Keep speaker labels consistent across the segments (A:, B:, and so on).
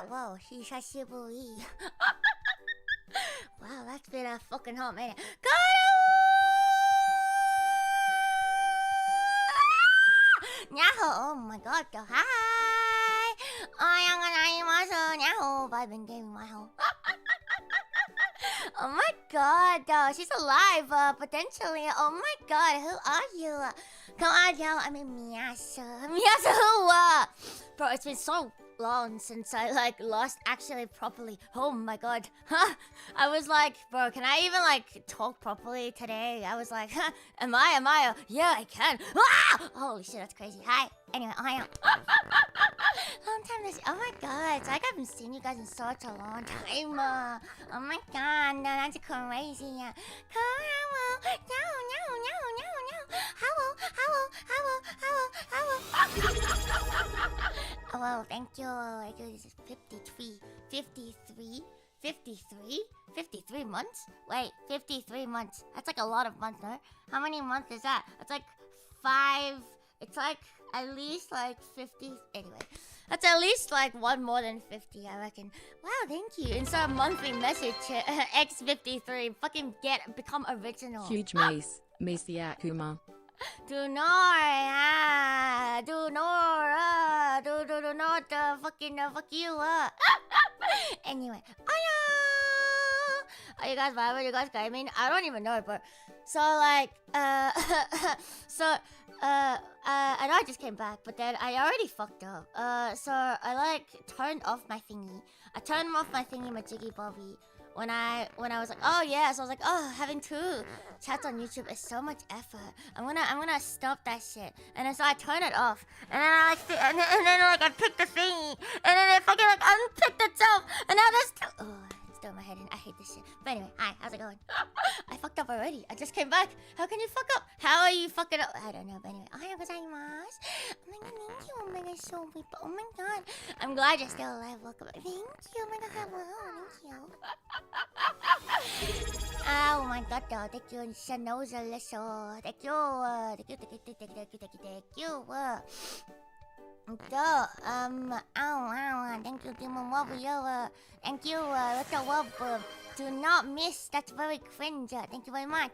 A: Whoa, Hishashibui. Wow, that's been a fucking hot minute. Nyaho, oh my god, go hi. Oyanganaimasu, nyaho, I've been gaming my home. Oh my god, she's alive, potentially. Oh my god, who are you? Come on, yo, I mean, Miyasa. Miyasa who? Bro, it's been so long since I, lost actually properly. Oh my god. Huh? I was like, bro, can I even, talk properly today? I was like, huh? Am I? Yeah, I can. Ah! Holy shit, that's crazy. Hi. Anyway, I am. Long time no see. Oh my god, it's like I haven't seen you guys in such a long time. Oh my god, no, that's crazy. Hello, thank you. I do this is 53 months? Wait, 53 months. That's like a lot of months, no? How many months is that? That's like 5 It's like at least like 50. Anyway, that's at least like one more than 50, I reckon. Wow, thank you. Insert a monthly message X53. Fucking become original.
B: Huge mace. Mace the Akuma.
A: Do not, fucking, fuck you, Anyway, are you guys vibing? You guys gaming? I don't even know, but so like, I know I just came back, but then I already fucked up. So I like turned off my thingy. I turned off my thingy, my jiggy bobby. When I was like, oh yeah, so I was like, oh, having 2 chats on YouTube is so much effort. I'm gonna stop that shit. And then so I turn it off, and then I like, and then like I picked the thingy, and then I fucking like unpicked itself, and now there's it's still in my head, and I hate this shit. But anyway, hi, how's it going? I fucked up already. I just came back. How can you fuck up? How are you fucking up? I don't know. But anyway, ohayou gozaimasu. Oh my god, thank you. Oh my god, so weep. Oh my god, I'm glad you're still alive. Welcome. Thank you. Oh my god, hello. Thank you. Oh my god, thank you. Shanoza Leso. Thank you. Thank you. Thank you, Demon Warrior. Thank you, Little Wub. Do not miss. That's very cringe. Thank you very much.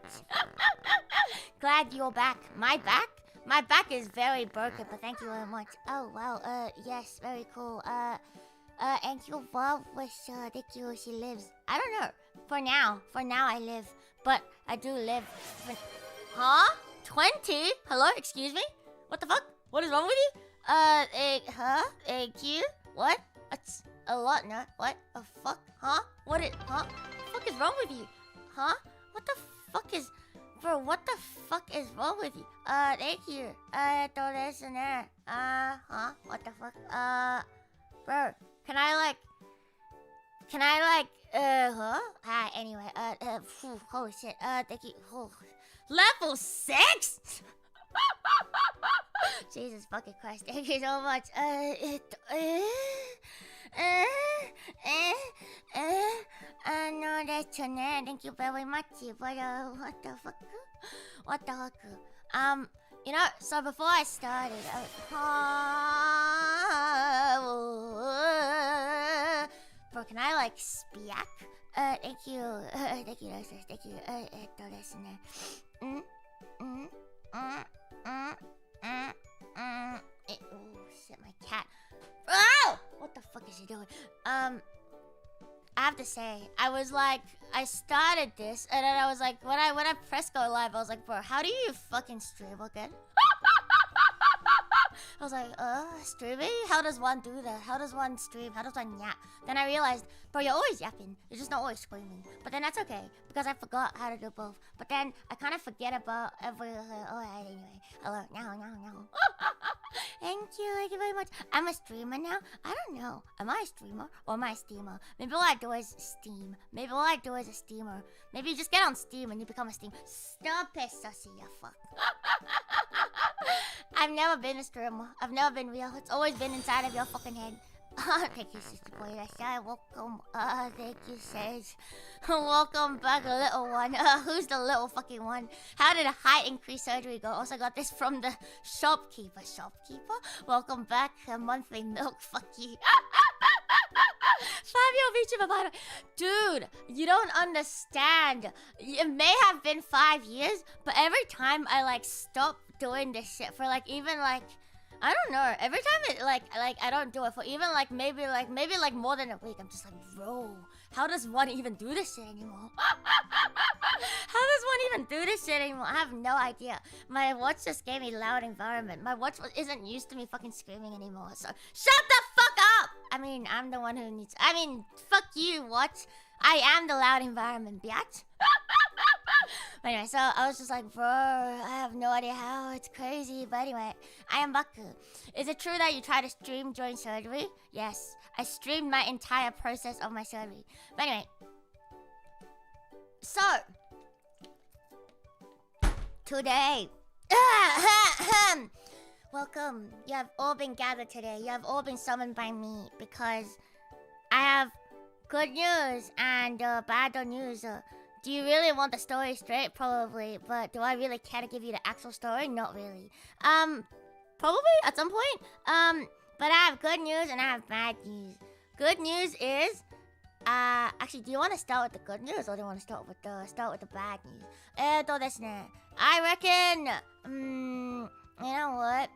A: Glad you're back. My back? My back is very broken, but thank you very much. Oh wow. Yes, very cool. Thank you, Bob. Thank you. She lives. I don't know. For now I live, but I do live. Huh? 20? Hello? Excuse me? What the fuck? What is wrong with you? Q? What? That's a lot, no? What the fuck? Huh? What the fuck is wrong with you? Huh? What the fuck is... Bro, what the fuck is wrong with you? Thank you. Listener. What the fuck? Bro, can I anyway, holy shit, thank you. Level 6? Jesus fucking Christ, thank you so much. No, that's thank you very much. But what the fuck? You know, so before I started, bro, can I like speak? Thank you, thank you, listener. Oh shit, my cat. Oh! What the fuck is she doing? I have to say, I started this, and then I was like, when I pressed go live, I was like, bro, how do you fucking stream again? I was like, streaming? How does one do that? How does one stream? How does one yap? Then I realized, bro, you're always yapping. You're just not always screaming. But then that's okay, because I forgot how to do both. But then I kind of forget about everything. Alright, anyway. Hello, now. Thank you very much. I'm a streamer now? I don't know. Am I a streamer or am I a steamer? Maybe all I do is Steam. Maybe all I do is a steamer. Maybe you just get on Steam and you become a steamer. Stop it, sussy, you fuck. I've never been a streamer. I've never been real. It's always been inside of your fucking head. Thank you, sister boy. Welcome. Thank you, Sage. Welcome back, little one. Who's the little fucking one? How did a height increase surgery go? Also got this from the shopkeeper. Welcome back. Monthly milk. Fuck you. 5-year VTuber. Dude, you don't understand. It may have been 5 years, but every time I like stop doing this shit for like even like I don't know. Every time it like I don't do it for even like maybe more than a week. I'm just like, bro, how does one even do this shit anymore? How does one even do this shit anymore? I have no idea. My watch just gave me loud environment. My watch isn't used to me fucking screaming anymore. So shut the fuck up. I mean, I'm the one who needs. I mean, fuck you, watch. I am the loud environment, bitch. Anyway, so I was just like, bro, I have no idea how. It's crazy. But anyway, I am Baku. Is it true that you try to stream during surgery? Yes, I streamed my entire process of my surgery. But anyway, so today, welcome. You have all been gathered today. You have all been summoned by me because I have good news and bad news. Do you really want the story straight? Probably, but do I really care to give you the actual story? Not really. Probably at some point. But I have good news and I have bad news. Good news is, actually, do you want to start with the good news or do you want to start with the bad news? ですね. I reckon, you know what?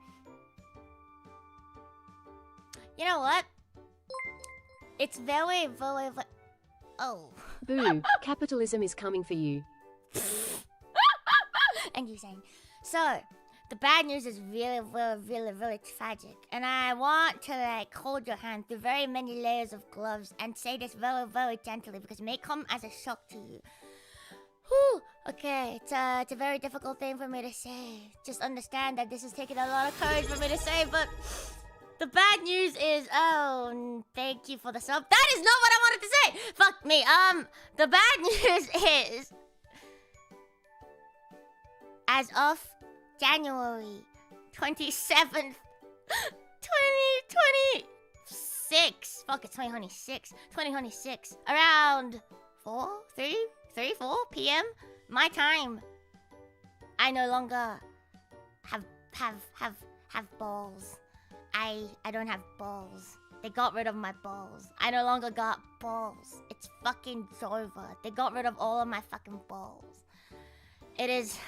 A: You know what? It's very, very, very... Oh.
C: Boo, capitalism is coming for you.
A: And you saying. So, the bad news is really, really, really, really tragic. And I want to, like, hold your hand through very many layers of gloves and say this very, very gently because it may come as a shock to you. Whew. Okay, it's a very difficult thing for me to say. Just understand that this is taking a lot of courage for me to say, but... The bad news is, oh, thank you for the sub. That is not what I wanted to say! Fuck me. The bad news is... As of January 27th, 2026. Fuck, it's 2026. 2026. Around 4 p.m. my time. I no longer have balls. I don't have balls. They got rid of my balls. I no longer got balls. It's fucking over. They got rid of all of my fucking balls. It is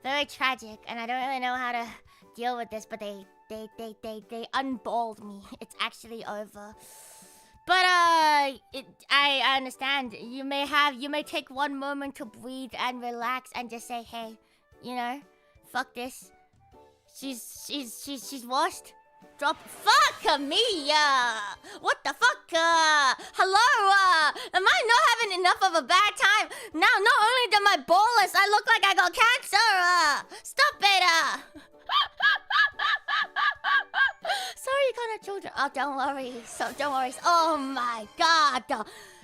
A: very tragic, and I don't really know how to deal with this, but they unballed me. It's actually over. But I understand. You may take one moment to breathe and relax and just say, hey, you know, fuck this. She's washed. Drop. Fuck me. What the fuck? Hello. Am I not having enough of a bad time? Now, not only do my bolus, I look like I got cancer. Stop it. Sorry, kind of children. Oh, don't worry. Don't worry. Oh my god.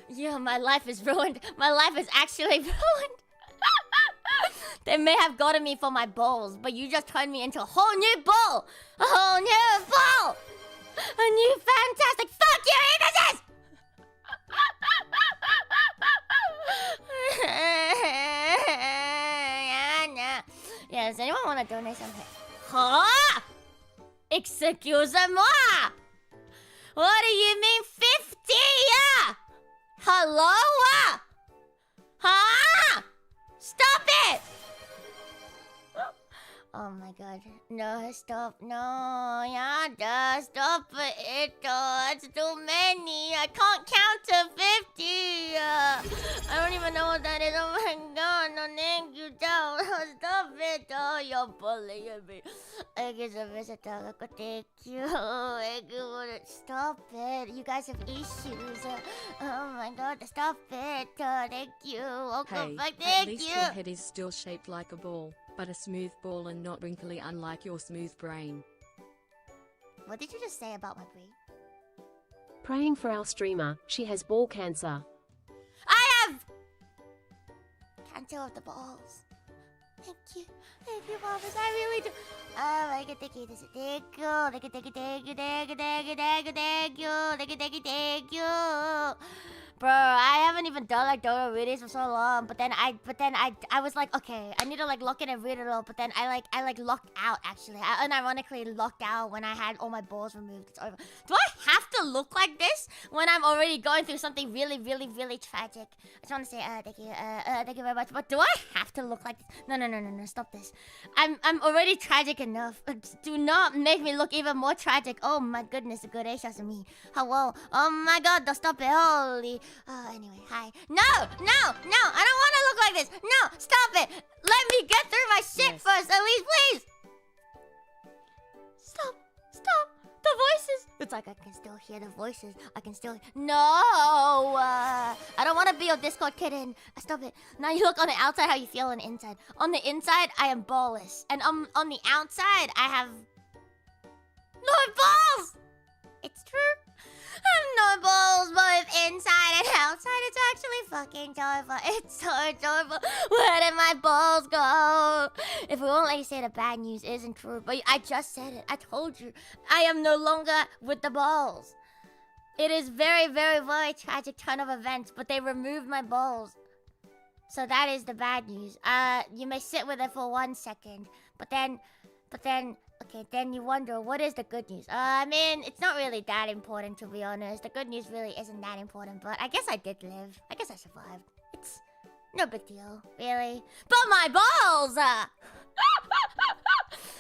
A: Yeah, my life is ruined. My life is actually ruined. They may have gotten me for my balls, but you just turned me into a whole new ball! A whole new ball! A new fantastic... Fuck you, Evases! Yeah, does anyone want to donate something? Huh? Excuse-moi! What do you mean 50? Hello? Huh? Stop it! Oh my god. No, stop. No, yeah, stop it. It's too many. I can't count to 50. I don't even know what that is. Oh my god. No, thank you. Don't. Stop it. Oh, you're bullying me. Thank you so much. Thank you. Thank you. Stop it. You guys have issues. Oh my god. Stop it. Thank you. Welcome back. Thank
B: at least
A: you.
B: your head is still shaped like a ball, but a smooth ball and not wrinkly, unlike your smooth brain.
A: What did you just say about my brain?
C: Praying for our streamer, she has ball cancer.
A: I have cancer of the balls. Thank you, Bobbers. I really do. Oh my god, thank you. Thank you. Bro, I haven't even done like Dodo readings for so long, but then I was like, okay, I need to like look in and read it all, but then I locked out actually. I unironically locked out when I had all my balls removed. It's over. Do I have to look like this when I'm already going through something really, really, really tragic? I just want to say thank you very much. But do I have to look like this? No, stop this. I'm already tragic enough. Do not make me look even more tragic. Oh my goodness, gracious me. Hello. Oh my god, stop it. Holy. Anyway, hi. No, I don't want to look like this. No, stop it. Let me get through my shit first, at least, please. Stop. The voices. It's like I can still hear the voices. I can still... No. I don't want to be your Discord kitten. Stop it. Now you look on the outside how you feel on the inside. On the inside, I am ballless. And on the outside, I have... no balls. It's true. I have no balls, both inside and outside. It's actually fucking adorable. It's so adorable. Where did my balls go? If we won't let you say the bad news isn't true, but I just said it. I told you. I am no longer with the balls. It is very, very, very tragic turn of events, but they removed my balls. So that is the bad news. You may sit with it for 1 second, but then, Okay, then you wonder, what is the good news? I mean, it's not really that important, to be honest. The good news really isn't that important, but I guess I did live. I guess I survived. It's no big deal, really. But my balls!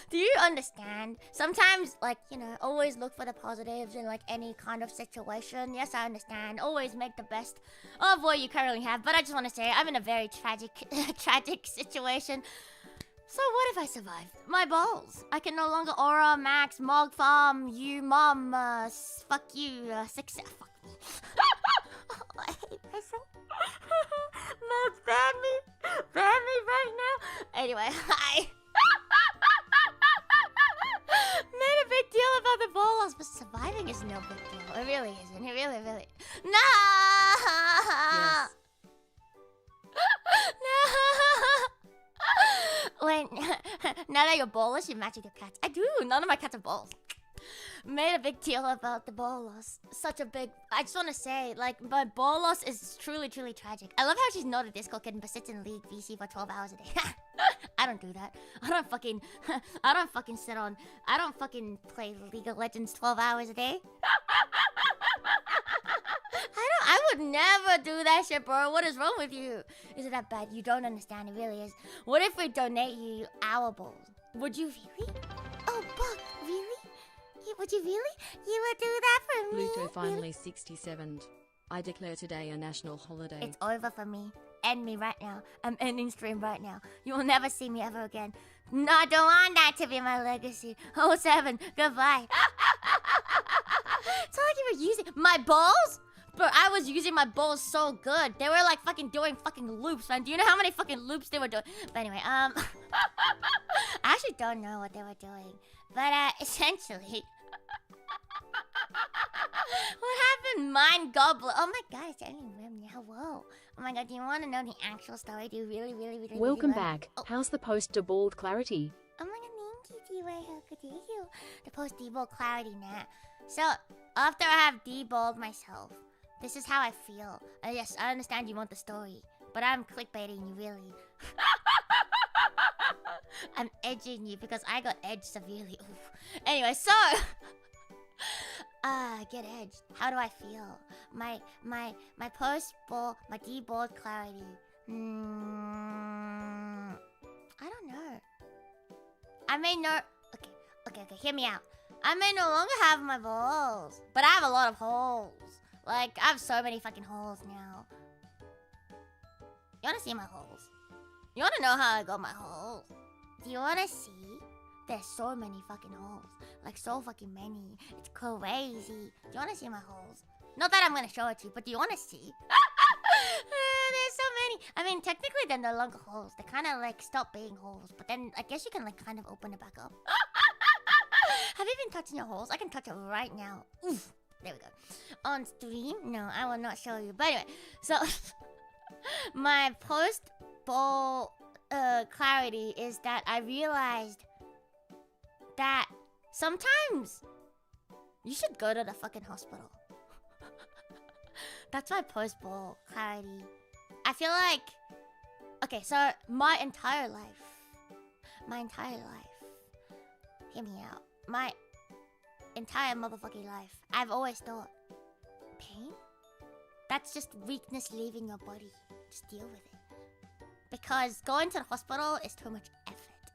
A: Do you understand? Sometimes, like, you know, always look for the positives in, like, any kind of situation. Yes, I understand. Always make the best of what you currently have. But I just want to say, I'm in a very tragic, tragic situation. So what if I survive? My balls. I can no longer aura, max, mog farm, you, mom, fuck you, success. Fuck me. Oh, I hate myself. Mods, ban me. Ban me right now. Anyway, hi. Made a big deal about the ball loss, but surviving is no big deal. It really isn't. It really, really. No!
B: Yes.
A: No! Wait, now that you're ballless, you match with your cats. I do. None of my cats are balls. Made a big deal about the ball loss. Such a big... I just want to say, like, my ball loss is truly, truly tragic. I love how she's not a disco kid but sits in League VC for 12 hours a day. I don't do that. I don't fucking sit on... I don't fucking play League of Legends 12 hours a day. I would never do that shit, bro. What is wrong with you? Is it that bad? You don't understand. It really is. What if we donate you our balls? Would you really? Oh, Buck, really? Would you really? You would do that for me?
B: Luto finally
A: Really?
B: 67. I declare today a national holiday.
A: It's over for me. End me right now. I'm ending stream right now. You will never see me ever again. No, I don't want that to be my legacy. 07, goodbye. It's not like you were using my balls? Bro, I was using my balls so good. They were like fucking doing fucking loops, man. Do you know how many fucking loops they were doing? But anyway, I actually don't know what they were doing. But essentially... What happened? Mind Gobbler. Oh my god, it's ending room now. Whoa. Oh my god, do you want to know the actual story? Do you really, really, really,
C: Welcome
A: really want
C: back.
A: Oh.
C: How's the post to bald clarity?
A: Oh my god, thank you, thank you. The post deballed clarity now. So, after I have deballed myself, this is how I feel. Yes, I understand you want the story, but I'm clickbaiting you, really. I'm edging you because I got edged severely. Oof. Anyway, so... get edged. How do I feel? My post-ball, my deballed clarity. I don't know. I may no... Okay, hear me out. I may no longer have my balls, but I have a lot of holes. Like, I have so many fucking holes now. You wanna see my holes? You wanna know how I got my holes? Do you wanna see? There's so many fucking holes. Like, so fucking many. It's crazy. Do you wanna see my holes? Not that I'm gonna show it to you, but do you wanna see? There's so many. I mean, technically they're no longer holes. They kind of like stop being holes. But then I guess you can like kind of open it back up. Have you been touching your holes? I can touch it right now. Oof. There we go. On stream? No, I will not show you. But anyway, so my post-ball clarity is that I realized that sometimes you should go to the fucking hospital. That's my post-ball clarity. I feel like... Okay, so my entire life... Hear me out. My entire motherfucking life, I've always thought, pain? That's just weakness leaving your body. Just deal with it. Because going to the hospital is too much effort.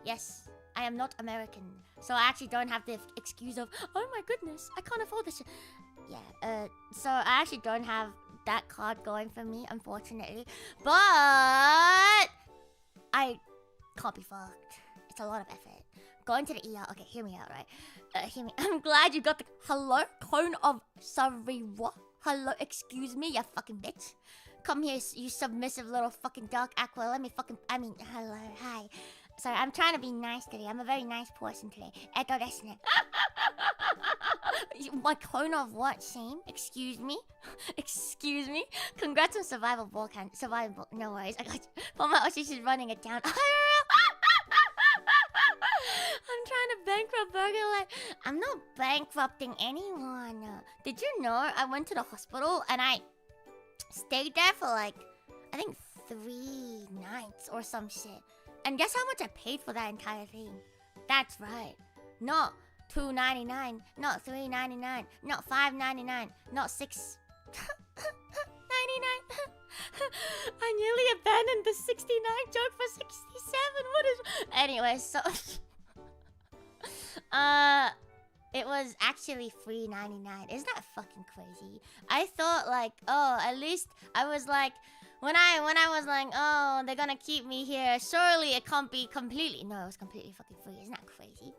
A: Yes, I am not American, so I actually don't have the excuse of, oh my goodness, I can't afford this shit. Yeah, so I actually don't have that card going for me, unfortunately. But I can't be fucked. It's a lot of effort. Going to the ER. Okay, hear me out, right? Hear me. I'm glad you got the hello cone of sorry what? Hello, excuse me, you fucking bitch. Come here, you submissive little fucking dark aqua. Let me fucking. Hello, hi. Sorry, I'm trying to be nice today. I'm a very nice person today. Eto desu ne. My cone of what, shame? Excuse me? Excuse me? Congrats on survival ball survival. No worries, I got you. For my Oshi, she's running it down. I'm trying to bankrupt Burger Life. I'm not bankrupting anyone. Did you know I went to the hospital and I stayed there for like, I think 3 nights or some shit. And guess how much I paid for that entire thing? That's right. Not $2.99, not $3.99, not $5.99, not $6.99. I nearly abandoned the 69 joke for 67. What is... Anyway, so... it was actually $3.99. Isn't that fucking crazy? I thought like, oh, at least I was like... When I was like, oh, they're gonna keep me here. Surely it can't be completely... No, it was completely fucking free. Isn't that crazy?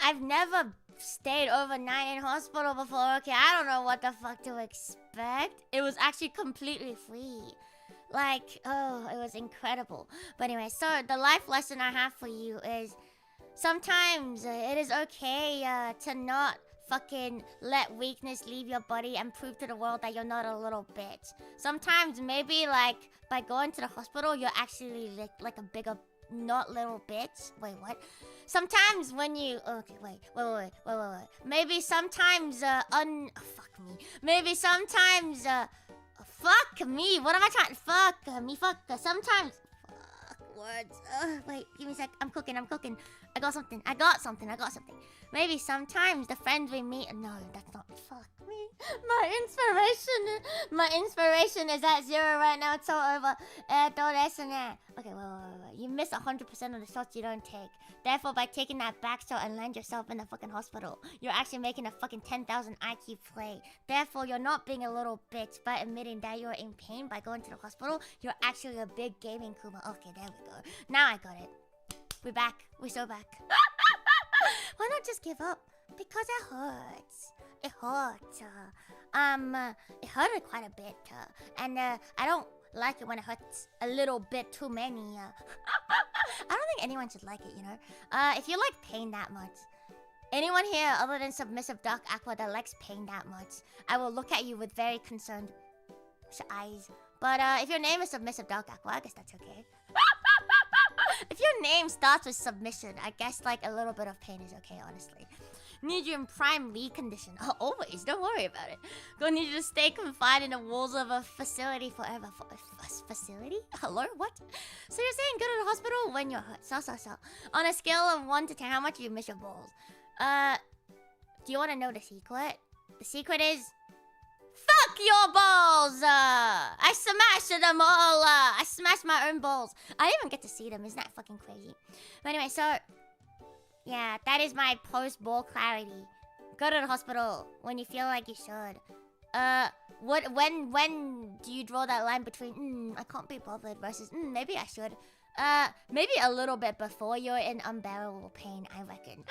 A: I've never stayed overnight in hospital before. Okay, I don't know what the fuck to expect. It was actually completely free. Like, oh, it was incredible. But anyway, so the life lesson I have for you is... Sometimes it is okay to not fucking let weakness leave your body and prove to the world that you're not a little bitch. Sometimes maybe like by going to the hospital, you're actually like a bigger, not little bitch. Wait, what? Sometimes when you... Okay, wait. Maybe sometimes fuck me. Maybe sometimes fuck me. What am I trying... Fuck me. Sometimes... Fuck words. Wait, give me a sec. I'm cooking. I got something. Maybe sometimes the friends we meet... No, that's not... Fuck me. My inspiration is at 0 right now. It's all over. Okay, wait. You miss 100% of the shots you don't take. Therefore, by taking that back shot and land yourself in the fucking hospital, you're actually making a fucking 10,000 IQ play. Therefore, you're not being a little bitch by admitting that you're in pain by going to the hospital. You're actually a big gaming Kuma. Okay, there we go. Now I got it. We're back. We're so back. Why not just give up? Because it hurts. It hurts. It hurted quite a bit. And I don't like it when it hurts a little bit too many. I don't think anyone should like it, you know? If you like pain that much, anyone here other than Submissive Dark Aqua that likes pain that much, I will look at you with very concerned eyes. But if your name is Submissive Dark Aqua, I guess that's okay. If your name starts with submission, I guess like a little bit of pain is okay, honestly. Need you in prime Lee condition. Oh, always. Don't worry about it. Gonna need you to stay confined in the walls of a facility forever. Facility? Hello? What? So you're saying go to the hospital when you're hurt. So. On a scale of 1 to 10, how much do you miss your balls? Do you want to know the secret? The secret is... Fuck your balls! I smashed them all! I smashed my own balls. I didn't even get to see them. Isn't that fucking crazy? But anyway, so... Yeah, that is my post-ball clarity. Go to the hospital when you feel like you should. When do you draw that line between, I can't be bothered versus, maybe I should? Maybe a little bit before you're in unbearable pain, I reckon.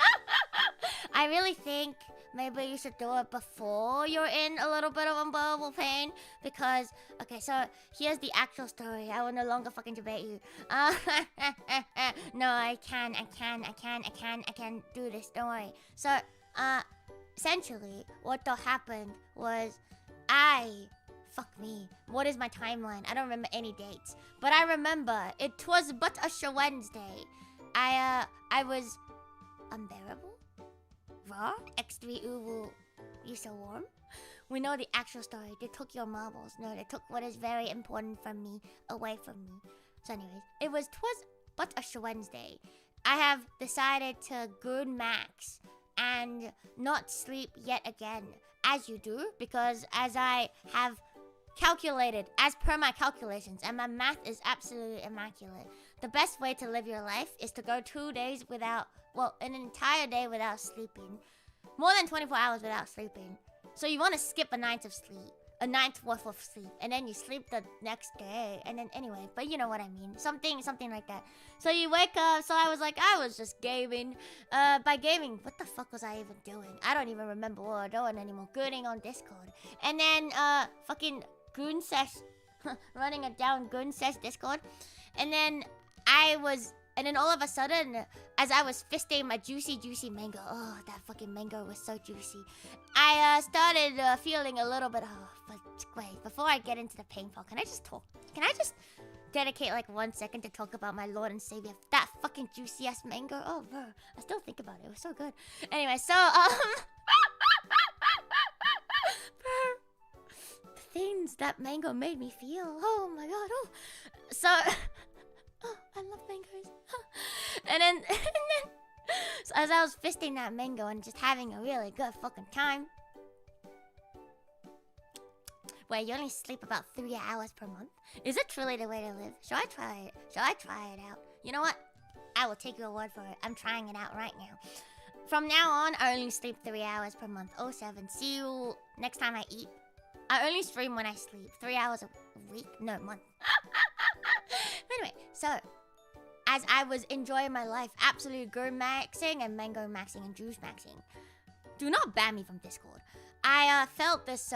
A: I really think maybe you should do it before you're in a little bit of unbearable pain. Because, okay, so here's the actual story. I will no longer fucking debate you. No, I can do this, don't worry. So, essentially, what happened was fuck me. What is my timeline? I don't remember any dates. But I remember it was but a Wednesday. I was unbearable? Raw? X3 Uwu. You so warm? We know the actual story. They took your marbles. No, they took what is very important from me away from me. So anyways, it was but a Wednesday. I have decided to goon max and not sleep yet again. As you do, because as I have calculated, as per my calculations, and my math is absolutely immaculate, the best way to live your life is to go 2 days without, well, an entire day without sleeping. More than 24 hours without sleeping. So you want to skip a night of sleep. A night's worth of sleep. And then you sleep the next day. And then anyway, but you know what I mean. Something like that. So you wake up. So I was like, I was just gaming. By gaming, what the fuck was I even doing? I don't even remember what I'm doing anymore. Gooning on Discord. And then, fucking Goon Sesh. Running it down Goon Sesh Discord. And then and then all of a sudden, as I was fisting my juicy mango, oh, that fucking mango was so juicy. I started feeling a little bit, but wait, before I get into the pain part, can I just talk? Can I just dedicate like 1 second to talk about my Lord and Savior, that fucking juicy ass mango? Oh, bro, I still think about it. It was so good. Anyway, so, the things that mango made me feel. Oh my god, oh. So... Oh, I love mangoes. And then, so as I was fisting that mango and just having a really good fucking time. Wait, you only sleep about 3 hours per month? Is it truly the way to live? Shall I try it? Shall I try it out? You know what? I will take your word for it. I'm trying it out right now. From now on, I only sleep 3 hours per month. Oh 07. See you next time I eat. I only stream when I sleep. 3 hours a week? No, month. Anyway, so as I was enjoying my life, absolute gourd maxing and mango maxing and juice maxing. Do not ban me from Discord. I felt this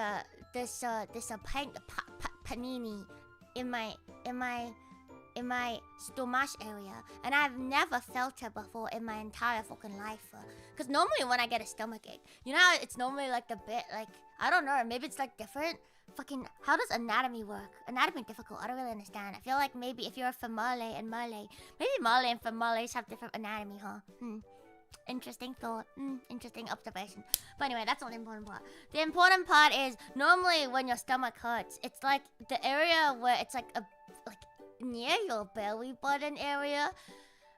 A: panini in my stomach area, and I've never felt it before in my entire fucking life. Cause normally when I get a stomach ache, you know how it's normally like the bit like I don't know, maybe it's like different. Fucking how does anatomy work? Anatomy difficult. I don't really understand. I feel like maybe if you're from Malay and Malay, maybe Malay and from Malays have different anatomy, huh? Interesting thought. Interesting observation. But anyway, that's not the important part. The important part is normally when your stomach hurts, it's like the area where it's like near your belly button area.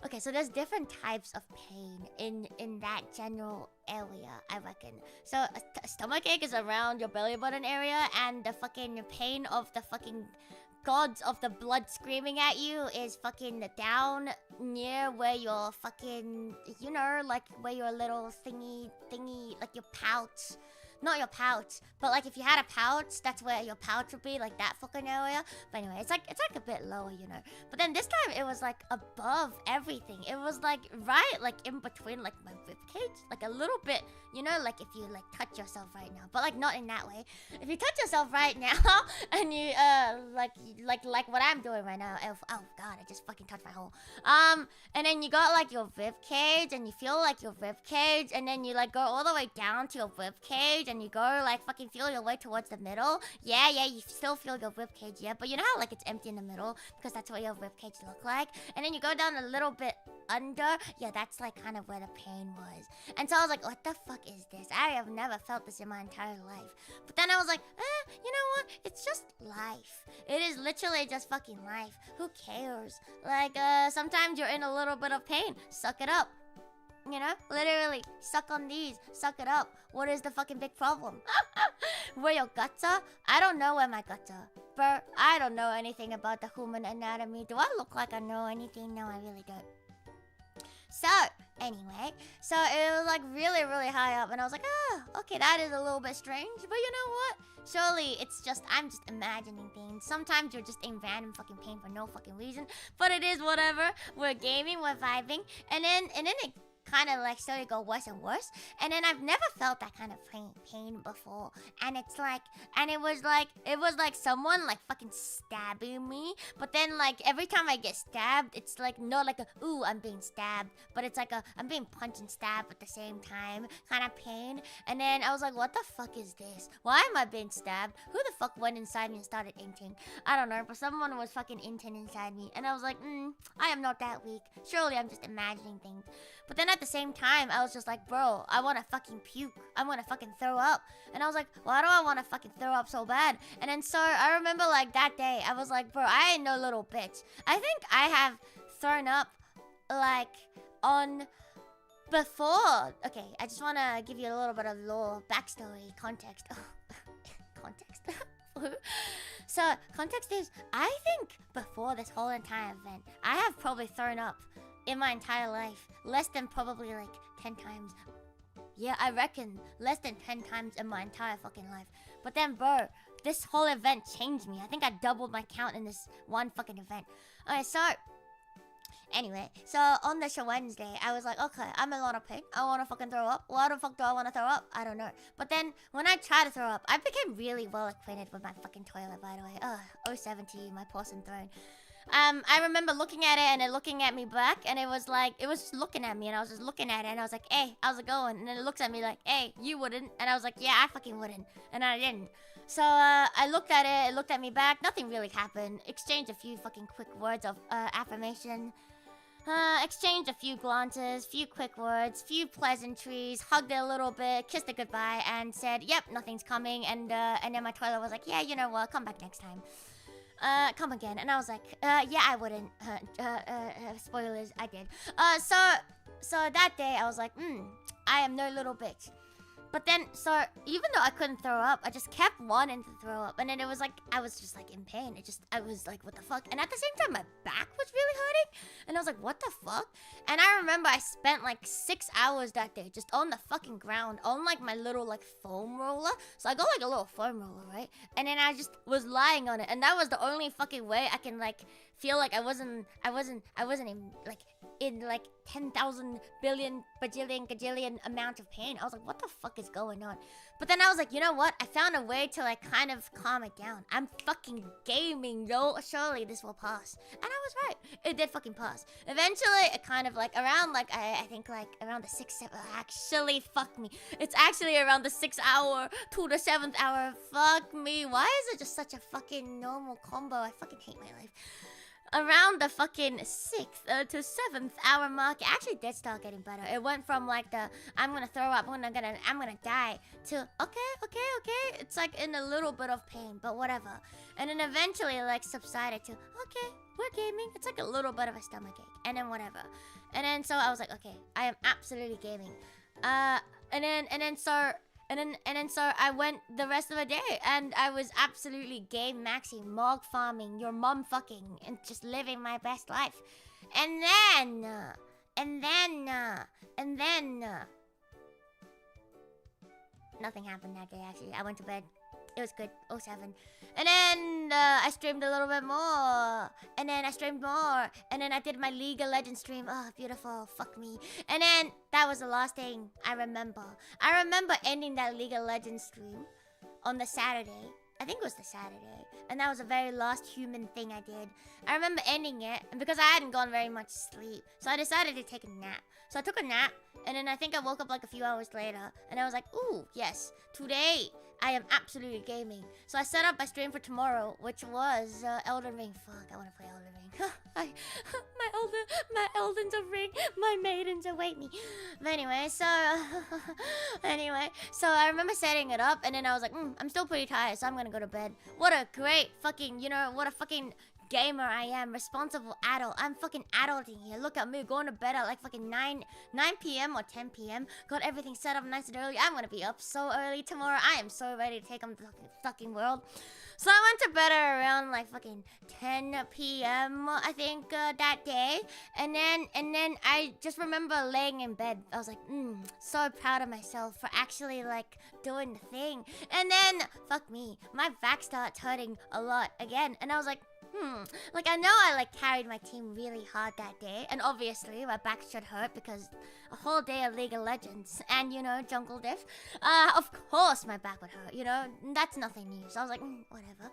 A: Okay, so there's different types of pain in that general area, I reckon. So a stomach ache is around your belly button area, and the fucking pain of the fucking gods of the blood screaming at you is fucking down near where your fucking, you know, like where your little thingy, like your pouch. Not your pouch, but like if you had a pouch, that's where your pouch would be, like that fucking area. But anyway, it's like a bit lower, you know. But then this time it was like above everything. It was like right like in between like my ribcage, like a little bit, you know, like if you like touch yourself right now, but like not in that way. If you touch yourself right now and you like what I'm doing right now. Oh god, I just fucking touched my hole. And then you got like your ribcage and you feel like your ribcage, and then you like go all the way down to your ribcage and you go like fucking feel your way towards the middle. Yeah, you still feel your ribcage, yeah, but you know how like it's empty in the middle because that's what your ribcage look like. And then you go down a little bit under, yeah, that's like kind of where the pain was. And so I was like, what the fuck is this? I have never felt this in my entire life. But then I was like, you know what? It's just life. It is literally just fucking life. Who cares? Like, sometimes you're in a little bit of pain. Suck it up. You know? Literally, suck on these. Suck it up. What is the fucking big problem? Where your guts are? I don't know where my guts are. But I don't know anything about the human anatomy. Do I look like I know anything? No, I really don't. So, anyway, so it was like really, really high up, and I was like, okay, that is a little bit strange, but you know what? Surely it's just, I'm just imagining things. Sometimes you're just in random fucking pain for no fucking reason, but it is whatever. We're gaming, we're vibing, and then it kind of like started to go worse and worse, and then I've never felt that kind of pain before, and it's like, and it was like someone like fucking stabbing me, but then like every time I get stabbed, it's like not like a ooh I'm being stabbed, but it's like a I'm being punched and stabbed at the same time kind of pain. And then I was like, what the fuck is this? Why am I being stabbed? Who the fuck went inside me and started inting? I don't know, but someone was fucking inting inside me, and I was like, I am not that weak. Surely I'm just imagining things. But then at the same time, I was just like, bro, I want to fucking puke. I want to fucking throw up. And I was like, why do I want to fucking throw up so bad? And then so I remember like that day, I was like, bro, I ain't no little bitch. I think I have thrown up like on before. Okay, I just want to give you a little bit of lore, backstory, context. Context? So, context is, I think before this whole entire event, I have probably thrown up in my entire life less than probably like 10 times. Yeah, I reckon less than 10 times in my entire fucking life. But then, bro, this whole event changed me. I think I doubled my count in this one fucking event. Okay, so anyway, so on this Wednesday, I was like, okay, I'm in a lot of pain. I want to fucking throw up. Why the fuck do I want to throw up? I don't know. But then when I tried to throw up, I became really well acquainted with my fucking toilet, by the way. 07 to you, my porcelain throne. I remember looking at it and it looking at me back, and it was like, it was just looking at me, and I was just looking at it, and I was like, hey, how's it going? And then it looks at me like, hey, you wouldn't. And I was like, yeah, I fucking wouldn't. And I didn't. So, I looked at it looked at me back, nothing really happened. Exchanged a few fucking quick words of, affirmation. Exchanged a few glances, few quick words, few pleasantries, hugged it a little bit, kissed it goodbye, and said, yep, nothing's coming. And then my toilet was like, yeah, you know what, come back next time. come again. And I was like, yeah, I wouldn't. Spoilers, I did. So that day I was like, I am no little bitch. But then, so even though I couldn't throw up, I just kept wanting to throw up. And then it was like, I was just like in pain. I was like, what the fuck? And at the same time, my back was really hurting. And I was like, what the fuck? And I remember I spent like 6 hours that day just on the fucking ground, on like my little like foam roller. So I got like a little foam roller, right? And then I just was lying on it. And that was the only fucking way I can like feel like I wasn't in like 10,000 billion bajillion gajillion amount of pain. I was like, what the fuck is going on? But then I was like, you know what? I found a way to like kind of calm it down. I'm fucking gaming, yo. Surely this will pass. And I was right. It did fucking pass. Eventually, it kind of like around like I think like around the 6th, 7th. Actually, fuck me. It's actually around the 6th hour to the 7th hour. Fuck me. Why is it just such a fucking normal combo? I fucking hate my life. Around the fucking 6th to 7th hour mark, it actually did start getting better. It went from like the I'm gonna throw up, I'm gonna die to okay. It's like in a little bit of pain, but whatever. And then eventually like subsided to okay, we're gaming. It's like a little bit of a stomachache, and then whatever. And then so I was like, okay, I am absolutely gaming. And then so I went the rest of the day, and I was absolutely game maxing, mog farming, your mom fucking, and just living my best life. And then nothing happened that day. Actually, I went to bed. It was good. 07. And then I streamed a little bit more. And then I streamed more. And then I did my League of Legends stream. Oh, beautiful. Fuck me. And then that was the last thing I remember. I remember ending that League of Legends stream on the Saturday. I think it was the Saturday. And that was the very last human thing I did. I remember ending it. And because I hadn't gone very much sleep, so I decided to take a nap. So I took a nap. And then I think I woke up like a few hours later. And I was like, ooh, yes. Today, I am absolutely gaming. So I set up my stream for tomorrow, which was Elden Ring. Fuck, I want to play Elden Ring. my Elden's a ring. My maidens await me. But anyway, so I remember setting it up, and then I was like, I'm still pretty tired, so I'm gonna go to bed. What a great fucking, what a fucking gamer I am, responsible adult. I'm fucking adulting here. Look at me going to bed at like fucking 9 p.m. or 10 p.m. Got everything set up nice and early. I'm gonna be up so early tomorrow. I am so ready to take on the fucking world. So I went to bed around like fucking 10 p.m. I think that day. And then I just remember laying in bed. I was like, so proud of myself for actually like doing the thing. And then, fuck me, my back starts hurting a lot again. And I was like, like I know I like carried my team really hard that day, and obviously my back should hurt because a whole day of League of Legends and jungle diff. Of course my back would hurt. That's nothing new. So I was like, whatever.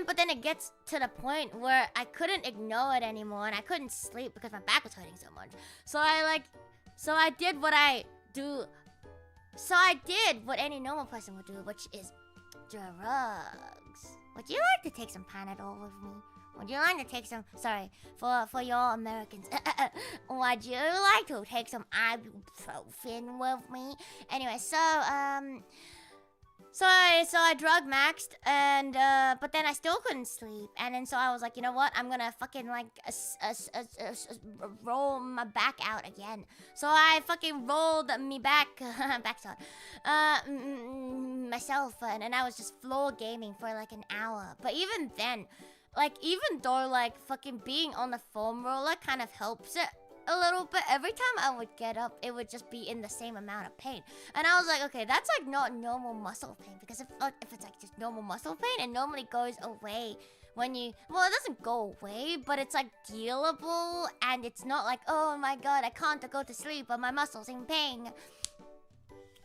A: But then it gets to the point where I couldn't ignore it anymore, and I couldn't sleep because my back was hurting so much. So I did what I do. So I did what any normal person would do, which is drugs. Would you like to take some Panadol with me? Would you like to take some... Sorry, for your Americans. Would you like to take some ibuprofen with me? Anyway, so I drug maxed, and but then I still couldn't sleep, and then so I was like, you know what? I'm gonna fucking like roll my back out again. So I fucking rolled me back, backshot, myself, and I was just floor gaming for like an hour. But even then, like even though like fucking being on the foam roller kind of helps it a little bit, every time I would get up, it would just be in the same amount of pain. And I was like, okay, that's like not normal muscle pain, because if it's like just normal muscle pain, it normally goes away when you, well, it doesn't go away, but it's like dealable, and it's not like, oh my god, I can't go to sleep, but my muscle's in pain.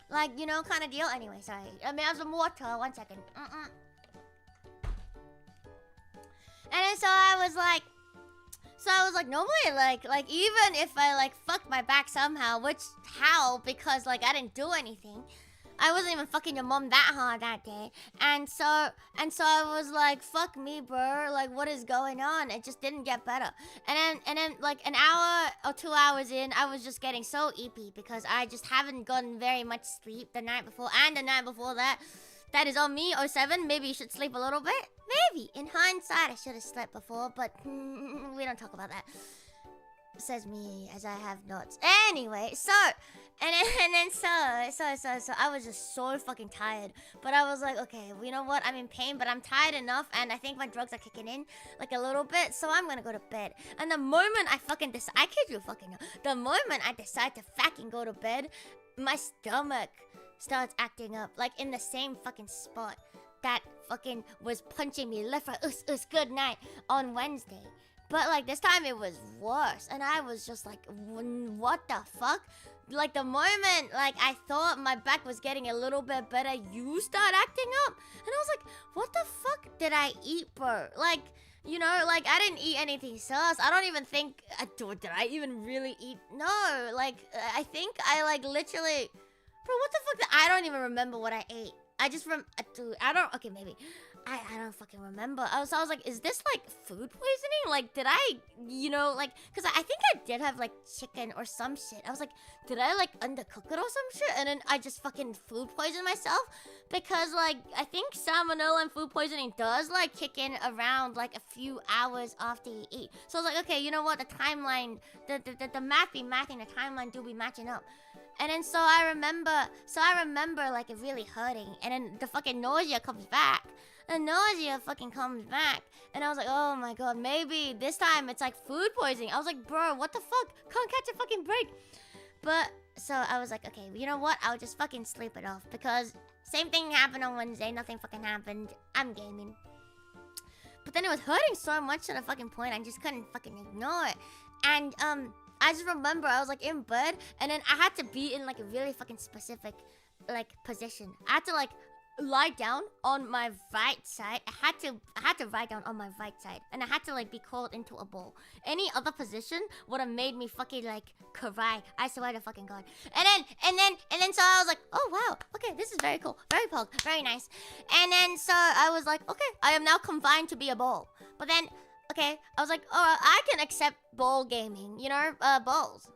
A: Like, kind of deal. Anyway, sorry. I mean, I have some water. 1 second. And then so I was like, normally, like even if I like fucked my back somehow, which how? Because like I didn't do anything. I wasn't even fucking your mom that hard that day. And so I was like, fuck me, bro. Like, what is going on? It just didn't get better. And then like an hour or 2 hours in, I was just getting so eepy because I just haven't gotten very much sleep the night before and the night before that. That is on me, '07. Maybe you should sleep a little bit. Maybe. In hindsight, I should have slept before, but we don't talk about that. Says me, as I have notes. Anyway, so I was just so fucking tired. But I was like, okay, you know what? I'm in pain, but I'm tired enough, and I think my drugs are kicking in, like a little bit, so I'm gonna go to bed. And the moment I fucking decide, I kid you fucking no, the moment I decide to fucking go to bed, my stomach starts acting up, like in the same fucking spot that fucking was punching me left, right, good night on Wednesday. But like this time it was worse, and I was just like, what the fuck? Like the moment like I thought my back was getting a little bit better, you start acting up, and I was like, what the fuck did I eat, bro? Like, you know, like I didn't eat anything sus. I don't even think did I even really eat? No, like I think I like literally, bro. What the fuck? I don't even remember what I ate. I just I don't. Okay, maybe. I don't fucking remember. I was like, is this like food poisoning? Like, did I, you know, like, because I think I did have like chicken or some shit. I was like, did I like undercook it or some shit? And then I just fucking food poisoned myself. Because like, I think salmonella and food poisoning does like kick in around like a few hours after you eat. So I was like, okay, you know what? The timeline, the math be mathing, the timeline do be matching up. And then so I remember like it really hurting. And then the fucking nausea comes back. And nausea fucking comes back. And I was like, oh my god, maybe this time it's like food poisoning. I was like, bro, what the fuck? Can't catch a fucking break. But, so I was like, okay, you know what? I'll just fucking sleep it off. Because same thing happened on Wednesday. Nothing fucking happened. I'm gaming. But then it was hurting so much to the fucking point I just couldn't fucking ignore it. And, I just remember I was like in bed. And then I had to be in like a really fucking specific, like, position. I had to like lie down on my right side. I had to lie down on my right side, and I had to like be curled into a ball. Any other position would have made me fucking like cry. I swear to fucking god. And then so I was like, oh wow, okay, this is very cool, very pog, very nice. And then so I was like, okay, I am now confined to be a ball. But then okay, I was like, oh, I can accept ball gaming, you know, balls.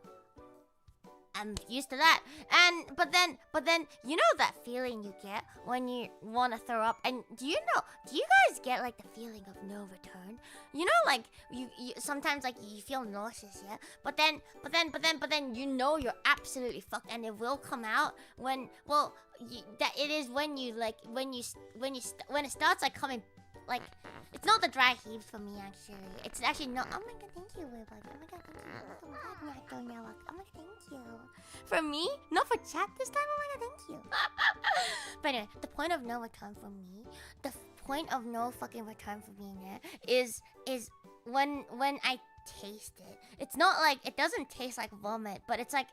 A: I'm used to that. But then you know that feeling you get when you want to throw up? And do you guys get like the feeling of no return? You know, like you sometimes like you feel nauseous, yeah? But then you know you're absolutely fucked, and it will come out when it is when you like when it starts like coming. Like, it's not the dry heaves for me, actually. It's actually not. Oh my god, thank you, Weebug. Oh my god, thank you. Oh my god, thank you. For me? Not for chat this time? Oh my god, thank you. But anyway, the point of no return for me, the point of no fucking return for me there is when I taste it. It's not like, it doesn't taste like vomit, but it's like,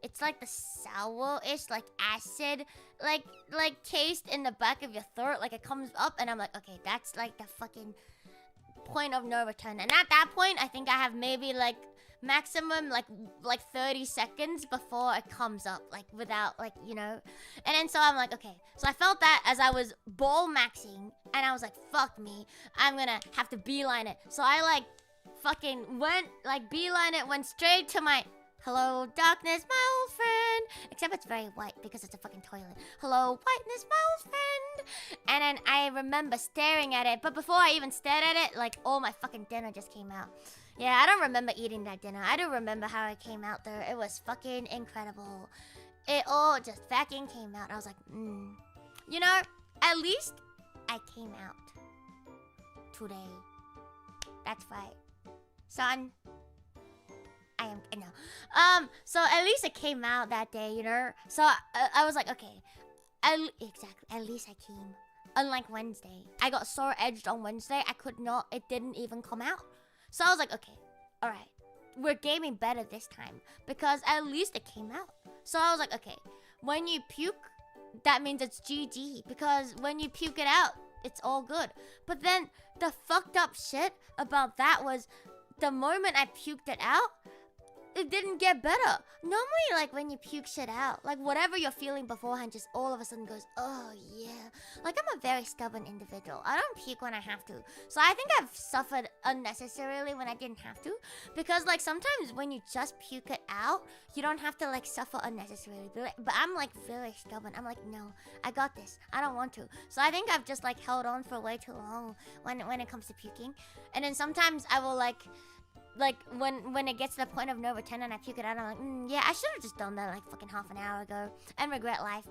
A: it's like the sour-ish, like acid, like taste in the back of your throat. Like it comes up and I'm like, okay, that's like the fucking point of no return. And at that point, I think I have maybe like maximum like 30 seconds before it comes up, like without like, you know. And then so I'm like, okay. So I felt that as I was ball maxing, and I was like, fuck me, I'm gonna have to beeline it. So I like fucking went like beeline it, went straight to my hello darkness, my old friend. Except it's very white because it's a fucking toilet. Hello whiteness, my old friend. And then I remember staring at it, but before I even stared at it, like all my fucking dinner just came out. Yeah, I don't remember eating that dinner. I don't remember how it came out there. It was fucking incredible. It all just fucking came out. I was like, you know, at least I came out today. That's right. Son, I am, no. So at least it came out that day, you know? So I was like, okay, exactly, at least I came. Unlike Wednesday. I got so edged on Wednesday, I could not, it didn't even come out. So I was like, okay, alright. We're gaming better this time, because at least it came out. So I was like, okay, when you puke, that means it's GG, because when you puke it out, it's all good. But then the fucked up shit about that was, the moment I puked it out, it didn't get better. Normally, like, when you puke shit out, like, whatever you're feeling beforehand just all of a sudden goes, oh, yeah. Like, I'm a very stubborn individual. I don't puke when I have to. So I think I've suffered unnecessarily when I didn't have to. Because, like, sometimes when you just puke it out, you don't have to, like, suffer unnecessarily. But I'm, like, very stubborn. I'm like, no, I got this. I don't want to. So I think I've just, like, held on for way too long when it comes to puking. And then sometimes I will, like when it gets to the point of no return and I puke it out, I'm like, yeah, I should have just done that like fucking half an hour ago and regret life.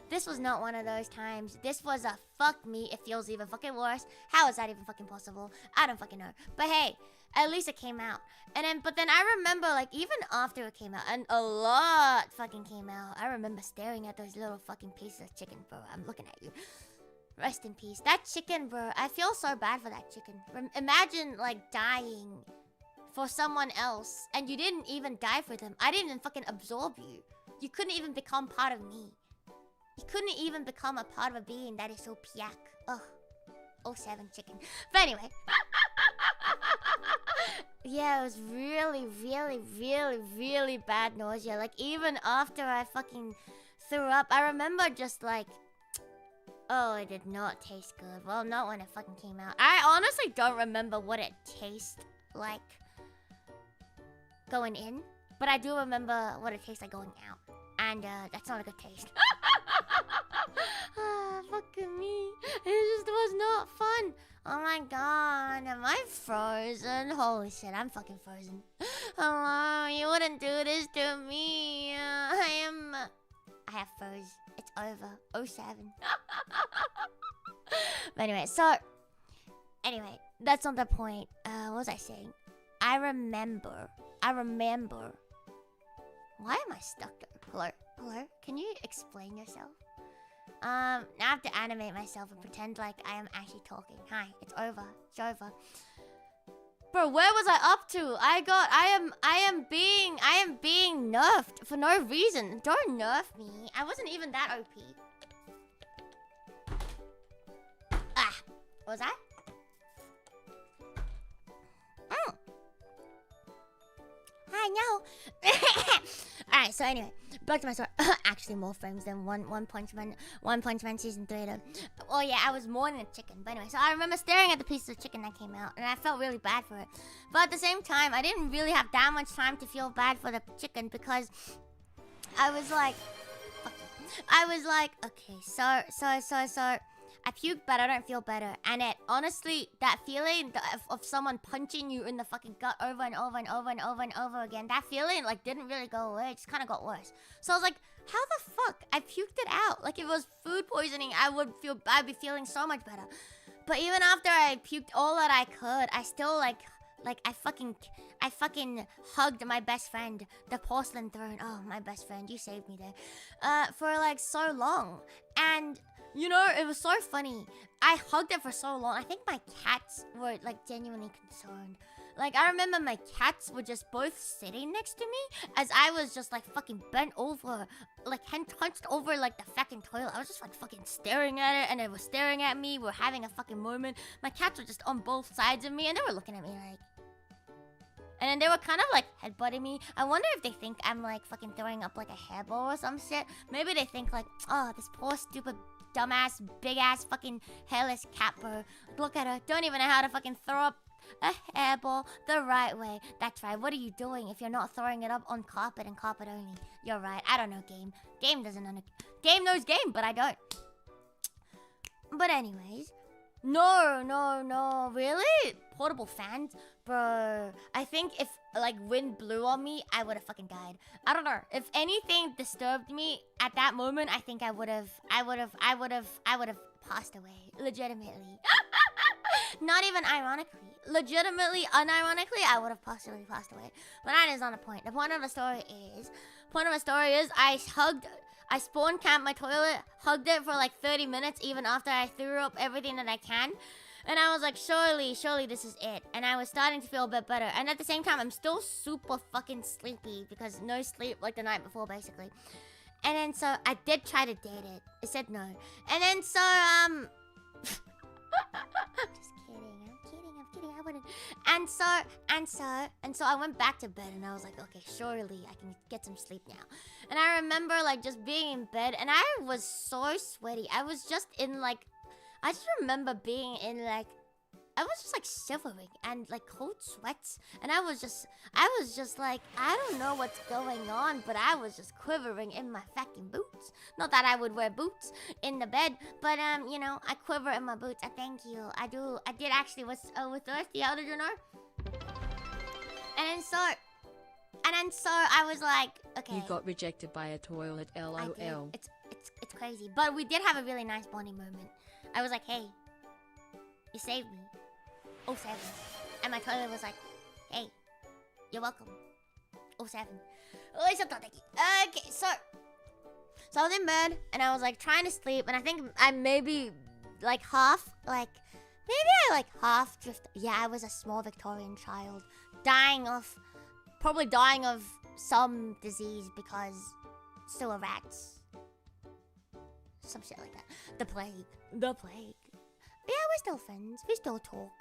A: This was not one of those times. This was a fuck me, it feels even fucking worse. How is that even fucking possible? I don't fucking know. But hey, at least it came out. But then I remember, like, even after it came out, and a lot fucking came out, I remember staring at those little fucking pieces of chicken, bro. I'm looking at you. Rest in peace. That chicken, bro, I feel so bad for that chicken. Imagine, like, dying for someone else, and you didn't even die for them. I didn't even fucking absorb you. You couldn't even become part of me. You couldn't even become a part of a being that is so piak. Ugh. 07 chicken. But anyway. Yeah, it was really, really, really, really bad nausea. Like, even after I fucking threw up, I remember just like, oh, it did not taste good. Well, not when it fucking came out. I honestly don't remember what it tasted like going in, but I do remember what it tastes like going out, and that's not a good taste. Fucking me. It just was not fun. Oh my god, am I frozen? Holy shit, I'm fucking frozen. Hello, you wouldn't do this to me. I have froze. It's over. 07. But anyway, that's not the point. What was I saying? I remember. Why am I stuck there? Hello? Can you explain yourself? Now I have to animate myself and pretend like I am actually talking. Hi, it's over. It's over. Bro, where was I up to? I am being nerfed for no reason. Don't nerf me. I wasn't even that OP. Was I? I know. Alright, so anyway, back to my story. Actually, more frames than One Punch Man season 3 though. Well, yeah, I was more than a chicken. But anyway, so I remember staring at the piece of chicken that came out, and I felt really bad for it. But at the same time, I didn't really have that much time to feel bad for the chicken because I was like, okay, so I puked, but I don't feel better. And it honestly, that feeling of someone punching you in the fucking gut over and over and over and over and over again, that feeling like didn't really go away. It just kind of got worse. So I was like, how the fuck? I puked it out. Like if it was food poisoning, I'd be feeling so much better. But even after I puked all that I could, I still I fucking hugged my best friend, the porcelain throne. Oh, my best friend, you saved me there. For like so long. And you know, it was so funny. I hugged it for so long. I think my cats were like genuinely concerned. Like I remember my cats were just both sitting next to me as I was just like fucking bent over, like hunched over like the fucking toilet. I was just like fucking staring at it, and it was staring at me. We're having a fucking moment. My cats were just on both sides of me, and they were looking at me like. And then they were kind of like headbutting me. I wonder if they think I'm like fucking throwing up like a hairball or some shit. Maybe they think like, oh, this poor stupid dumbass big ass fucking hairless cat bro. Look at her. Don't even know how to fucking throw up a hairball the right way. That's right. What are you doing if you're not throwing it up on carpet and carpet only? You're right. I don't know game. Game doesn't know. Game knows game, but I don't. But anyways. No. Really? Portable fans? Bro, I think if like wind blew on me, I would have fucking died. I don't know. If anything disturbed me at that moment, I think I would have passed away. Legitimately. Not even ironically. Legitimately, unironically, I would have possibly passed away. But that is not the point. The point of the story is I spawn camped my toilet, hugged it for like 30 minutes even after I threw up everything that I can. And I was like, surely this is it. And I was starting to feel a bit better. And at the same time, I'm still super fucking sleepy because no sleep like the night before, basically. And then so I did try to date it. It said no. And then so, I'm just kidding. I wouldn't. And so I went back to bed and I was like, okay, surely I can get some sleep now. And I remember like just being in bed and I was so sweaty. I was just in like, I just remember being in like, I was just like shivering and like cold sweats. And I was just like, I don't know what's going on, but I was just quivering in my fucking boots. Not that I would wear boots in the bed, but you know, I quiver in my boots. I thank you. I did actually was thirsty. How did you know? And then so I was like, okay.
B: You got rejected by a toilet,
A: I
B: lol.
A: did. It's crazy. But we did have a really nice bonding moment. I was like, hey, you saved me. 07. And my toilet was like, hey, you're welcome. 07. Okay, so I was in bed and I was like trying to sleep and I think I maybe like half drift. Yeah, I was a small Victorian child probably dying of some disease because sewer rats. Some shit like that. The plague. Yeah, we're still friends. We still talk.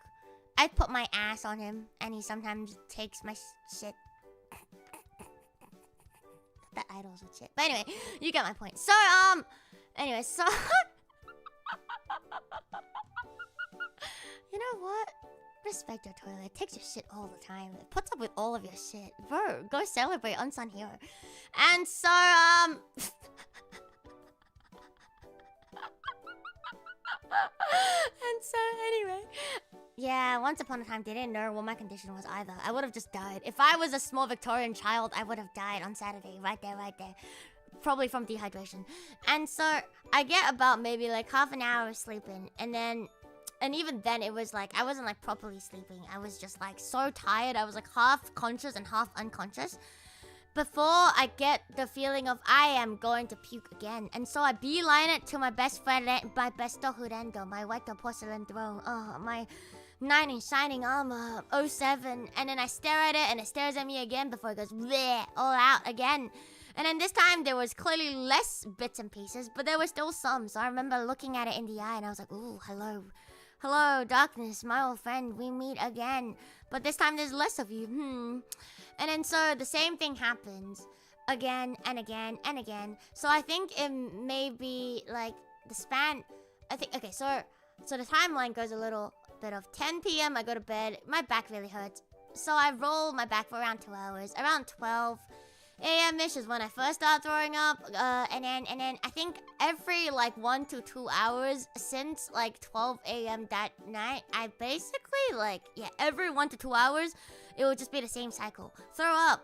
A: I put my ass on him, and he sometimes takes my shit. The idols and shit. But anyway, you get my point. So, anyway, so... You know what? Respect your toilet. It takes your shit all the time. It puts up with all of your shit. Bro, go celebrate Unsung Hero. And so, and so, anyway... Yeah, once upon a time, they didn't know what my condition was either. I would have just died. If I was a small Victorian child, I would have died on Saturday. Right there. Probably from dehydration. And so, I get about maybe like half an hour of sleeping. And even then, it was like, I wasn't like properly sleeping. I was just like so tired. I was like half conscious and half unconscious. Before I get the feeling of I am going to puke again. And so I beeline it to my best friend, my besto Hurendo, my white porcelain throne. Oh, my knight in shining armor, 07. And then I stare at it and it stares at me again before it goes bleh, all out again. And then this time there was clearly less bits and pieces, but there were still some. So I remember looking at it in the eye and I was like, ooh, hello. Hello, darkness, my old friend, we meet again. But this time there's less of you, And then so the same thing happens again and again and again. So I think it may be like the span, okay, so the timeline goes a little bit of 10 p.m. I go to bed, my back really hurts. So I roll my back for around 2 hours. Around 12 a.m.-ish is when I first start throwing up. And then I think every like 1 to 2 hours since like 12 a.m. that night, I basically like, yeah, every 1 to 2 hours, it would just be the same cycle. Throw up.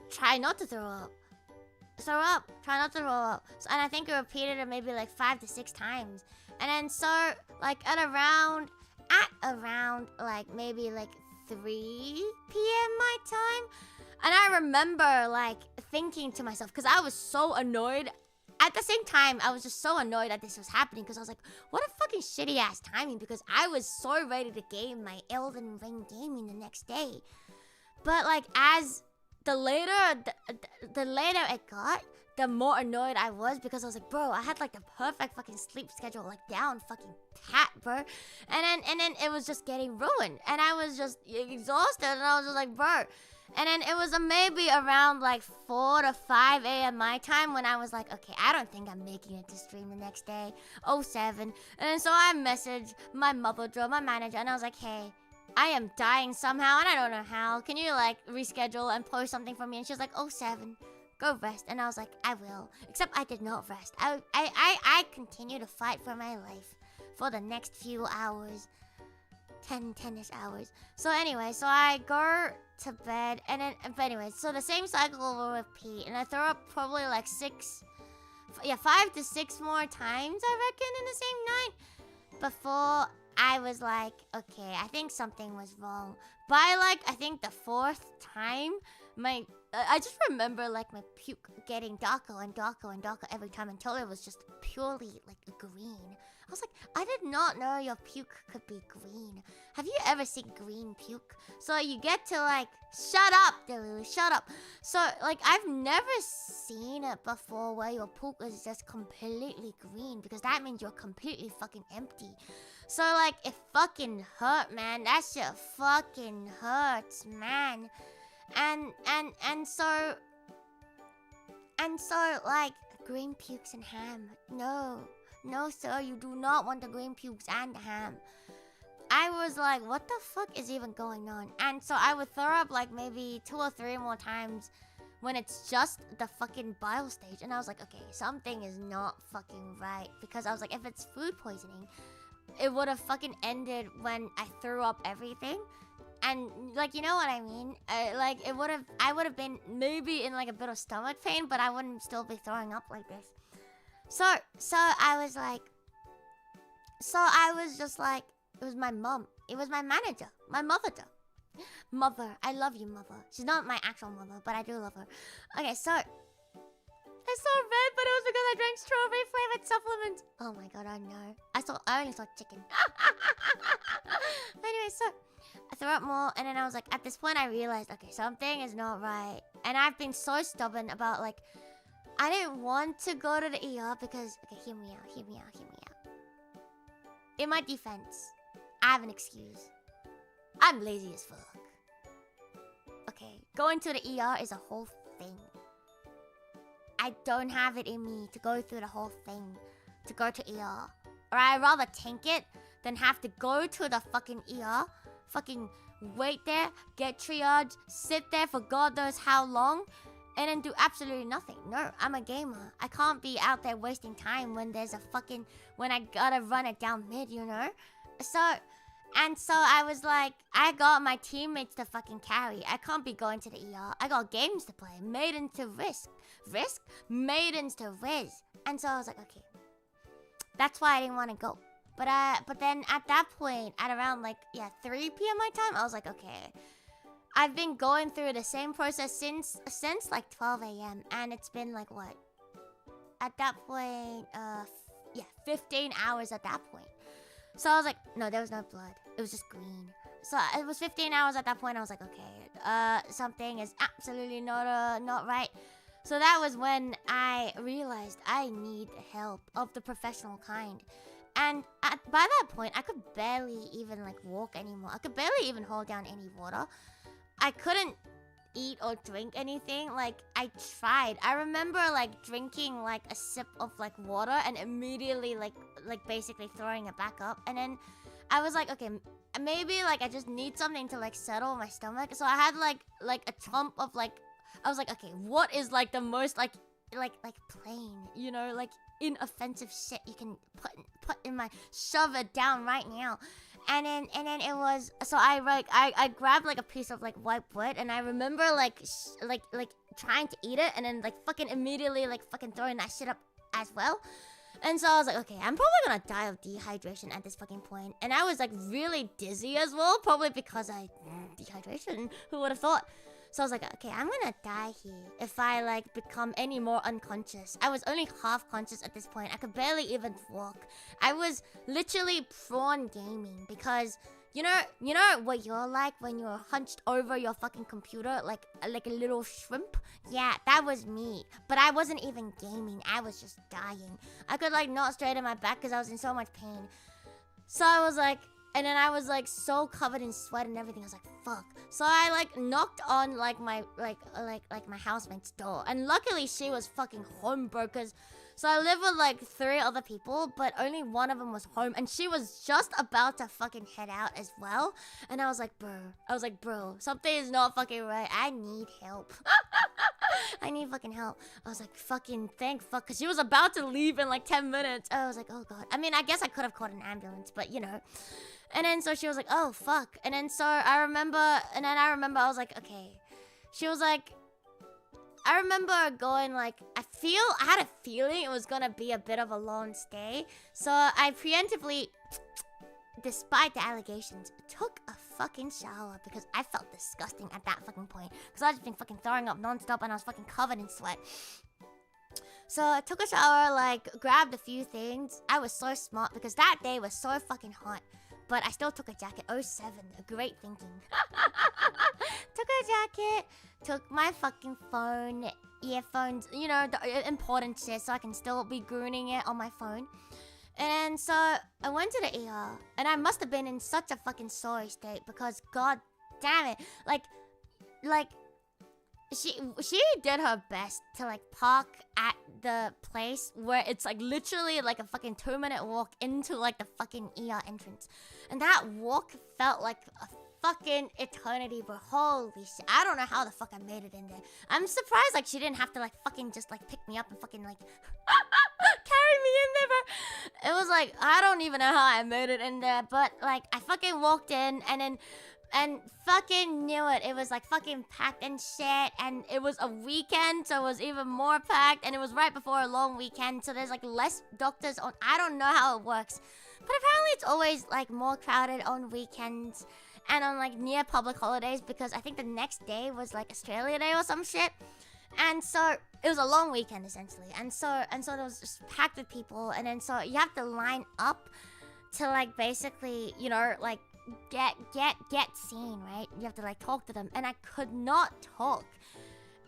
A: Try not to throw up. Throw up. Try not to throw up. So, and I think I repeated it maybe like 5 to 6 times. And then so like at around like maybe like 3 p.m. my time. And I remember like thinking to myself, because I was so annoyed. At the same time, I was just so annoyed that this was happening because I was like, what a fucking shitty ass timing, because I was so ready to game my Elden Ring gaming the next day. But like as the later it got, the more annoyed I was, because I was like, bro, I had like the perfect fucking sleep schedule like down fucking pat, bro. And then it was just getting ruined. And I was just exhausted and I was just like, bro. And then it was maybe around like 4 to 5 a.m. my time when I was like, okay, I don't think I'm making it to stream the next day. 07. And then so I messaged my mother, my manager, and I was like, hey, I am dying somehow and I don't know how. Can you like reschedule and post something for me? And she was like, 07. Go rest. And I was like, I will. Except I did not rest. I continue to fight for my life for the next few hours. 10-ish hours. So anyway, so I go to bed and then, but anyway, so the same cycle will repeat. And I throw up probably like 5 to 6 more times, I reckon, in the same night. Before I was like, okay, I think something was wrong. By like, I think the 4th time, I just remember like my puke getting darker and darker and darker every time until it was just purely like green. I was like, I did not know your puke could be green. Have you ever seen green puke? So you get to like, shut up, Delulu, shut up. So like, I've never seen it before where your puke is just completely green, because that means you're completely fucking empty. So like, it fucking hurt, man. That shit fucking hurts, man. And so like, green pukes and ham. No, sir, you do not want the green pukes and the ham. I was like, what the fuck is even going on? And so I would throw up like maybe 2 or 3 more times when it's just the fucking bile stage. And I was like, okay, something is not fucking right. Because I was like, if it's food poisoning, it would have fucking ended when I threw up everything. And like, you know what I mean? Like, I would have been maybe in like a bit of stomach pain, but I wouldn't still be throwing up like this. So I was just like, it was my mom. It was my manager. My mother. Mother. I love you, mother. She's not my actual mother, but I do love her. Okay, so I saw red, but it was because I drank strawberry flavored supplements. Oh my god, I know. I only saw chicken. Anyway, so I threw up more, and then I was like, at this point I realized, okay, something is not right. And I've been so stubborn about like, I didn't want to go to the ER because, okay, hear me out. In my defense, I have an excuse. I'm lazy as fuck. Okay, going to the ER is a whole thing. I don't have it in me to go through the whole thing to go to ER. Or I'd rather tank it than have to go to the fucking ER, fucking wait there, get triaged, sit there for God knows how long, and then do absolutely nothing. No, I'm a gamer. I can't be out there wasting time when there's a fucking... when I gotta run it down mid, you know? So I was like, I got my teammates to fucking carry. I can't be going to the ER. I got games to play. Maidens to risk. Maidens to riz. And so I was like, okay. That's why I didn't want to go. But then at that point, at around like, 3 p.m. my time, I was like, okay. I've been going through the same process since like 12 a.m. And it's been like, what? At that point, 15 hours at that point. So I was like, no, there was no blood. It was just green. So it was 15 hours at that point. I was like, okay, something is absolutely not right. So that was when I realized I need help of the professional kind. And by that point, I could barely even like walk anymore. I could barely even hold down any water. I couldn't eat or drink anything. Like, I tried. I remember like drinking like a sip of like water and immediately like basically throwing it back up. And then I was like, okay, maybe like I just need something to like settle my stomach. So I had like a chomp of like, I was like, okay, what is like the most like plain, you know, like inoffensive shit you can put in my, shove it down right now. And then it was, so I grabbed like a piece of like white bread, and I remember like trying to eat it, and then like fucking immediately like fucking throwing that shit up as well. And so I was like, okay, I'm probably gonna die of dehydration at this fucking point. And I was like really dizzy as well, probably because dehydration, who would have thought? So I was like, okay, I'm gonna die here if I like become any more unconscious. I was only half conscious at this point. I could barely even walk. I was literally prawn gaming because you know what you're like when you're hunched over your fucking computer like a little shrimp? Yeah, that was me. But I wasn't even gaming. I was just dying. I could like not straighten my back because I was in so much pain. So I was like, and then I was like so covered in sweat and everything. I was like, fuck. So I like knocked on like my my housemate's door, and luckily she was fucking home, bro. Cause so I live with like 3 other people, but only one of them was home, and she was just about to fucking head out as well. And I was like, bro, something is not fucking right. I need help. I need fucking help. I was like, fucking thank fuck, cause she was about to leave in like 10 minutes. I was like, oh god. I mean, I guess I could have called an ambulance, but you know. And then so she was like, oh fuck. And then so I remember I was like, okay. She was like, I remember going like, I had a feeling it was gonna be a bit of a long stay. So I preemptively, despite the allegations, took a fucking shower because I felt disgusting at that fucking point. Because I just been fucking throwing up nonstop and I was fucking covered in sweat. So I took a shower, like, grabbed a few things. I was so smart because that day was so fucking hot. But I still took a jacket. '07, a great thinking. Took a jacket, took my fucking phone, earphones, you know, the important shit, so I can still be gooning it on my phone. And so I went to the ER, and I must have been in such a fucking sorry state because god damn it, like she did her best to like park at the place where it's like literally like a fucking 2-minute walk into like the fucking ER entrance. And that walk felt like a fucking eternity, but holy shit, I don't know how the fuck I made it in there. I'm surprised like she didn't have to like fucking just like pick me up and fucking like carry me in there, bro. It was like, I don't even know how I made it in there, but like I fucking walked in and fucking knew it. It was like fucking packed and shit, and it was a weekend, so it was even more packed, and it was right before a long weekend, so there's like less doctors on. I don't know how it works, but apparently it's always like more crowded on weekends and on like near public holidays, because I think the next day was like Australia Day or some shit. And so it was a long weekend essentially, and so it was just packed with people, and then so you have to line up to like basically, you know, like get seen, right? You have to like talk to them, and I could not talk.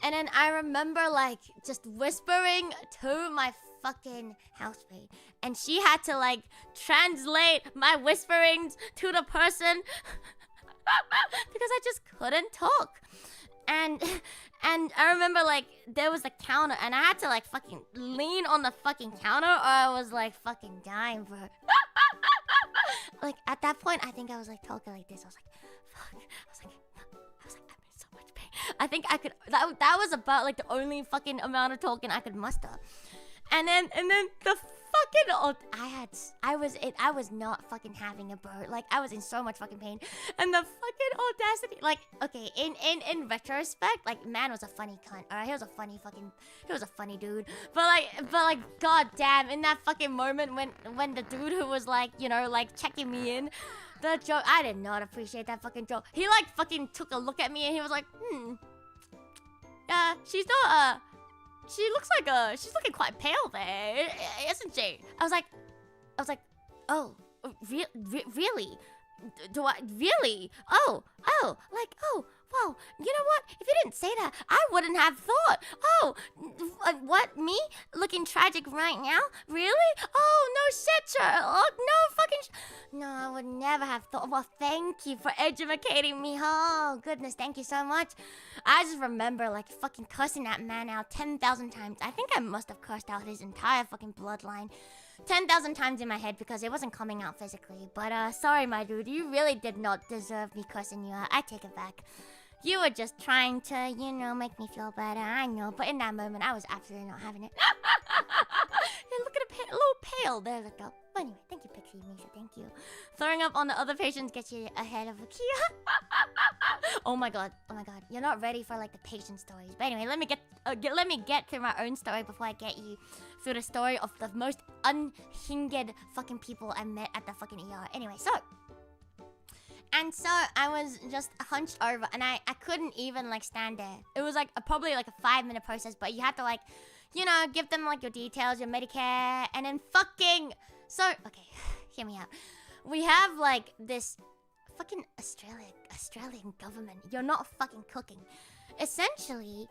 A: And then I remember like just whispering to my fucking housemate, and she had to like translate my whisperings to the person because I just couldn't talk. And I remember like there was a counter, and I had to like fucking lean on the fucking counter, or I was like fucking dying, bro. Like at that point, I think I was like talking like this. I was like, fuck. I was like, I'm in so much pain. I think I could. That was about like the only fucking amount of talking I could muster. And then the fucking I was not fucking having a bird. Like I was in so much fucking pain, and the fucking audacity. Like okay, in retrospect, like man was a funny cunt. Alright, he was a funny dude. But like god damn, in that fucking moment when the dude who was like, you know, like checking me in, the joke, I did not appreciate that fucking joke. He like fucking took a look at me and he was like, she's not she's looking quite pale there, isn't she? I was like, oh, really? Do I really? Oh, like, oh, wow. You know what? If you didn't say that, I wouldn't have thought. Oh, what? Me looking tragic right now? Really? Oh, no shit, Sherlock. No fucking. No, I would never have thought. Well, thank you for educating me. Oh, goodness, thank you so much. I just remember like fucking cursing that man out 10,000 times. I think I must have cursed out his entire fucking bloodline 10,000 times in my head because it wasn't coming out physically. But sorry, my dude, you really did not deserve me cursing you out. I take it back. You were just trying to, you know, make me feel better. I know, but in that moment, I was absolutely not having it. Yeah, look at a little pale. There we go. But anyway, thank you, Pixie Misha. Thank you. Throwing up on the other patients gets you ahead of Akia. Oh my god. You're not ready for like the patient stories. But anyway, let me get through my own story before I get you through the story of the most unhinged fucking people I met at the fucking ER. Anyway, so I was just hunched over, and I couldn't even like stand there. It was like probably like a 5-minute process, but you had to like, you know, give them like your details, your Medicare, and then fucking. So okay, hear me out. We have like this fucking Australian government. You're not fucking cooking. Essentially,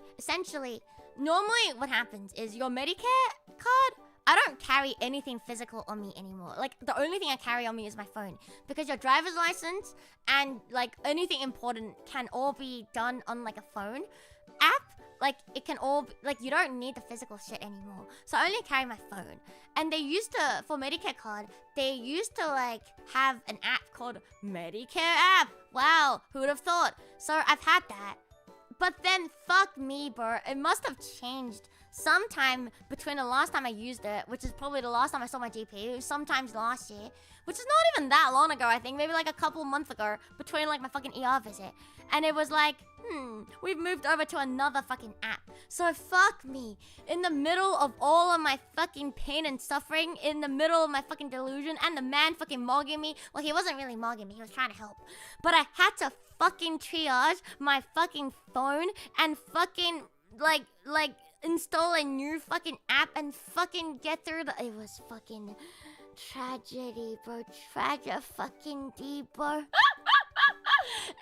A: normally what happens is your Medicare card. I don't carry anything physical on me anymore. Like, the only thing I carry on me is my phone. Because your driver's license and, like, anything important can all be done on, like, a phone app. Like, it can all be, like, you don't need the physical shit anymore. So I only carry my phone. And they used to, for Medicare card, they used to, like, have an app called Medicare app. Wow, who would have thought? So I've had that. But then, fuck me, bro. It must have changed sometime between the last time I used it, which is probably the last time I saw my GP, sometimes last year, which is not even that long ago, I think, maybe like a couple months ago, between like my fucking ER visit. And it was like, we've moved over to another fucking app. So fuck me. In the middle of all of my fucking pain and suffering, in the middle of my fucking delusion, and the man fucking mogging me, well, he wasn't really mogging me, he was trying to help. But I had to fucking triage my fucking phone and fucking, like, install a new fucking app and fucking get through the. It was fucking tragedy, bro. Fucking deep, bro.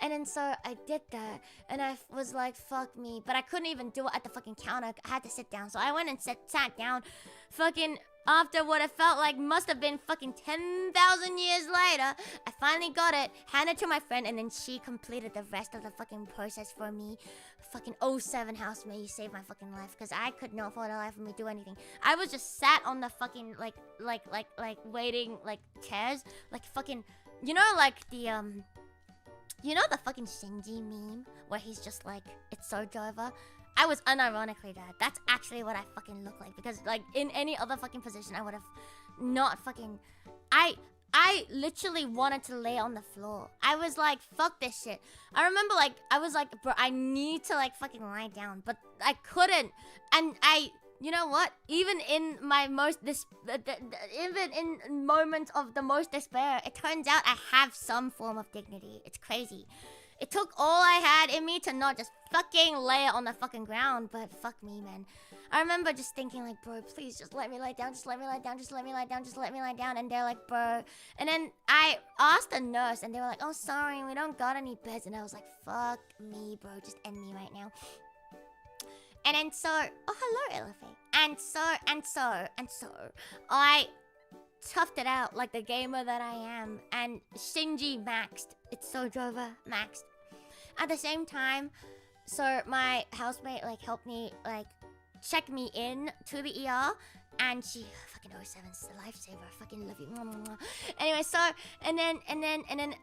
A: And then so I did that, and I was like, fuck me. But I couldn't even do it at the fucking counter. I had to sit down. So I went and sat down. Fucking after what it felt like must have been fucking 10,000 years later, I finally got it, handed it to my friend, and then she completed the rest of the fucking process for me. Fucking '07 housemate, you saved my fucking life, because I could not for the life of me do anything. I was just sat on the fucking, like, waiting, like, chairs. Like, fucking, you know, like, the, you know the fucking Shinji meme where he's just like, it's Sojo over? I was unironically that. That's actually what I fucking look like. Because, like, in any other fucking position, I would have not fucking... I literally wanted to lay on the floor. I was like, fuck this shit. I remember, like, I was like, bro, I need to, like, fucking lie down. But I couldn't. And you know what? Even in my even in moments of the most despair, it turns out I have some form of dignity. It's crazy. It took all I had in me to not just fucking lay it on the fucking ground, but fuck me, man. I remember just thinking like, bro, please just let me lie down, just let me lie down, just let me lie down, just let me lie down. And they're like, bro. And then I asked the nurse, and they were like, oh, sorry, we don't got any beds. And I was like, fuck me, bro, just end me right now. And then so, oh, hello, Elephant. And so, I toughed it out like the gamer that I am. And Shinji maxed. It's Sojo maxed. At the same time, so my housemate, like, helped me, like, check me in to the ER. And she, fucking 07's a lifesaver. I fucking love you. Mwah, mwah, mwah. Anyway, so, and then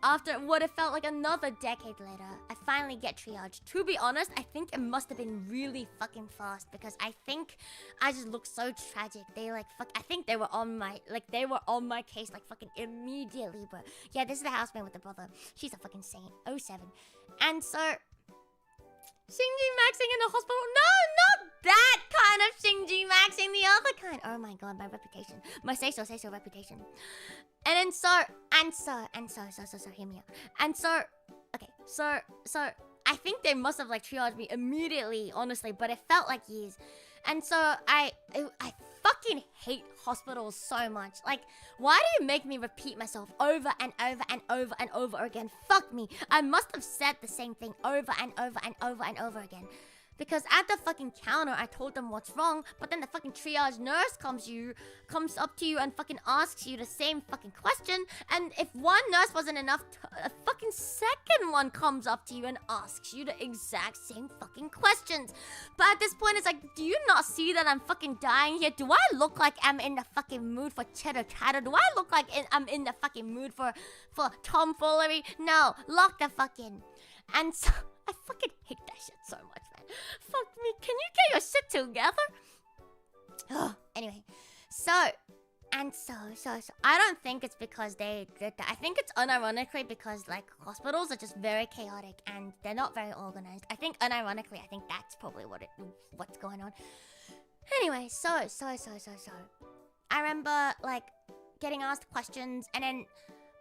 A: after what it felt like another decade later, I finally get triaged. To be honest, I think it must have been really fucking fast, because I think I just looked so tragic. They like, I think they were on my, case, like, fucking immediately, bro. Yeah, this is the housemate with the brother. She's a fucking saint. 07. And so, Shinji maxing in the hospital. No, not that kind of Shinji maxing. The other kind. Oh my god, my reputation. My say-so reputation. And then so, hear me out. And so, okay, so, I think they must have, like, triaged me immediately, honestly, but it felt like years. And so, I fucking hate hospitals so much. Like, why do you make me repeat myself over and over and over and over again? Fuck me. I must have said the same thing over and over and over and over again. Because at the fucking counter, I told them what's wrong, but then the fucking triage nurse comes up to you and fucking asks you the same fucking question. And if one nurse wasn't enough, a fucking second one comes up to you and asks you the exact same fucking questions. But at this point, it's like, do you not see that I'm fucking dying here? Do I look like I'm in the fucking mood for cheddar chatter? Do I look like I'm in the fucking mood for tomfoolery? No, lock the fucking. And so, I fucking hate that shit so much, man. Fuck me. Can you get your shit together? Anyway, so I don't think it's because they did that. I think it's unironically because, like, hospitals are just very chaotic and they're not very organized. I think unironically, I think that's probably what's going on. Anyway, so I remember, like, getting asked questions, and then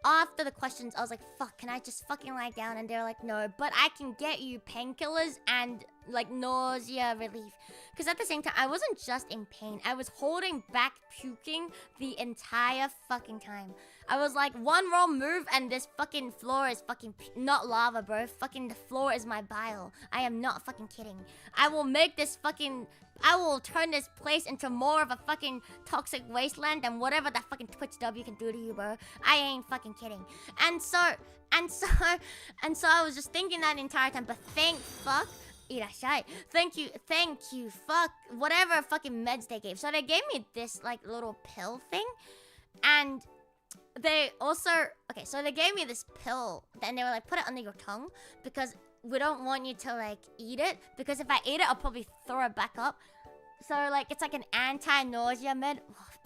A: after the questions, I was like, fuck, can I just fucking lie down? And they're like, no, but I can get you painkillers and, like, nausea relief. Because at the same time, I wasn't just in pain. I was holding back puking the entire fucking time. I was like, one wrong move and this fucking floor is fucking not lava, bro. Fucking the floor is my bile. I am not fucking kidding. I will turn this place into more of a fucking toxic wasteland than whatever that fucking Twitch W can do to you, bro. I ain't fucking kidding. And so I was just thinking that the entire time, but thank fuck. Irashai. Thank you, fuck, whatever fucking meds they gave. So they gave me this, like, little pill thing. And they also, okay, so they gave me this pill. And they were like, put it under your tongue, because we don't want you to, like, eat it, because if I eat it, I'll probably throw it back up. So, like, it's like an anti-nausea med.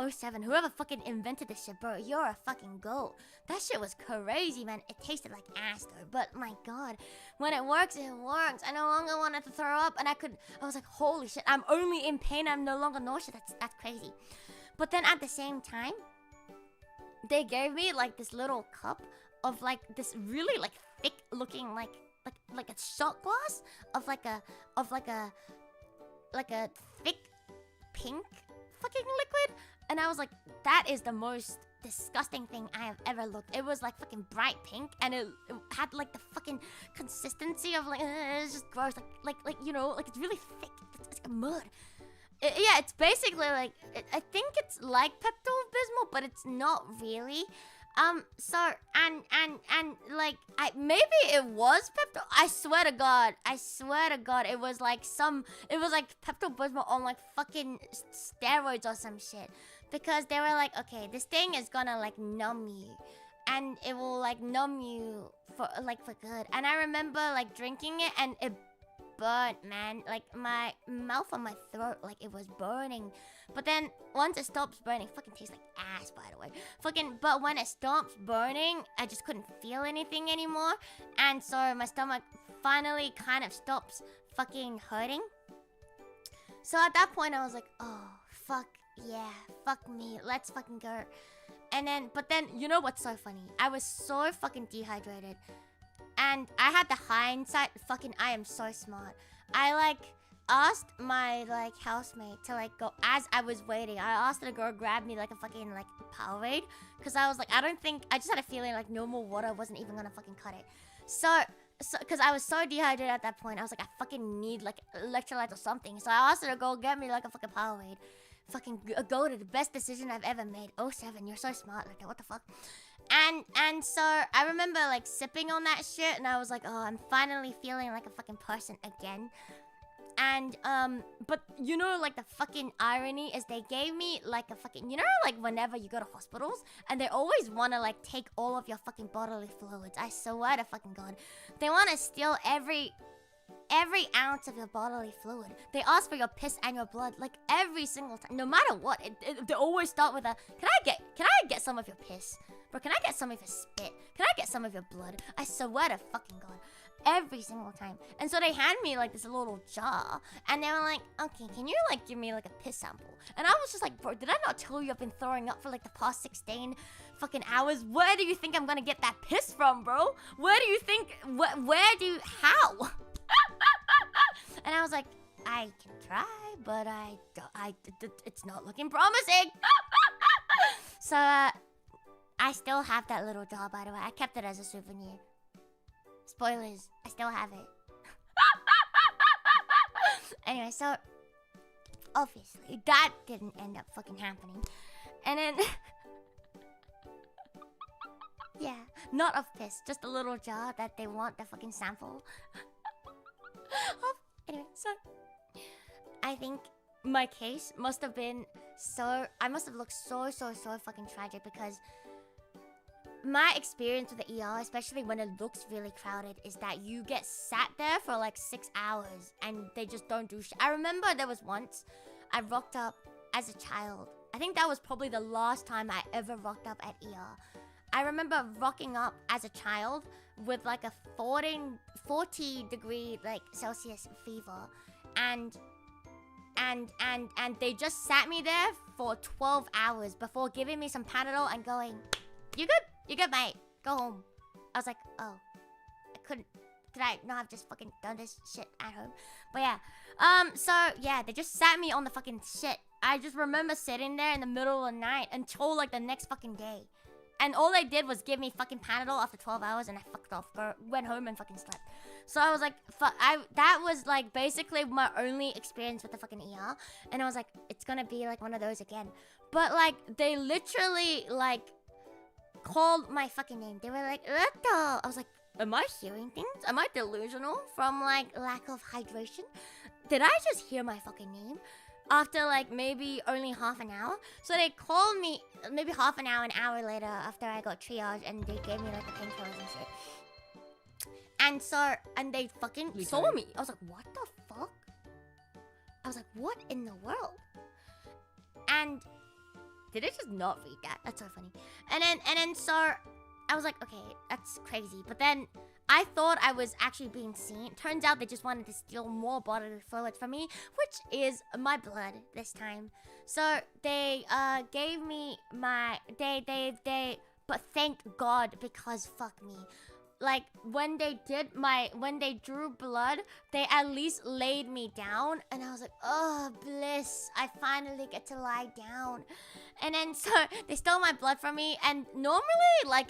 A: 07, whoever fucking invented this shit, bro, you're a fucking goat. That shit was crazy, man. It tasted like ass, though, but my god, when it works, it works. I no longer wanted to throw up, and I was like, holy shit, I'm only in pain, I'm no longer nauseous. That's crazy. But then at the same time, they gave me, like, this little cup of, like, this really, like, thick looking, like a shot glass of like a thick pink fucking liquid, and I was like, that is the most disgusting thing I have ever looked. It was like fucking bright pink, and it had like the fucking consistency of like it's just gross, like you know, like it's really thick. It's like mud. Yeah, it's basically like I think it's like Pepto-Bismol, but it's not really. So and like maybe it was Pepto. I swear to God, it was like Pepto-Bismol on like fucking steroids or some shit. Because they were like, okay, this thing is gonna like numb you, and it will like numb you for good. And I remember like drinking it, and it burnt, man. Like my mouth and my throat, like it was burning. But then once it stops burning, it fucking tastes like ass, by the way. But when it stops burning, I just couldn't feel anything anymore, and so my stomach finally kind of stops fucking hurting. So at that point, I was like, oh fuck. Yeah, fuck me. Let's fucking go. But then, you know what's so funny? I was so fucking dehydrated. And I had the hindsight. Fucking, I am so smart. I, like, asked my, like, housemate to, like, go. As I was waiting, I asked her to go grab me, like, a fucking, like, Powerade. Because I was like, I just had a feeling, like, normal water wasn't even gonna fucking cut it. So, because I was so dehydrated at that point, I was like, I fucking need, like, electrolytes or something. So I asked her to go get me, like, a fucking Powerade. Fucking go to the best decision I've ever made. 07, you're so smart. Like, what the fuck? And so I remember like sipping on that shit, and I was like, oh, I'm finally feeling like a fucking person again. And but you know, like the fucking irony is they gave me like a fucking, you know, like whenever you go to hospitals and they always want to like take all of your fucking bodily fluids. I swear to fucking God, they want to steal every ounce of your bodily fluid. They ask for your piss and your blood like every single time, no matter what. They always start with a, can I get some of your piss? Bro, can I get some of your spit? Can I get some of your blood? I swear to fucking God. Every single time. And so they hand me like this little jar, and they were like, okay, can you like give me like a piss sample? And I was just like, bro, did I not tell you I've been throwing up for like the past 16 fucking hours? Where do you think I'm gonna get that piss from, bro? Where do you think, how? And I was like, I can try, but it's not looking promising. So, I still have that little jar, by the way. I kept it as a souvenir. Spoilers, I still have it. Anyway, so obviously that didn't end up fucking happening. And then yeah, not of piss, just a little jar that they want the fucking sample. Anyway, so I think my case must have been I must have looked so fucking tragic, because my experience with the ER, especially when it looks really crowded, is that you get sat there for like 6 hours and they just don't do shit. I remember there was once I rocked up as a child. I think that was probably the last time I ever rocked up at ER. I remember rocking up as a child with like a 40 degree like Celsius fever, and they just sat me there for 12 hours before giving me some Panadol and going, "You good? You good, mate? Go home." I was like, oh, could I not have just fucking done this shit at home? But yeah, so yeah, they just sat me on the fucking shit. I just remember sitting there in the middle of the night until like the next fucking day. And all they did was give me fucking Panadol after 12 hours, and I fucked off. Went home and fucking slept. So I was like, that was like basically my only experience with the fucking ER. And I was like, it's gonna be like one of those again. But like, they literally like called my fucking name. They were like, Luto. I was like, am I hearing things? Am I delusional from like lack of hydration? Did I just hear my fucking name? After like maybe only half an hour. So they called me maybe half an hour later after I got triaged, and they gave me like the painkillers and shit. And they fucking saw me. I was like, what the fuck? I was like, what in the world? And did it just not read that? That's so funny. And then so I was like, okay, that's crazy. But then I thought I was actually being seen. Turns out they just wanted to steal more bodily fluids from me, which is my blood this time. So they gave me my but thank God, because fuck me. like when they drew blood, they at least laid me down, and I was like, oh bliss, I finally get to lie down. And then so they stole my blood from me, and normally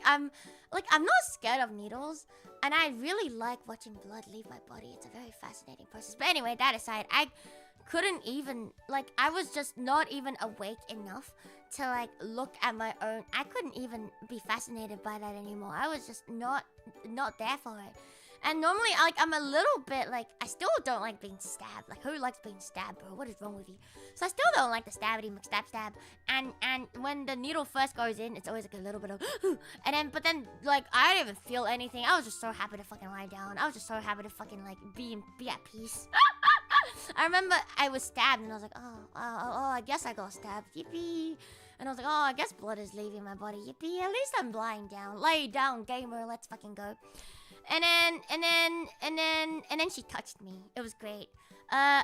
A: I'm not scared of needles, and I really like watching blood leave my body. It's a very fascinating process. But anyway, that aside, I couldn't even, I was just not even awake enough to look at my own. I couldn't even be fascinated by that anymore. I was just not there for it. And normally, I'm a little bit, I still don't like being stabbed. Who likes being stabbed, bro? What is wrong with you? So I still don't like the stabbity McStab. And when the needle first goes in, it's always, a little bit of, but then, I didn't even feel anything. I was just so happy to fucking lie down. I was just so happy to fucking, be at peace. I remember I was stabbed, and I was like, oh, I guess I got stabbed. Yippee. And I was like, oh, I guess blood is leaving my body. Yippee. At least I'm lying down. Lay down, gamer. Let's fucking go. And then she touched me. It was great. I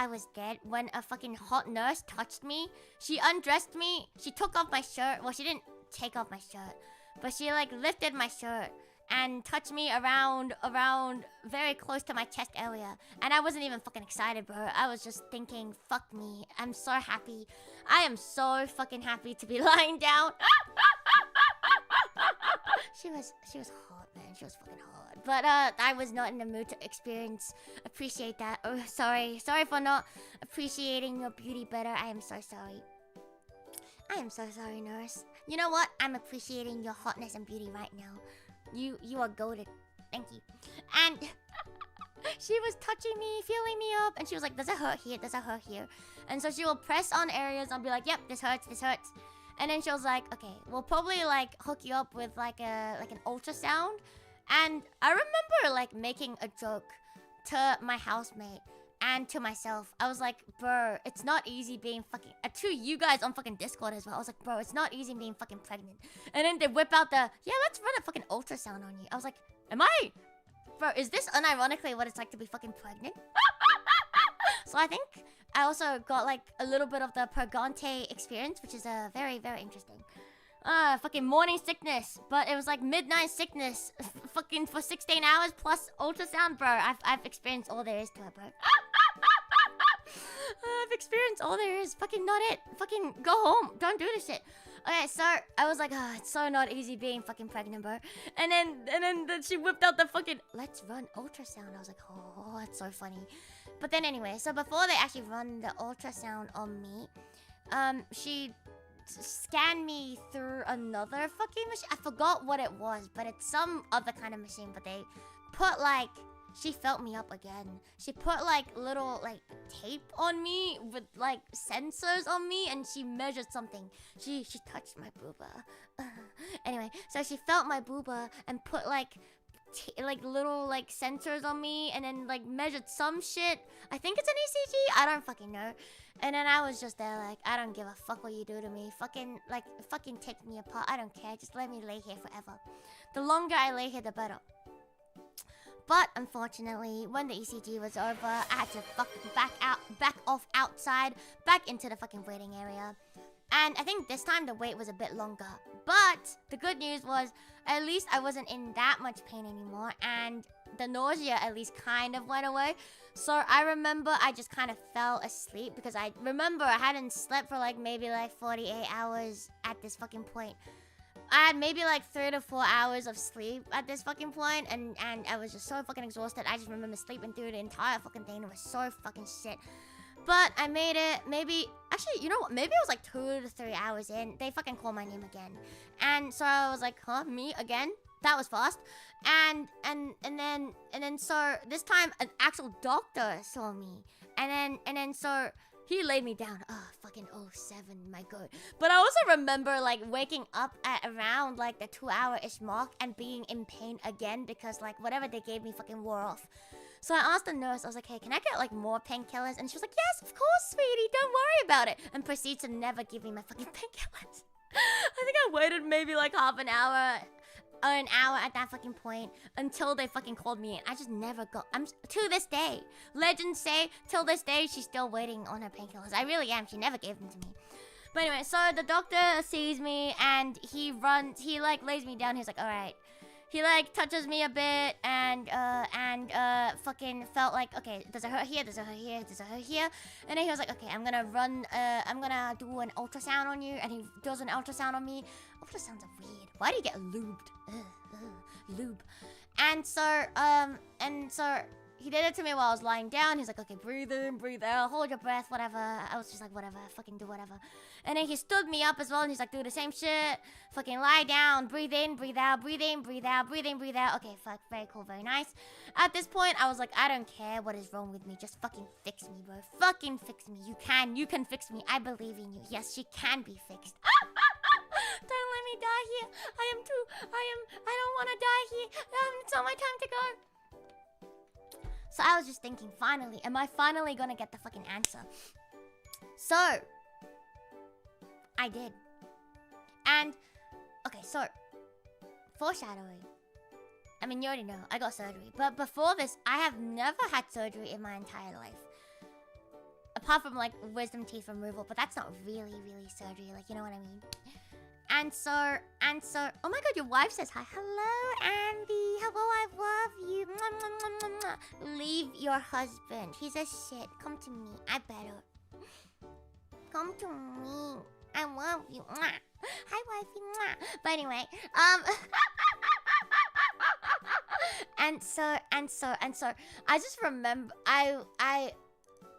A: was dead when a fucking hot nurse touched me. She undressed me. She took off my shirt. Well, she didn't take off my shirt, but she lifted my shirt and touched me around very close to my chest area. And I wasn't even fucking excited, bro. I was just thinking, fuck me. I'm so happy. I am so fucking happy to be lying down. She was hot, man. She was fucking hot. But I was not in the mood to appreciate that. Oh, sorry. Sorry for not appreciating your beauty better. I am so sorry. I am so sorry, nurse. You know what? I'm appreciating your hotness and beauty right now. You are goated. Thank you. And she was touching me, feeling me up, and she was like, does it hurt here? Does it hurt here? And so she will press on areas and be like, yep, this hurts, this hurts. And then she was like, okay, we'll probably hook you up with an ultrasound. And I remember making a joke to my housemate and to myself. I was like, bro, it's not easy being fucking... to you guys on fucking Discord as well. I was like, bro, it's not easy being fucking pregnant. And then they whip out the, yeah, let's run a fucking ultrasound on you. I was like, am I... Bro, is this unironically what it's like to be fucking pregnant? So I think I also got a little bit of the Purgante experience, which is very, very interesting. Fucking morning sickness, but it was midnight sickness, fucking for 16 hours plus ultrasound, bro. I've experienced all there is to it, bro. I've experienced all there is. Fucking not it. Fucking go home. Don't do this shit. Okay, so I was like, oh, it's so not easy being fucking pregnant, bro. And then she whipped out the fucking, let's run ultrasound. I was like, oh, that's so funny. But then anyway, so before they actually run the ultrasound on me, she scanned me through another fucking machine. I forgot what it was, but it's some other kind of machine. But they put she felt me up again. She put little tape on me with sensors on me, and she measured something. She touched my booba. Anyway, so she felt my booba and put little sensors on me, and then measured some shit. I think it's an ECG. I don't fucking know. And then I was just there I don't give a fuck what you do to me. Fucking fucking take me apart. I don't care. Just let me lay here forever. The longer I lay here, the better. But unfortunately, when the ECG was over, I had to fucking back off outside, back into the fucking waiting area. And I think this time the wait was a bit longer. But the good news was, at least I wasn't in that much pain anymore, and the nausea at least kind of went away. So I remember I just kind of fell asleep, because I remember I hadn't slept for maybe 48 hours at this fucking point. I had maybe 3 to 4 hours of sleep at this fucking point, and I was just so fucking exhausted. I just remember sleeping through the entire fucking thing. It was so fucking shit. But I made it. Maybe, actually, you know what? Maybe it was 2 to 3 hours in. They fucking called my name again. And so I was like, huh, me again? That was fast. And then so this time an actual doctor saw me. And then so he laid me down. Oh, fucking 07, my god. But I also remember waking up at around the 2-hour-ish mark and being in pain again, because whatever they gave me fucking wore off. So I asked the nurse, I was like, hey, can I get more painkillers? And she was like, yes, of course, sweetie, don't worry about it. And proceeds to never give me my fucking painkillers. I think I waited maybe half an hour or an hour at that fucking point until they fucking called me in. I just never got... to this day, legends say, till this day, she's still waiting on her painkillers. I really am. She never gave them to me. But anyway, so the doctor sees me and he lays me down. He's like, all right. he like touches me a bit and fucking felt like, okay, does it hurt here? Does it hurt here? Does it hurt here? And then he was like, okay, I'm gonna do an ultrasound on you. And he does an ultrasound on me. Ultrasounds are weird. Why do you get lubed? Lube. And so he did it to me while I was lying down. He's like, okay, breathe in, breathe out, hold your breath, whatever. I was just like, whatever, fucking do whatever. And then he stood me up as well, and he's like, do the same shit. Fucking lie down, breathe in, breathe out, breathe in, breathe out, breathe in, breathe out. Okay, fuck, very cool, very nice. At this point, I was like, I don't care what is wrong with me. Just fucking fix me, bro. Fucking fix me. You can fix me. I believe in you. Yes, she can be fixed. Don't let me die here. I don't want to die here. It's not my time to go. So I was just thinking, finally, am I finally gonna get the fucking answer? So, I did. And, okay, so, foreshadowing. I mean, you already know, I got surgery. But before this, I have never had surgery in my entire life. Apart from, like, wisdom teeth removal, but that's not really surgery, like, you know what I mean? And so, oh my god, your wife says hi. Hello, Andy. Hello, I love you. Mwah, mwah, mwah, mwah, mwah. Leave your husband. He's a shit. Come to me. I better. Come to me. I love you. Mwah. Hi, wifey. Mwah. But anyway, and so, I just remember,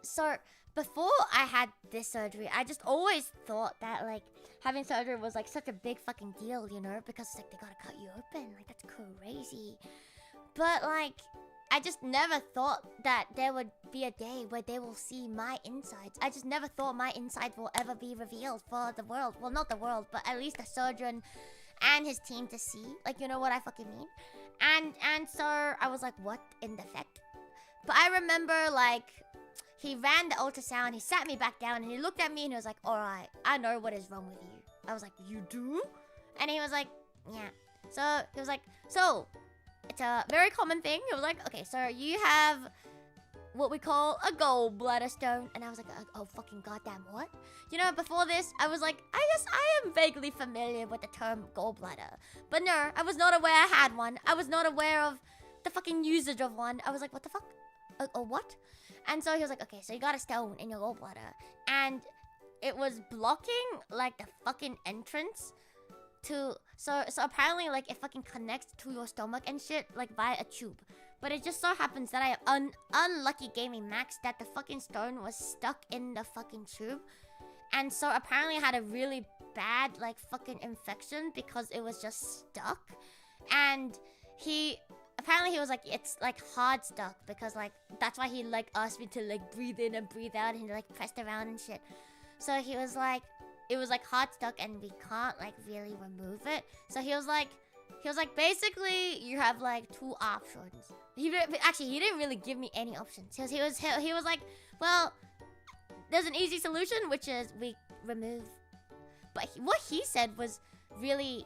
A: so before I had this surgery, I just always thought that, like, having surgery was, like, such a big fucking deal, you know? Because, like, they gotta cut you open. Like, that's crazy. But, like, I just never thought that there would be a day where they will see my insides. I just never thought my insides will ever be revealed for the world. Well, not the world, but at least the surgeon and his team to see. Like, you know what I fucking mean? And so I was like, what in the feck? But I remember, like, he ran the ultrasound, he sat me back down, and he looked at me and he was like, alright, I know what is wrong with you. I was like, you do? And he was like, yeah. So, he was like, so, it's a very common thing. He was like, okay, so you have what we call a gallbladder stone. And I was like, oh, fucking goddamn what? You know, before this, I was like, I guess I am vaguely familiar with the term gallbladder. But no, I was not aware I had one. I was not aware of the fucking usage of one. I was like, what the fuck? Oh, what? And so he was like, okay, so you got a stone in your gallbladder. And it was blocking, like, the fucking entrance to... So apparently, like, it fucking connects to your stomach and shit, like, via a tube. But it just so happens that I am unlucky gaming max that the fucking stone was stuck in the fucking tube. And so apparently I had a really bad, like, fucking infection because it was just stuck. And apparently he was like, it's like hard stuck because, like, that's why he, like, asked me to, like, breathe in and breathe out, and he, like, pressed around and shit. So he was like, it was like hard stuck and we can't, like, really remove it. So he was like, basically you have, like, two options. He didn't really give me any options. He was like, well, there's an easy solution, which is we remove. But what he said was really...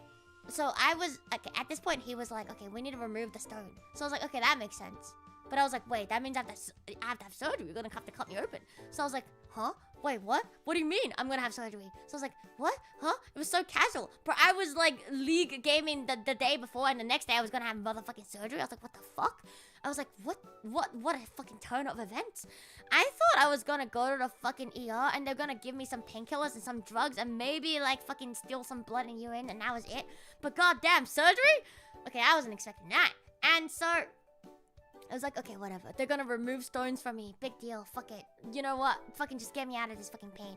A: So I was, okay, at this point, he was like, okay, we need to remove the stone. So I was like, okay, that makes sense. But I was like, wait, that means I have to have surgery. You're gonna have to cut me open. So I was like, huh? Wait, what? What do you mean I'm gonna have surgery? So I was like, what? Huh? It was so casual. But I was like league gaming the day before, and the next day I was gonna have motherfucking surgery. I was like, what the fuck? I was like, what a fucking turn of events. I thought I was gonna go to the fucking ER and they're gonna give me some painkillers and some drugs and maybe like fucking steal some blood and urine, and that was it. But goddamn, surgery? Okay, I wasn't expecting that. And so I was like, okay, whatever. They're gonna remove stones from me. Big deal. Fuck it. You know what? Fucking just get me out of this fucking pain.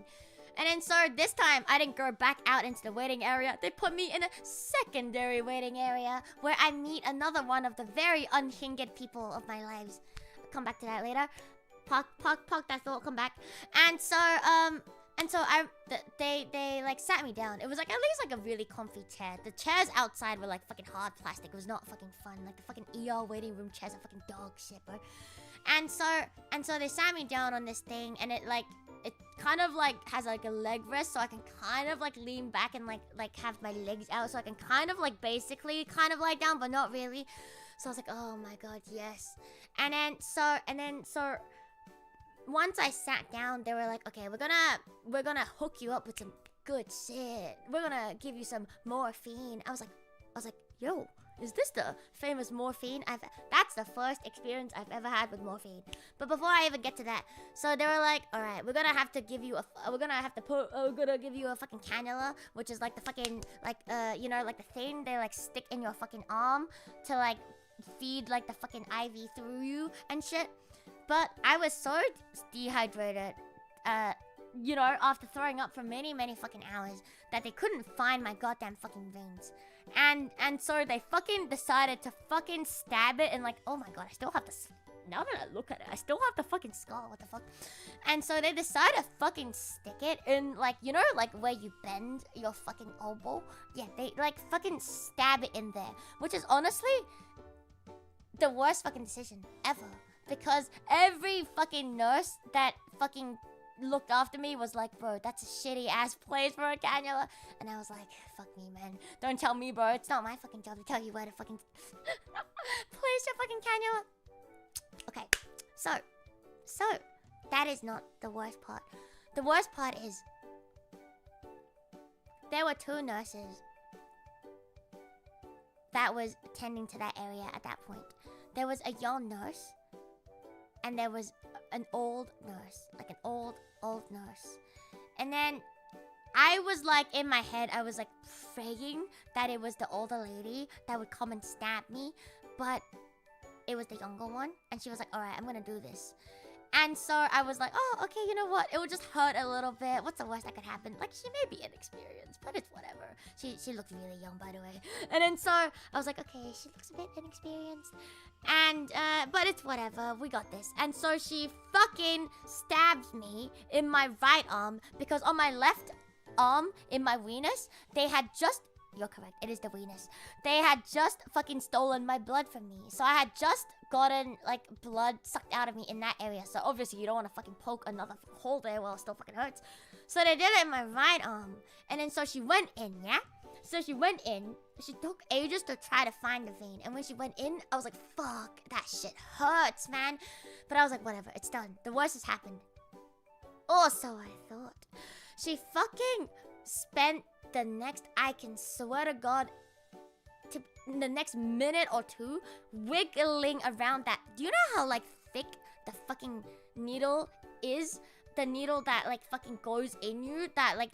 A: And then so this time, I didn't go back out into the waiting area. They put me in a secondary waiting area where I meet another one of the very unhinged people of my lives. I'll come back to that later. Park that thought, come back. And so, they like sat me down. It was like at least like a really comfy chair. The chairs outside were like fucking hard plastic. It was not fucking fun. Like the fucking ER waiting room chairs are fucking dog shit, bro. And so they sat me down on this thing, and it kind of like has like a leg rest, so I can kind of like lean back and like have my legs out, so I can kind of like basically kind of lie down, but not really. So I was like, oh my god, yes. And then so once I sat down, they were like, okay, we're gonna hook you up with some good shit. We're gonna give you some morphine. I was like, yo, is this the famous morphine? That's the first experience I've ever had with morphine. But before I even get to that, so they were like, all right, we're gonna give you a fucking cannula, which is like the fucking, like, you know, like the thing they like stick in your fucking arm to like feed like the fucking IV through you and shit. But I was so dehydrated, you know, after throwing up for many fucking hours, that they couldn't find my goddamn fucking veins. And so they fucking decided to fucking stab it, and like, oh my god, I still have to, now that I look at it, I still have the fucking scar, what the fuck? And so they decided to fucking stick it in, like, you know, like where you bend your fucking elbow? Yeah, they like fucking stab it in there, which is honestly the worst fucking decision ever. Because every fucking nurse that fucking looked after me was like, bro, that's a shitty ass place for a cannula. And I was like, fuck me, man. Don't tell me, bro. It's not my fucking job to tell you where to fucking place your fucking cannula. Okay, so that is not the worst part. The worst part is there were 2 nurses that was attending to that area at that point. There was a young nurse, and there was an old nurse, like an old nurse. And then I was like, in my head, I was like praying that it was the older lady that would come and stab me, but it was the younger one, and she was like, all right, I'm gonna do this. And so I was like, oh, okay, you know what? It would just hurt a little bit. What's the worst that could happen? Like, she may be inexperienced, but it's whatever. She looks really young, by the way. And then so I was like, okay, she looks a bit inexperienced. And, but it's whatever. We got this. And so she fucking stabs me in my right arm, because on my left arm, in my weenus, they had just... You're correct. It is the weenus. They had just fucking stolen my blood from me. So I had just gotten, like, blood sucked out of me in that area. So obviously you don't want to fucking poke another hole there while it still fucking hurts. So they did it in my right arm. And then so she went in, yeah? So she went in. She took ages to try to find the vein. And when she went in, I was like, fuck, that shit hurts, man. But I was like, whatever, it's done. The worst has happened. Or so I thought. She fucking spent the next, I can swear to God, the next minute or 2 wiggling around that. Do you know how like thick the fucking needle is? The needle that like fucking goes in you, that like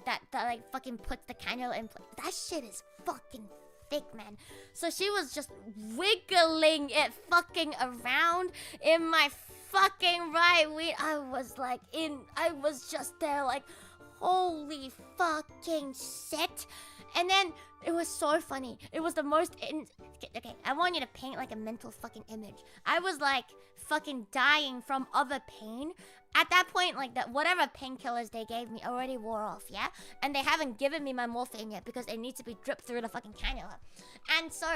A: fucking puts the cannula in place. That shit is fucking thick, man. So she was just wiggling it fucking around in my fucking right ween. I was just there like, holy fucking shit. And then it was so funny. It was the most okay, I want you to paint like a mental fucking image. I was like fucking dying from other pain. At that point, like that whatever painkillers they gave me already wore off, yeah? And they haven't given me my morphine yet because it needs to be dripped through the fucking cannula. And so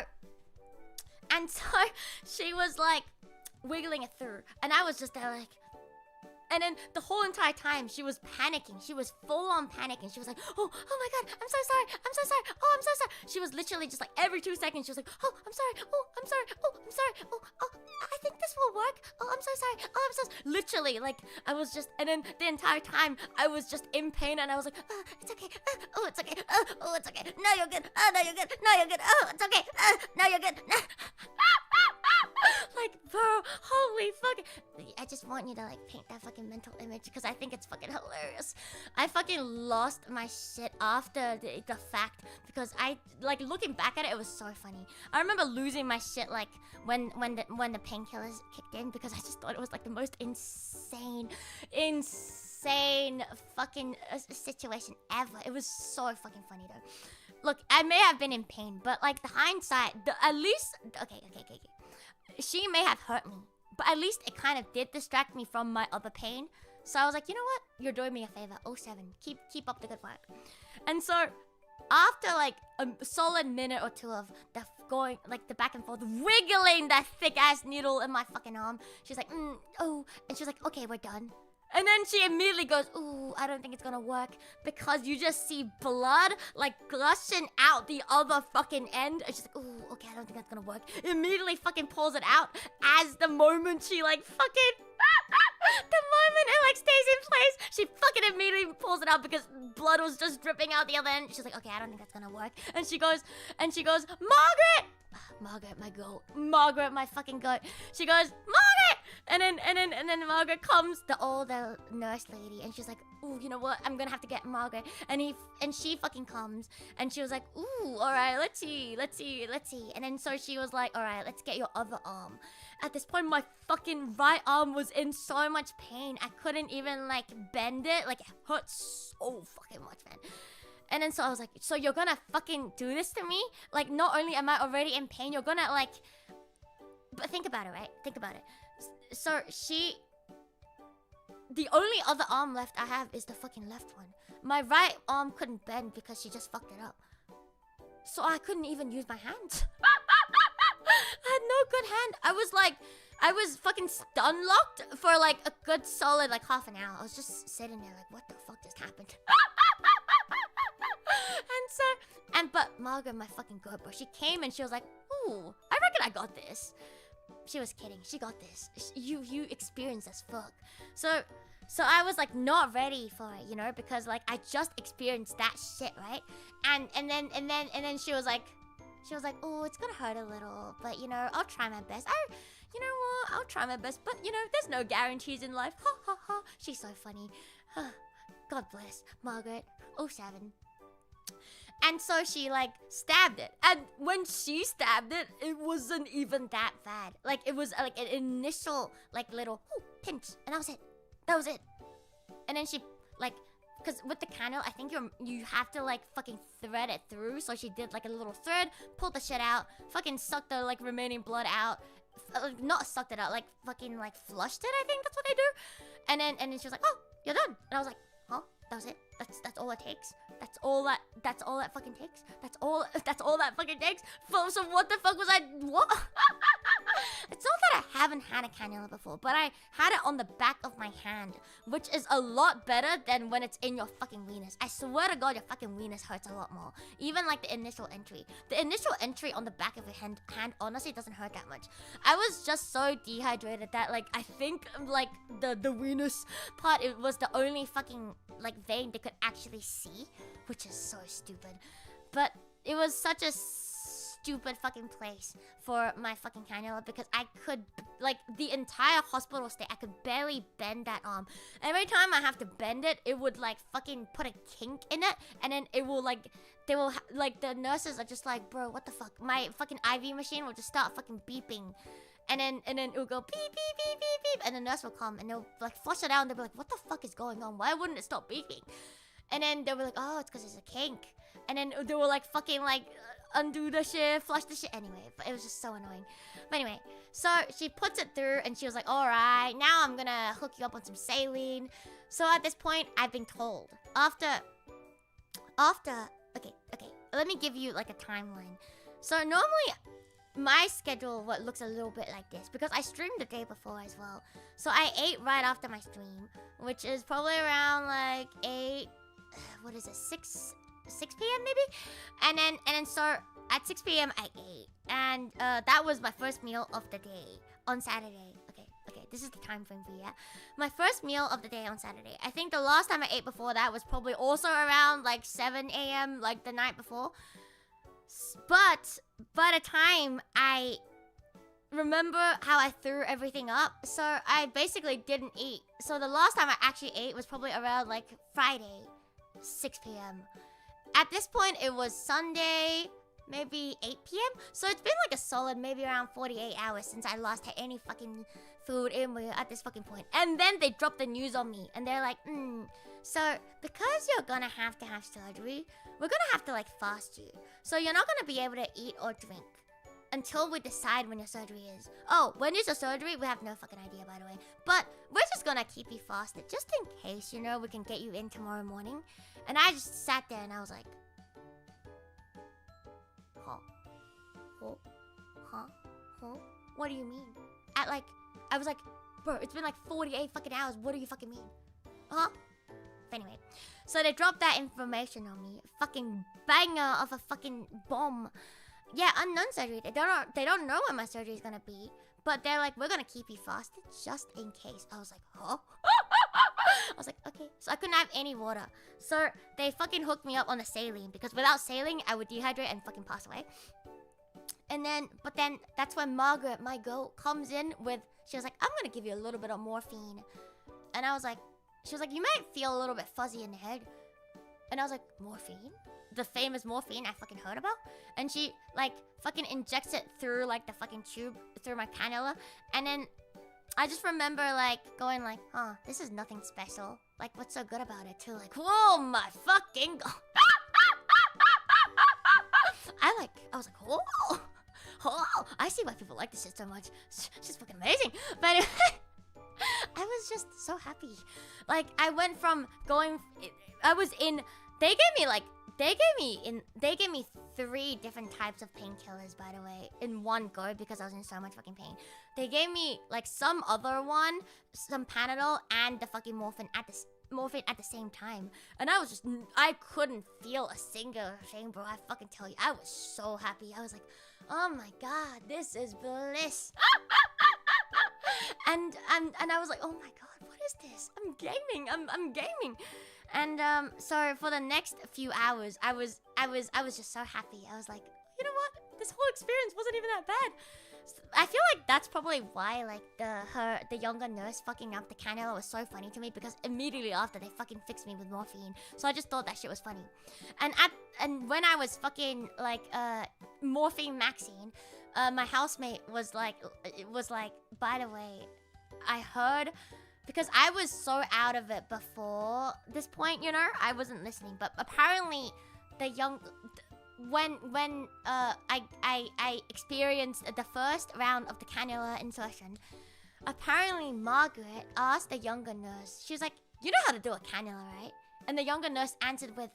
A: she was like wiggling it through. And I was just there like, and then the whole entire time, she was panicking. She was full on panicking. She was like, oh my god, I'm so sorry. I'm so sorry. Oh, I'm so sorry. She was literally just like every 2 seconds, she was like, oh, I'm sorry. Oh, I'm sorry. Oh, I'm sorry. Oh, I think this will work. Oh, I'm so sorry. Oh, I'm so sorry. Literally, like, I was just, and then the entire time, I was just in pain, and I was like, oh, it's okay. Oh, it's okay. Oh, it's okay. No, you're good. Oh, no, you're good. No, you're good. Oh, it's okay. No, you're good. Like, bro, holy fuck. I just want you to like paint that fucking mental image, because I think it's fucking hilarious. I fucking lost my shit after the fact, because I like looking back at it, it was so funny. I remember losing my shit like when the painkillers kicked in, because I just thought it was like the most insane fucking situation ever. It was so fucking funny though. Look, I may have been in pain, but like the hindsight, at least okay. She may have hurt me, but at least it kind of did distract me from my other pain. So I was like, you know what? You're doing me a favor. 07. Keep up the good work. And so after like a solid minute or 2 of the going like the back and forth, wiggling that thick ass needle in my fucking arm, she's like, oh, and she's like, okay, we're done. And then she immediately goes, ooh, I don't think it's gonna work, because you just see blood like gushing out the other fucking end. And she's like, ooh, okay, I don't think that's gonna work. Immediately fucking pulls it out as the moment she like fucking the moment it like stays in place, she fucking immediately pulls it out because blood was just dripping out the other end. She's like, okay, I don't think that's gonna work. And she goes, Margaret! Margaret, my goat. Margaret, my fucking goat. She goes, Margaret! And then Margaret comes, the older nurse lady, and she's like, ooh, you know what? I'm gonna have to get Margaret. And she fucking comes, and she was like, ooh, alright, let's see. And then so she was like, alright, let's get your other arm. At this point, my fucking right arm was in so much pain. I couldn't even, like, bend it. Like, it hurt so fucking much, man. And then so I was like, so you're gonna fucking do this to me? Like, not only am I already in pain, you're gonna, like... But think about it, right? Think about it. So the only other arm left I have is the fucking left one. My right arm couldn't bend because she just fucked it up. So I couldn't even use my hands. I had no good hand. I was fucking stun locked for like a good solid like half an hour. I was just sitting there like, what the fuck just happened? But Margaret, my fucking good bro, she came and she was like, ooh, I reckon I got this. She was kidding. She got this. You experienced as fuck. So I was like not ready for it, you know, because like I just experienced that shit, right? And then she was like, oh, it's gonna hurt a little, but you know, I'll try my best. You know what? I'll try my best, but you know, there's no guarantees in life. Ha ha ha. She's so funny. God bless Margaret. 07. And so she like stabbed it, and when she stabbed it, it wasn't even that bad. Like it was like an initial like little pinch, and that was it. And then she like, because with the candle, I think you have to like fucking thread it through. So she did like a little thread, pulled the shit out, fucking sucked the like remaining blood out. Not sucked it out, like fucking like flushed it. I think that's what they do. And then she was like, oh, you're done. And I was like, huh? That was it? That's all it takes? That's all that fucking takes? That's all that fucking takes? So what the fuck was I... What? It's not that I haven't had a cannula before, but I had it on the back of my hand, which is a lot better than when it's in your fucking weenus. I swear to God, your fucking weenus hurts a lot more. Even like the initial entry. The initial entry on the back of your hand honestly doesn't hurt that much. I was just so dehydrated that like, I think like the weenus part, it was the only fucking like vein they could actually see, which is so stupid. But it was such a stupid fucking place for my fucking cannula, because I could, like, the entire hospital stay, I could barely bend that arm. Every time I have to bend it, it would like fucking put a kink in it, and then it will like, they will like, the nurses are just like, bro, what the fuck? My fucking IV machine will just start fucking beeping. And then it will go beep, beep, beep, beep, beep. And the nurse will come and they'll like flush it out and they'll be like, what the fuck is going on? Why wouldn't it stop beeping? And then they'll be like, oh, it's because it's a kink. And then they will like fucking like undo the shit, flush the shit. Anyway, but it was just so annoying. But anyway, so she puts it through and she was like, all right, now I'm gonna hook you up on some saline. So at this point, I've been told after, okay, let me give you like a timeline. So normally, my schedule what looks a little bit like this, because I streamed the day before as well. So I ate right after my stream, which is probably around like 6 p.m. maybe? And then so at 6 p.m. I ate, and that was my first meal of the day on Saturday. Okay, this is the time frame for you, yeah? My first meal of the day on Saturday. I think the last time I ate before that was probably also around like 7 a.m. like the night before. But by the time I remember how I threw everything up, so I basically didn't eat. So the last time I actually ate was probably around like Friday, 6 p.m. At this point, it was Sunday, maybe 8 p.m. So it's been like a solid maybe around 48 hours since I last had any fucking food in me at this fucking point. And then they dropped the news on me and they're like, so because you're gonna have to have surgery, we're gonna have to like fast you. So you're not gonna be able to eat or drink until we decide when your surgery is. Oh, when is your surgery? We have no fucking idea, by the way. But we're just gonna keep you fasted just in case, you know, we can get you in tomorrow morning. And I just sat there and I was like, huh? What do you mean? I was like, bro, it's been like 48 fucking hours. What do you fucking mean? Huh? Anyway, so they dropped that information on me. Fucking banger of a fucking bomb. Yeah, unknown surgery. They don't know when my surgery is gonna be, but they're like, we're gonna keep you fasted just in case. I was like, huh? I was like, okay. So I couldn't have any water. So they fucking hooked me up on the saline, because without saline, I would dehydrate and fucking pass away. But then that's when Margaret, my goat, comes in with, she was like, I'm gonna give you a little bit of morphine. And I was like, she was like, you might feel a little bit fuzzy in the head. And I was like, morphine? The famous morphine I fucking heard about? And she, like, fucking injects it through, like, the fucking tube, through my cannula. And then I just remember, like, going like, this is nothing special. Like, what's so good about it, too? Like, whoa, my fucking god. I was like, oh, I see why people like this shit so much. She's fucking amazing. But I was just so happy. Like, I went from going, they gave me 3 different types of painkillers, by the way, in one go because I was in so much fucking pain. They gave me, like, some other one, some Panadol, and the fucking morphine at the same time. And I couldn't feel a single thing, bro. I fucking tell you, I was so happy. I was like, oh my god, this is bliss. and I was like, oh my god, what is this? I'm gaming. I'm gaming. And so for the next few hours, I was just so happy. I was like, you know what? This whole experience wasn't even that bad. I feel like that's probably why, like, the younger nurse fucking up the cannula was so funny to me, because immediately after they fucking fixed me with morphine. So I just thought that shit was funny. And when I was fucking like morphine maxing, my housemate was like, by the way, I heard, because I was so out of it before this point, you know, I wasn't listening, but apparently when I experienced the first round of the cannula insertion, apparently Margaret asked the younger nurse, she was like, you know how to do a cannula, right? And the younger nurse answered with,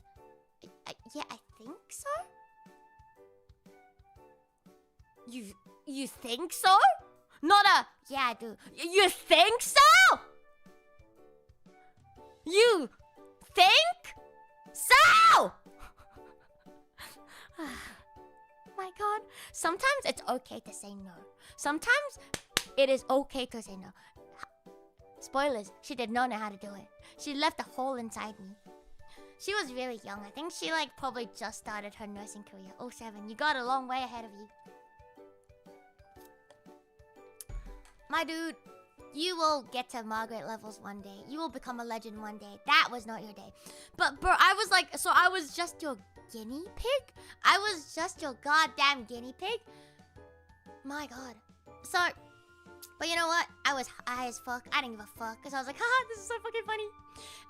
A: yeah, I think so? You think so? Not a, yeah, I do. You think so? You think so? My god. Sometimes it's okay to say no. Sometimes it is okay to say no. Spoilers, she did not know how to do it. She left a hole inside me. She was really young. I think she, like, probably just started her nursing career. 07. You got a long way ahead of you. My dude, you will get to Margaret levels one day. You will become a legend one day. That was not your day. But, bro, I was like, so I was just your guinea pig? I was just your goddamn guinea pig? My god. So, but you know what? I was high as fuck. I didn't give a fuck, because I was like, haha, this is so fucking funny.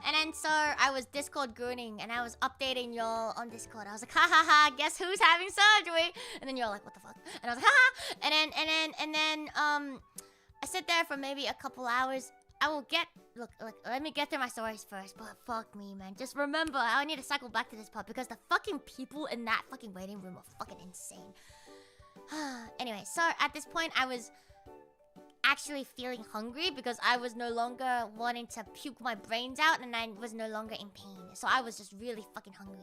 A: And then so I was Discord gooning, and I was updating y'all on Discord. I was like, ha ha ha, guess who's having surgery? And then you're like, what the fuck? And I was like, ha ha. And then I sit there for maybe a couple hours. I will get, look, let me get through my stories first. But fuck me, man. Just remember, I need to cycle back to this part, because the fucking people in that fucking waiting room are fucking insane. Anyway, so at this point, I was actually feeling hungry, because I was no longer wanting to puke my brains out, and I was no longer in pain. So I was just really fucking hungry.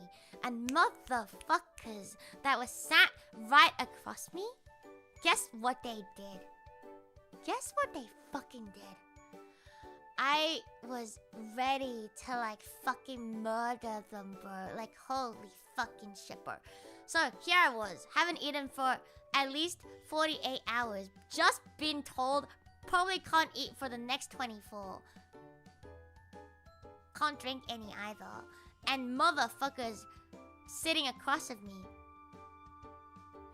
A: And motherfuckers that was sat right across me, guess what they did? Guess what they fucking did? I was ready to, like, fucking murder them, bro. Like, holy fucking shit, bro. So, here I was, haven't eaten for at least 48 hours. Just been told, probably can't eat for the next 24. Can't drink any either. And motherfuckers sitting across of me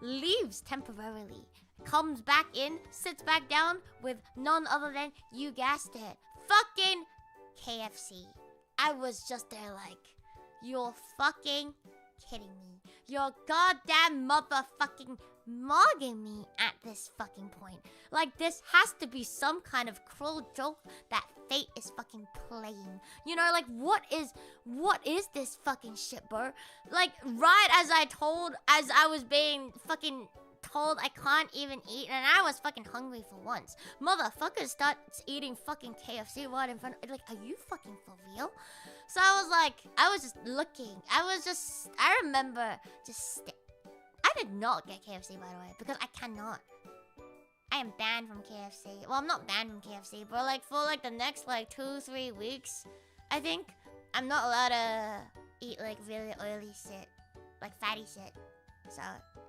A: leaves temporarily. Comes back in, sits back down with none other than, you guessed it, fucking KFC. I was just there like, you're fucking kidding me. You're goddamn motherfucking mugging me at this fucking point. Like, this has to be some kind of cruel joke that fate is fucking playing. You know, like, what is this fucking shit, bro? Like, right as I was being fucking told I can't even eat, and I was fucking hungry for once. Motherfuckers starts eating fucking KFC right in front of, like, are you fucking for real? So I was just looking. I remember I did not get KFC, by the way, because I cannot. I am banned from KFC. Well, I'm not banned from KFC, but, like, for, like, the next, like, 2-3 weeks, I think, I'm not allowed to eat, like, really oily shit. Like, fatty shit. So,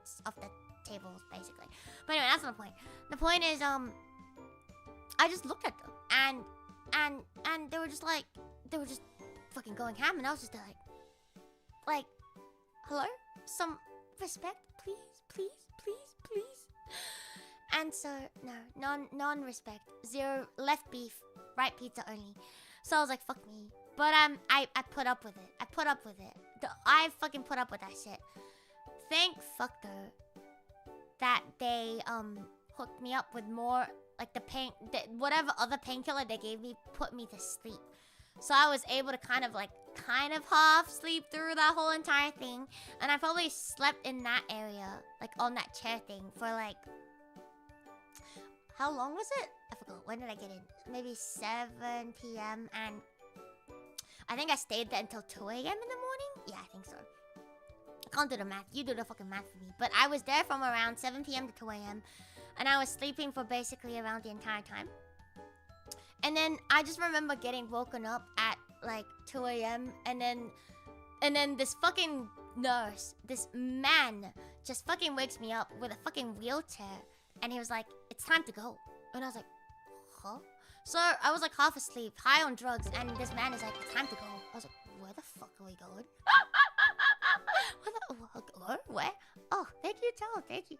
A: it's off the tables, basically. But anyway, that's not the point. The point is, I just looked at them, and they were just fucking going ham, and I was just like, hello? Some respect, please, please, please, please. And so, no, non-respect. 0, left beef, right pizza only. So I was like, fuck me. But I put up with it. I fucking put up with that shit. Thank fuck though that they hooked me up with more, like whatever other painkiller they gave me put me to sleep. So I was able to kind of half sleep through that whole entire thing. And I probably slept in that area, like on that chair thing, for like, how long was it? I forgot. When did I get in? Maybe 7 p.m. And I think I stayed there until 2 a.m. in the morning. Yeah, I think so. I can't do the math. You do the fucking math for me. But I was there from around 7 p.m. to 2 a.m. And I was sleeping for basically around the entire time. And then I just remember getting woken up at like 2 a.m. And then this fucking nurse, this man, just fucking wakes me up with a fucking wheelchair. And he was like, it's time to go. And I was like, huh? So I was like half asleep, high on drugs, and this man is like, it's time to go. I was like, where the fuck are we going? Where? Oh, thank you, Charles, thank you.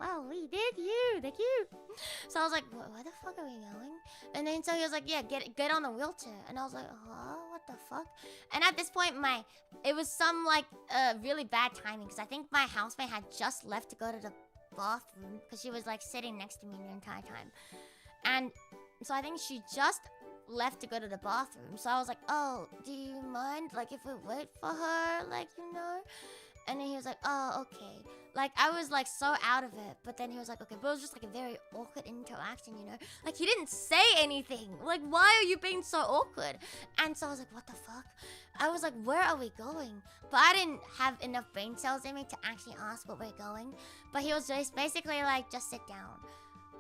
A: Wow, we did you, thank you. So I was like, where the fuck are we going? And then so he was like, yeah, get on the wheelchair. And I was like, huh? What the fuck? And at this point, it was some like really bad timing, because I think my housemate had just left to go to the bathroom, because she was like sitting next to me the entire time. And so I think she just left to go to the bathroom. So I was like, oh, do you mind, like, if we wait for her, like, you know? And then he was like, oh, okay. Like, I was like so out of it. But then he was like, okay. But it was just like a very awkward interaction, you know? Like, he didn't say anything. Like, why are you being so awkward? And so I was like, what the fuck? I was like, where are we going? But I didn't have enough brain cells in me to actually ask where we're going. But he was just basically like, just sit down.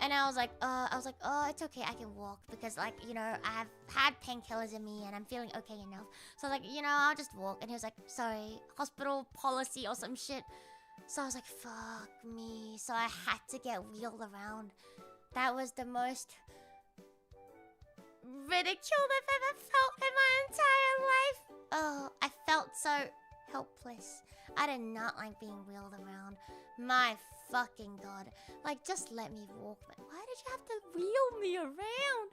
A: And I was like, oh, it's okay, I can walk. Because, like, you know, I have had painkillers in me and I'm feeling okay enough. So I was like, you know, I'll just walk. And he was like, sorry, hospital policy or some shit. So I was like, fuck me. So I had to get wheeled around. That was the most ridiculed I've ever felt in my entire life. Oh, I felt so helpless. I did not like being wheeled around. My fucking god. Like, just let me walk. But why did you have to wheel me around?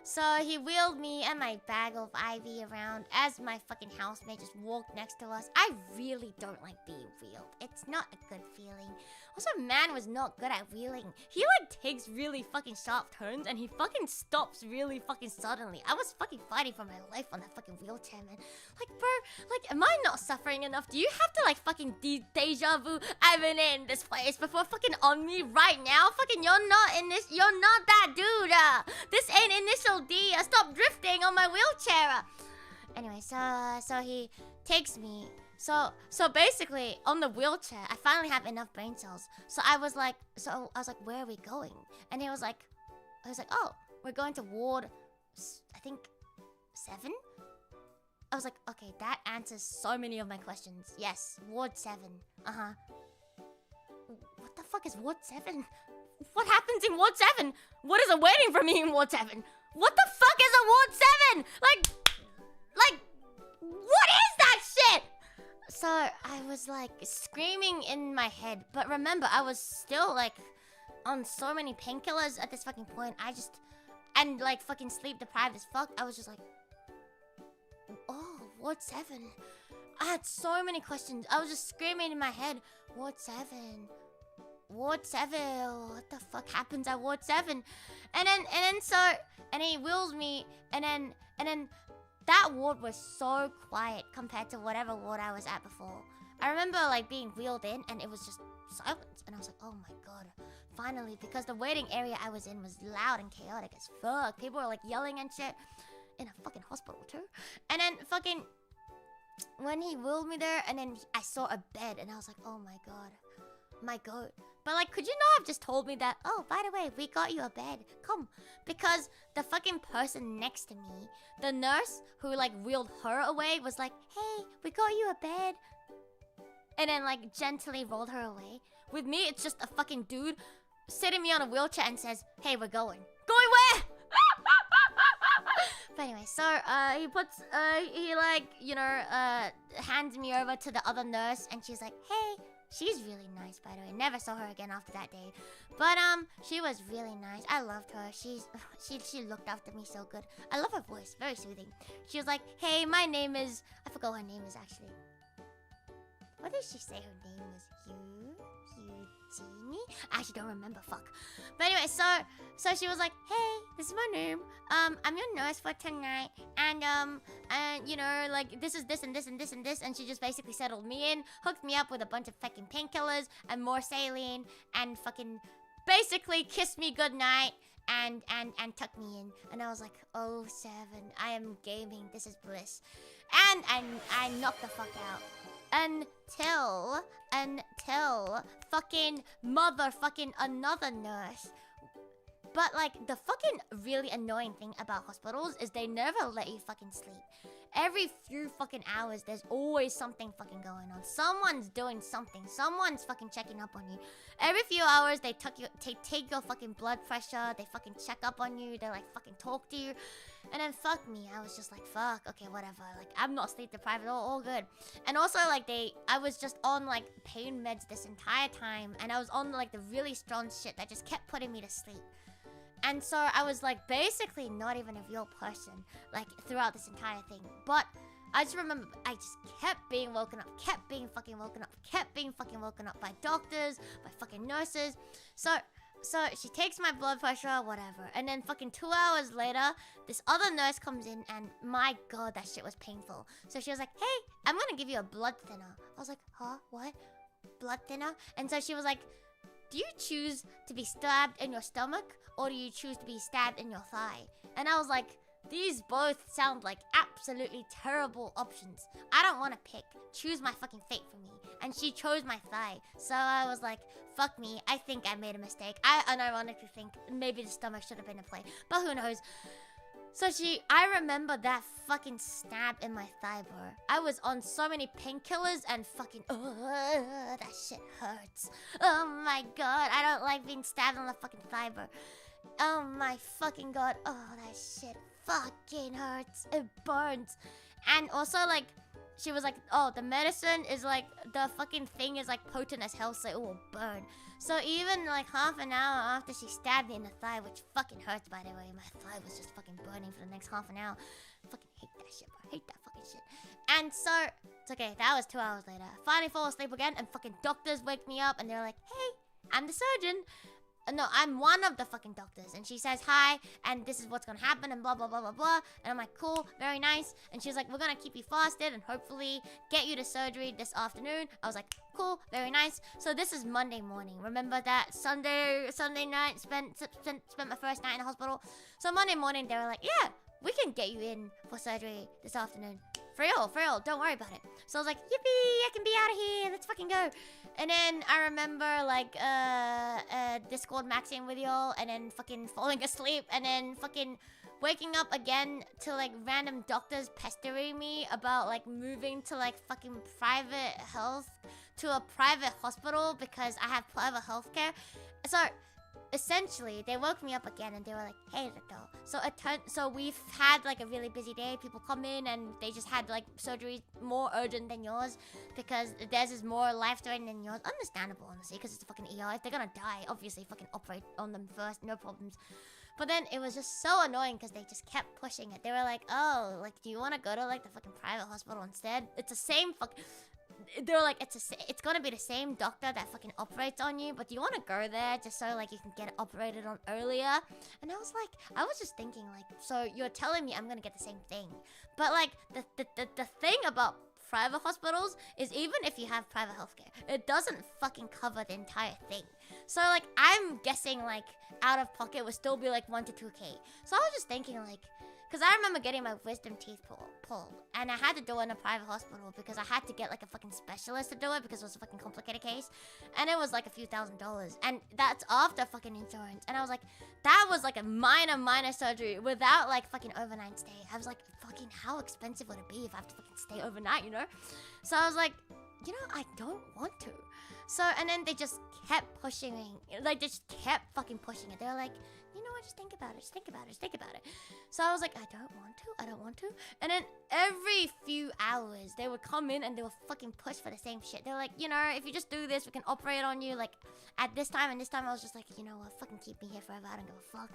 A: So he wheeled me and my bag of IV around as my fucking housemate just walked next to us. I really don't like being wheeled. It's not a good feeling. Also, man was not good at wheeling. He like takes really fucking sharp turns and he fucking stops really fucking suddenly. I was fucking fighting for my life on that fucking wheelchair, man. Like, bro, like, am I not suffering enough? Do you have to like fucking deja vu? I've been in this place before, fucking on me right now. Fucking, you're not in this. You're not that dude. This ain't initial D. Stop drifting on my wheelchair. Anyway, so he takes me. So basically, on the wheelchair, I finally have enough brain cells. So I was like, where are we going? And he was like, oh, we're going to ward, I think, 7? I was like, okay, that answers so many of my questions. Yes, ward 7. Uh-huh. What the fuck is ward 7? What happens in ward 7? What is awaiting for me in ward 7? What the fuck is a ward 7? Like, what is that shit? So I was like screaming in my head. But remember, I was still like on so many painkillers at this fucking point. And like fucking sleep deprived as fuck. I was just like, oh, ward 7. I had so many questions. I was just screaming in my head, ward 7. Ward 7, what the fuck happens at ward 7? And he wheels me, and then that ward was so quiet compared to whatever ward I was at before. I remember like being wheeled in and it was just silence, and I was like, oh my god, finally, because the waiting area I was in was loud and chaotic as fuck. People were like yelling and shit in a fucking hospital too. And then fucking when he wheeled me there, and then I saw a bed, and I was like, oh my god, my goat. But like, could you not have just told me that, oh, by the way, we got you a bed, come? Because the fucking person next to me, the nurse who like wheeled her away, was like, hey, we got you a bed. and then like gently rolled her away. With me, it's just a fucking dude sitting me on a wheelchair and says, "Hey, we're going." Going where? But anyway, so he puts he like, you know, hands me over to the other nurse, and she's like, "Hey." She's really nice, by the way. Never saw her again after that day. But she was really nice. I loved her. She looked after me so good. I love her voice. Very soothing. She was like, "Hey, my name is..." I forgot what her name is, actually. What did she say her name was? Eugenie? I actually don't remember, fuck. But anyway, so she was like, "Hey, this is my name. I'm your nurse for tonight. And you know, like, this is this and this and this and this." And she just basically settled me in, hooked me up with a bunch of fucking painkillers and more saline, and fucking basically kissed me goodnight and tucked me in. And I was like, "Oh, 7, I am gaming. This is bliss." And I knocked the fuck out. Until fucking motherfucking another nurse. But like, the fucking really annoying thing about hospitals is they never let you fucking sleep. Every few fucking hours, there's always something fucking going on. Someone's doing something. Someone's fucking checking up on you. Every few hours, they take your fucking blood pressure. They fucking check up on you. They like fucking talk to you. And then fuck me, I was just like, fuck, okay, whatever. Like, I'm not sleep deprived at all good. And also, like, I was just on like pain meds this entire time. And I was on like the really strong shit that just kept putting me to sleep. And so I was like basically not even a real person, like, throughout this entire thing. But I just remember I just kept being woken up, kept being fucking woken up by doctors, by fucking nurses. So she takes my blood pressure, whatever. And then fucking 2 hours later, this other nurse comes in, and my god, that shit was painful. So she was like, "Hey, I'm gonna give you a blood thinner." I was like, "Huh? What? Blood thinner?" And so she was like, "Do you choose to be stabbed in your stomach, or do you choose to be stabbed in your thigh?" And I was like, these both sound like absolutely terrible options. I don't want to pick. Choose my fucking fate for me. And she chose my thigh. So I was like, fuck me. I think I made a mistake. I unironically think maybe the stomach should have been in play. But who knows? So I remember that fucking stab in my thigh, bro. I was on so many painkillers and fucking, that shit hurts. Oh my god, I don't like being stabbed on the fucking thigh, bro. Oh my fucking god, oh, that shit fucking hurts. It burns. And also, like, she was like, "Oh, the medicine is like, the fucking thing is like potent as hell, so it will burn." So even like half an hour after she stabbed me in the thigh, which fucking hurts, by the way, my thigh was just fucking burning for the next half an hour. Fucking hate that shit, bro. Hate that fucking shit. And so, it's okay, that was 2 hours later. Finally fall asleep again, and fucking doctors wake me up, and they're like, "Hey, I'm the surgeon." No, I'm one of the fucking doctors. And she says, "Hi, and this is what's gonna happen," and blah, blah, blah, blah, blah. And I'm like, "Cool, very nice." And she's like, "We're gonna keep you fasted and hopefully get you to surgery this afternoon." I was like, "Cool, very nice." So this is Monday morning. Remember that Sunday night, spent my first night in the hospital. So Monday morning, they were like, "Yeah, we can get you in for surgery this afternoon. For real, don't worry about it." So I was like, "Yippee, I can be out of here, let's fucking go." And then I remember, like, Discord maxing with y'all, and then fucking falling asleep, and then fucking waking up again to, like, random doctors pestering me about, like, moving to, like, fucking private health, to a private hospital because I have private healthcare. So essentially, they woke me up again, and they were like, "Hey, Luto." So we've had like a really busy day. People come in and they just had like surgery more urgent than yours because theirs is more life-threatening than yours. Understandable, honestly, because it's a fucking ER. If they're gonna die, obviously fucking operate on them first, no problems. But then it was just so annoying because they just kept pushing it. They were like, "Oh, like, do you want to go to like the fucking private hospital instead? It's the same fucking..." They're like, it's gonna be the same doctor that fucking operates on you, but do you want to go there just so like you can get it operated on earlier? And I was just thinking, like, so you're telling me I'm gonna get the same thing, but like the thing about private hospitals is even if you have private healthcare, it doesn't fucking cover the entire thing. So like, I'm guessing like out of pocket would still be like 1 to 2K. So I was just thinking, like, because I remember getting my wisdom teeth pulled, and I had to do it in a private hospital because I had to get like a fucking specialist to do it because it was a fucking complicated case, and it was like a few $1,000s, and that's after fucking insurance. And I was like, that was like a minor surgery without like fucking overnight stay. I was like, fucking how expensive would it be if I have to fucking stay overnight, you know? So I was like, you know, I don't want to. So, and then they just kept pushing me. Like, they just kept fucking pushing it. They were like, you know what, just think about it, just think about it, just think about it. So I was like, I don't want to. And then every few hours, they would come in and they would fucking push for the same shit. They were like, you know, if you just do this, we can operate on you, like, at this time and this time. I was just like, you know what, fucking keep me here forever, I don't give a fuck.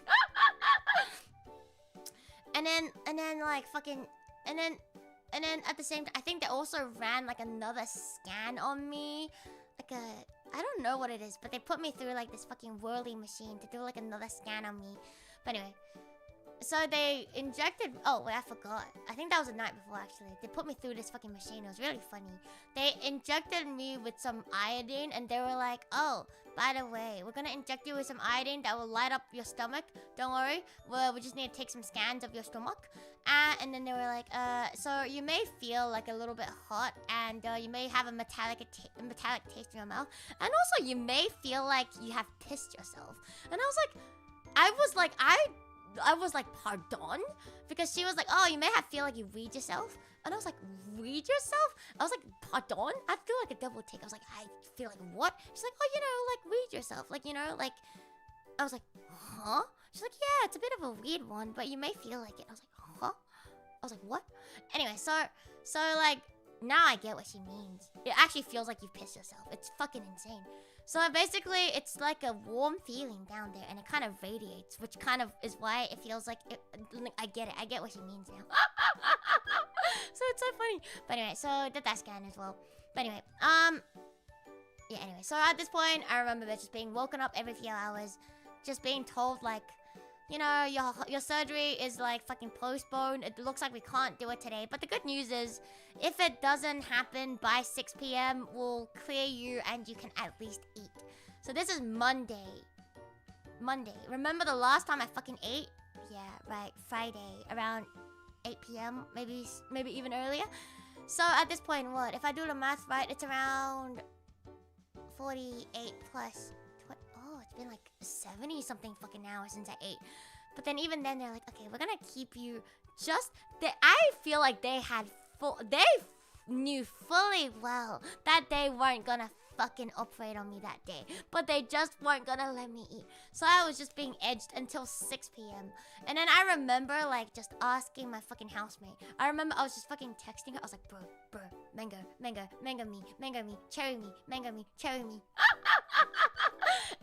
A: And then, like, fucking, and then at the same time, I think they also ran, like, another scan on me. Like I don't know what it is, but they put me through, like, this fucking whirly machine to do, like, another scan on me. But anyway, so they injected, oh, wait, I forgot. I think that was the night before, actually. They put me through this fucking machine. It was really funny. They injected me with some iodine, and they were like, oh, by the way, we're gonna inject you with some iodine that will light up your stomach. Don't worry. Well, we just need to take some scans of your stomach. And then they were like, so you may feel, like, a little bit hot, and you may have a metallic taste in your mouth. And also, you may feel like you have pissed yourself. And I was like, pardon? Because she was like, oh, you may have feel like you read yourself. And I was like, read yourself? I was like, pardon? I feel like a double take. I was like, I feel like what? She's like, oh, you know, like, read yourself. Like, you know, like, I was like, huh? She's like, yeah, it's a bit of a weird one, but you may feel like it. I was like, huh? I was like, what? Anyway, so like, now I get what she means. It actually feels like you pissed yourself. It's fucking insane. So basically, it's like a warm feeling down there, and it kind of radiates, which kind of is why it feels like it. I get it. I get what she means now. So it's so funny. But anyway, so I did that scan as well. But anyway, yeah. Anyway, so at this point, I remember just being woken up every few hours, just being told, like, you know, your surgery is, like, fucking postponed. It looks like we can't do it today. But the good news is, if it doesn't happen by 6 p.m., we'll clear you and you can at least eat. So this is Monday. Remember the last time I fucking ate? Yeah, right. Friday, around 8 p.m., maybe even earlier. So at this point, what? If I do the math right, it's around 48 plus... Oh, it's been like 70 something fucking hours since I ate. But then even then they're like, okay, we're gonna keep you just... I feel like they knew fully well that they weren't gonna fucking operate on me that day. But they just weren't gonna let me eat. So I was just being edged until 6 p.m. And then I remember, like, just asking my fucking housemate. I remember I was just fucking texting her. I was like, bro, mango me, cherry me, mango me, cherry me.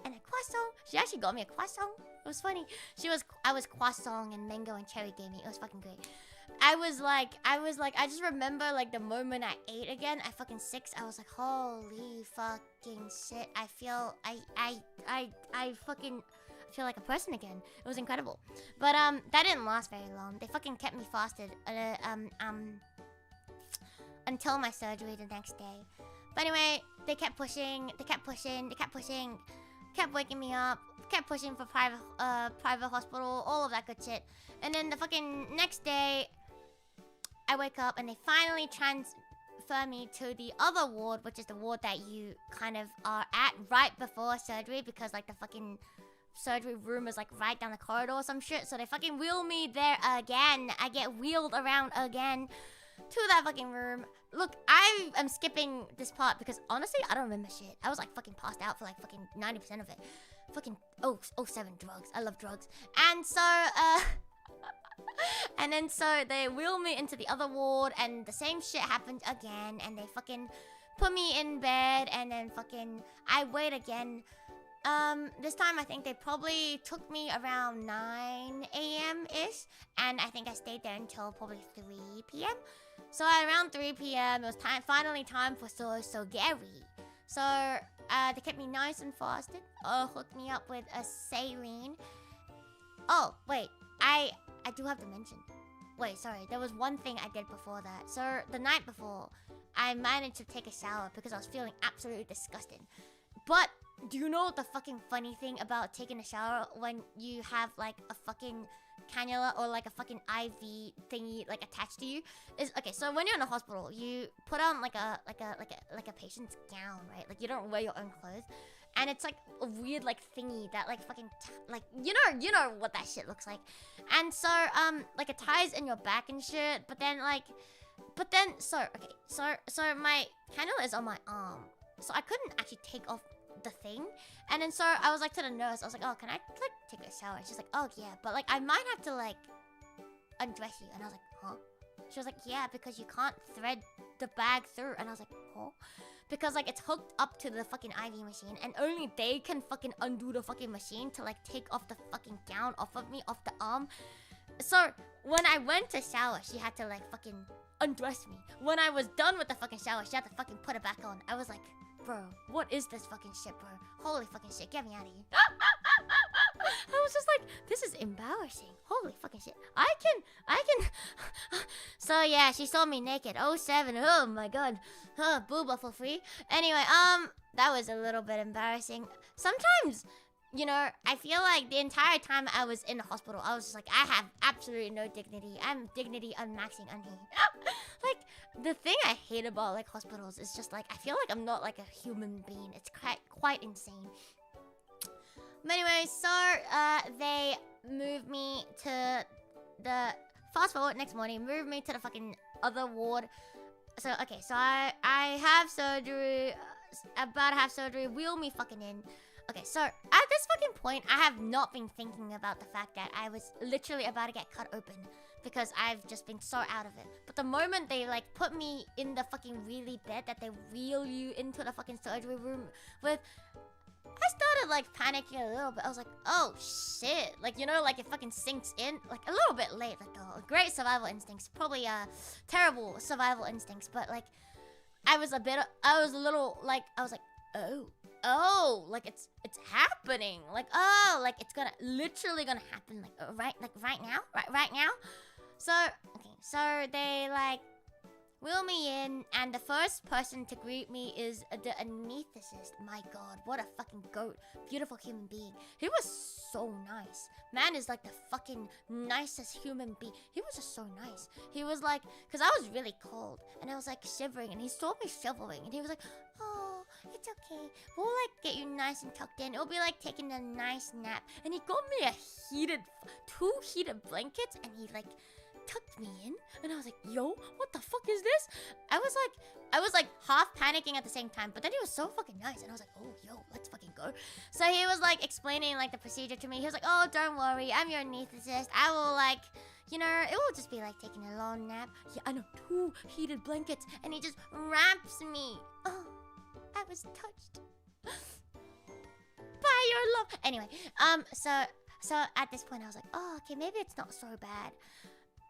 A: And a croissant. She actually got me a croissant. It was funny. I was croissant and mango and cherry gave me. It was fucking great. I just remember, like, the moment I ate again at fucking 6, I was like, holy fucking shit. I feel like a person again. It was incredible. But that didn't last very long. They fucking kept me fasted until my surgery the next day. But anyway, they kept pushing, kept waking me up, kept pushing for private hospital, all of that good shit. And then the fucking next day, I wake up and they finally transfer me to the other ward, which is the ward that you kind of are at right before surgery, because, like, the fucking surgery room is, like, right down the corridor or some shit. So they fucking wheel me there again. I get wheeled around again to that fucking room. Look, I am skipping this part because honestly, I don't remember shit. I was, like, fucking passed out for, like, fucking 90% of it. Fucking 07 drugs. I love drugs. And so, and then so they wheel me into the other ward and the same shit happened again, and they fucking put me in bed, and then fucking I wait again. This time I think they probably took me around 9 a.m.-ish, and I think I stayed there until probably 3 p.m. So around 3 p.m. it was finally time for So Gary. So they kept me nice and fasted, hooked me up with a saline. Oh, wait, I do have to mention. Wait, sorry, there was one thing I did before that. So the night before, I managed to take a shower because I was feeling absolutely disgusting. But do you know what the fucking funny thing about taking a shower when you have, like, a fucking cannula or, like, a fucking IV thingy, like, attached to you is, okay, so when you're in a hospital, you put on like a patient's gown, right? Like, you don't wear your own clothes, and it's like a weird, like, thingy that, like, fucking like, you know what that shit looks like. And so like, it ties in your back and shit, but then, like, But then, so my candle is on my arm. So I couldn't actually take off the thing. And then so I was like to the nurse, I was like, oh, can I like take a shower? And she's like, oh yeah, but like I might have to like undress you. And I was like, huh? She was like, yeah, because you can't thread the bag through. And I was like, huh? Because like it's hooked up to the fucking IV machine and only they can fucking undo the fucking machine to like take off the fucking gown off of me, off the arm. So when I went to shower, she had to like fucking undress me. When I was done with the fucking shower, she had to fucking put it back on. I was like, bro, what is this fucking shit, bro? Holy fucking shit, get me out of here. I was just like, this is embarrassing. Holy fucking shit. I can. So yeah, she saw me naked. 07, oh my god. Booba for free. Anyway, that was a little bit embarrassing. Sometimes, you know, I feel like the entire time I was in the hospital, I was just like, I have absolutely no dignity. I'm dignity unmaxing on here. Like, the thing I hate about, like, hospitals is just, like, I feel like I'm not, like, a human being. It's quite insane. But anyway, so, they moved me to the... Fast forward next morning, moved me to the fucking other ward. So, okay, so I have surgery, about to have surgery, wheel me fucking in. Okay, so at this fucking point, I have not been thinking about the fact that I was literally about to get cut open because I've just been so out of it. But the moment they like put me in the fucking wheelie bed that they wheel you into the fucking surgery room with, I started like panicking a little bit. I was like, oh shit. Like, you know, like it fucking sinks in like a little bit late. Like the great survival instincts, probably terrible survival instincts. But like, I was a little like, I was like, oh, like it's happening. Like, oh, like it's literally gonna happen. Like, right now. So, okay, so they like wheel me in, and the first person to greet me is the anesthetist. My god, what a fucking goat. Beautiful human being. He was so nice. Man is like the fucking nicest human being. He was just so nice. He was like, because I was really cold, and I was like shivering, and he saw me shivering, and he was like, oh, it's okay. We'll like get you nice and tucked in. It'll be like taking a nice nap. And he got me two heated blankets, and he like tucked me in, and I was like, yo, what the fuck is this? I was like half panicking at the same time, but then he was so fucking nice, and I was like, oh, yo, let's fucking go. So he was like explaining like the procedure to me. He was like, oh, don't worry, I'm your anesthetist. I will like, you know, it will just be like taking a long nap. Yeah, I know, 2 heated blankets, and he just wraps me. Oh, I was touched by your love. Anyway, so at this point I was like, oh, okay, maybe it's not so bad.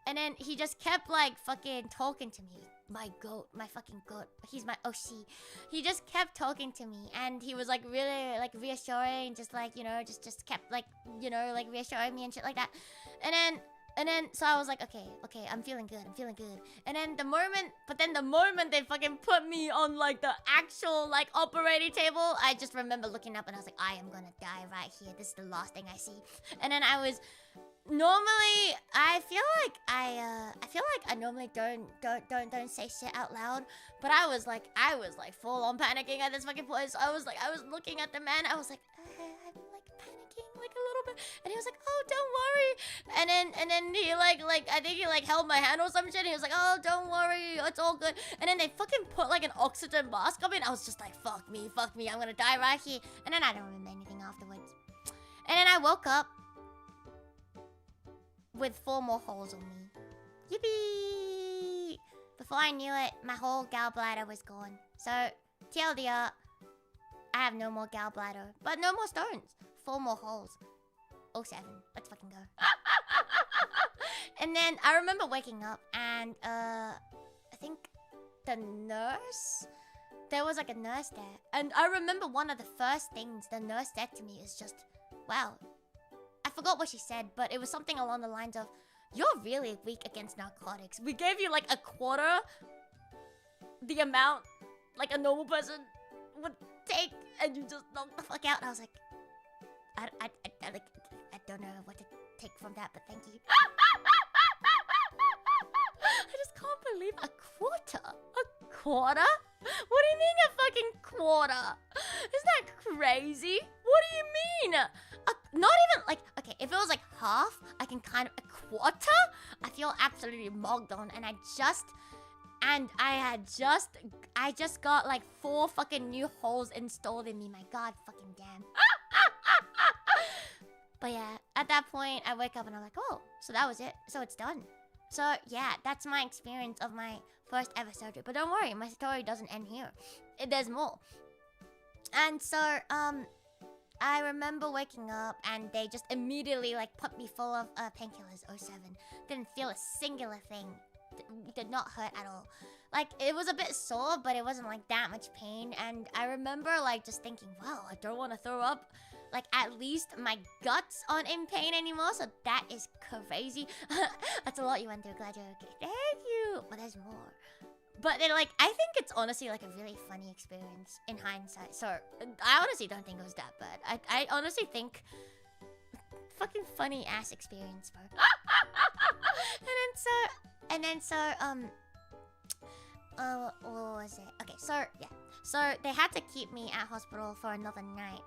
A: And then he just kept like fucking talking to me. My goat, my fucking goat. He's my OC. He just kept talking to me, and he was like really like reassuring, just like, you know, just kept like, you know, like reassuring me and shit like that. And then so I was like, okay, I'm feeling good. And then the moment they fucking put me on like the actual like operating table, I just remember looking up and I was like, I am gonna die right here. This is the last thing I see. And then I was normally, I feel like I normally don't say shit out loud, but I was like full on panicking at this fucking place. I was looking at the man. I was like, I'm like panicking like a little bit, and he was like, oh, don't worry. And then he like I think he like held my hand or some shit. He was like, oh, don't worry, it's all good. And then they fucking put like an oxygen mask on me, and I was just like, fuck me, I'm gonna die right here. And then I don't remember anything afterwards. And then I woke up with 4 more holes on me. Yippee! Before I knew it, my whole gallbladder was gone. So, TLDR, I have no more gallbladder, but no more stones. 4 more holes. 07. Let's fucking go. And then I remember waking up, and I think the nurse, there was like a nurse there. And I remember one of the first things the nurse said to me is just, wow, I forgot what she said, but it was something along the lines of, you're really weak against narcotics. We gave you like a quarter the amount like a normal person would take, and you just knocked the fuck out. And I was like, I don't know what to take from that, but thank you. I just can't believe a quarter. A quarter? What do you mean a fucking quarter? Isn't that crazy? What do you mean? Not even like, okay, if it was like half, I can kind of, a quarter? I feel absolutely mogged on, and I just And I just got like 4 fucking new holes installed in me. My god, fucking damn. But yeah, at that point, I wake up and I'm like, oh, so that was it. So it's done. So yeah, that's my experience of my first ever surgery. But don't worry, my story doesn't end here. There's more. And so, I remember waking up and they just immediately like put me full of painkillers, 07. Didn't feel a singular thing. Did not hurt at all. Like, it was a bit sore, but it wasn't like that much pain. And I remember like just thinking, wow, I don't want to throw up. Like, at least my guts aren't in pain anymore, so that is crazy. That's a lot you went through. Glad you're okay. Thank you. But there's more. But then, like, I think it's honestly like a really funny experience in hindsight. So I honestly don't think it was that bad. I honestly think fucking funny ass experience, bro. and then so what was it? Okay, so yeah. So they had to keep me at hospital for another night.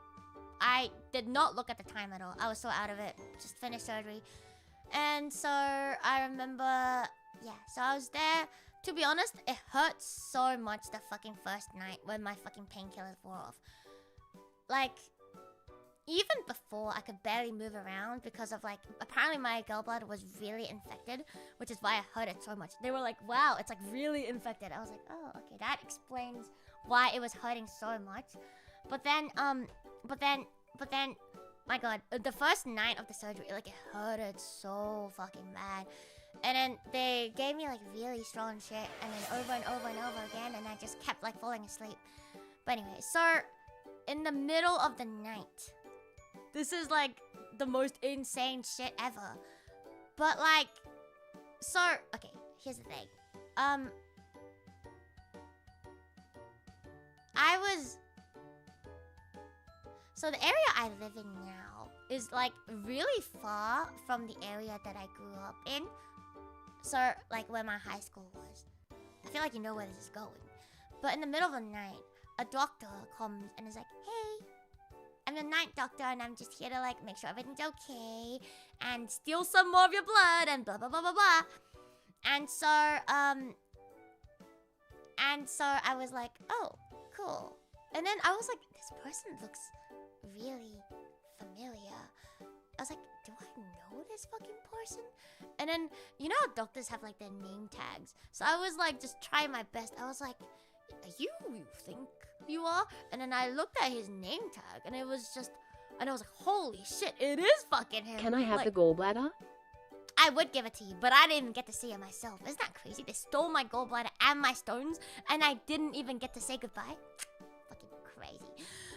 A: I did not look at the time at all. I was so out of it. Just finished surgery. And so I remember, yeah, so I was there. To be honest, it hurt so much the fucking first night when my fucking painkillers wore off. Like, even before, I could barely move around because of like, apparently my gallbladder was really infected, which is why I hurt it so much. They were like, wow, it's like really infected. I was like, oh, okay, that explains why it was hurting so much. But then, my god, the first night of the surgery, like, it hurted so fucking bad. And then they gave me like really strong shit, and then over and over and over again, and I just kept like falling asleep. But anyway, so in the middle of the night, this is like the most insane shit ever. But like, so okay, here's the thing. So the area I live in now is like really far from the area that I grew up in. So like where my high school was. I feel like you know where this is going. But in the middle of the night, a doctor comes and is like, hey, I'm the night doctor and I'm just here to like make sure everything's okay and steal some more of your blood and blah blah blah blah blah. And so I was like, oh, cool. And then I was like, this person looks really familiar. I was like, do I know this fucking person? And then, you know how doctors have like their name tags? So I was like, just trying my best. I was like, you think you are? And then I looked at his name tag and it was just, and I was like, holy shit, it is fucking him.
C: Can I have
A: like,
C: the gallbladder?
A: I would give it to you, but I didn't even get to see it myself. Isn't that crazy? They stole my gallbladder and my stones, and I didn't even get to say goodbye. Fucking crazy.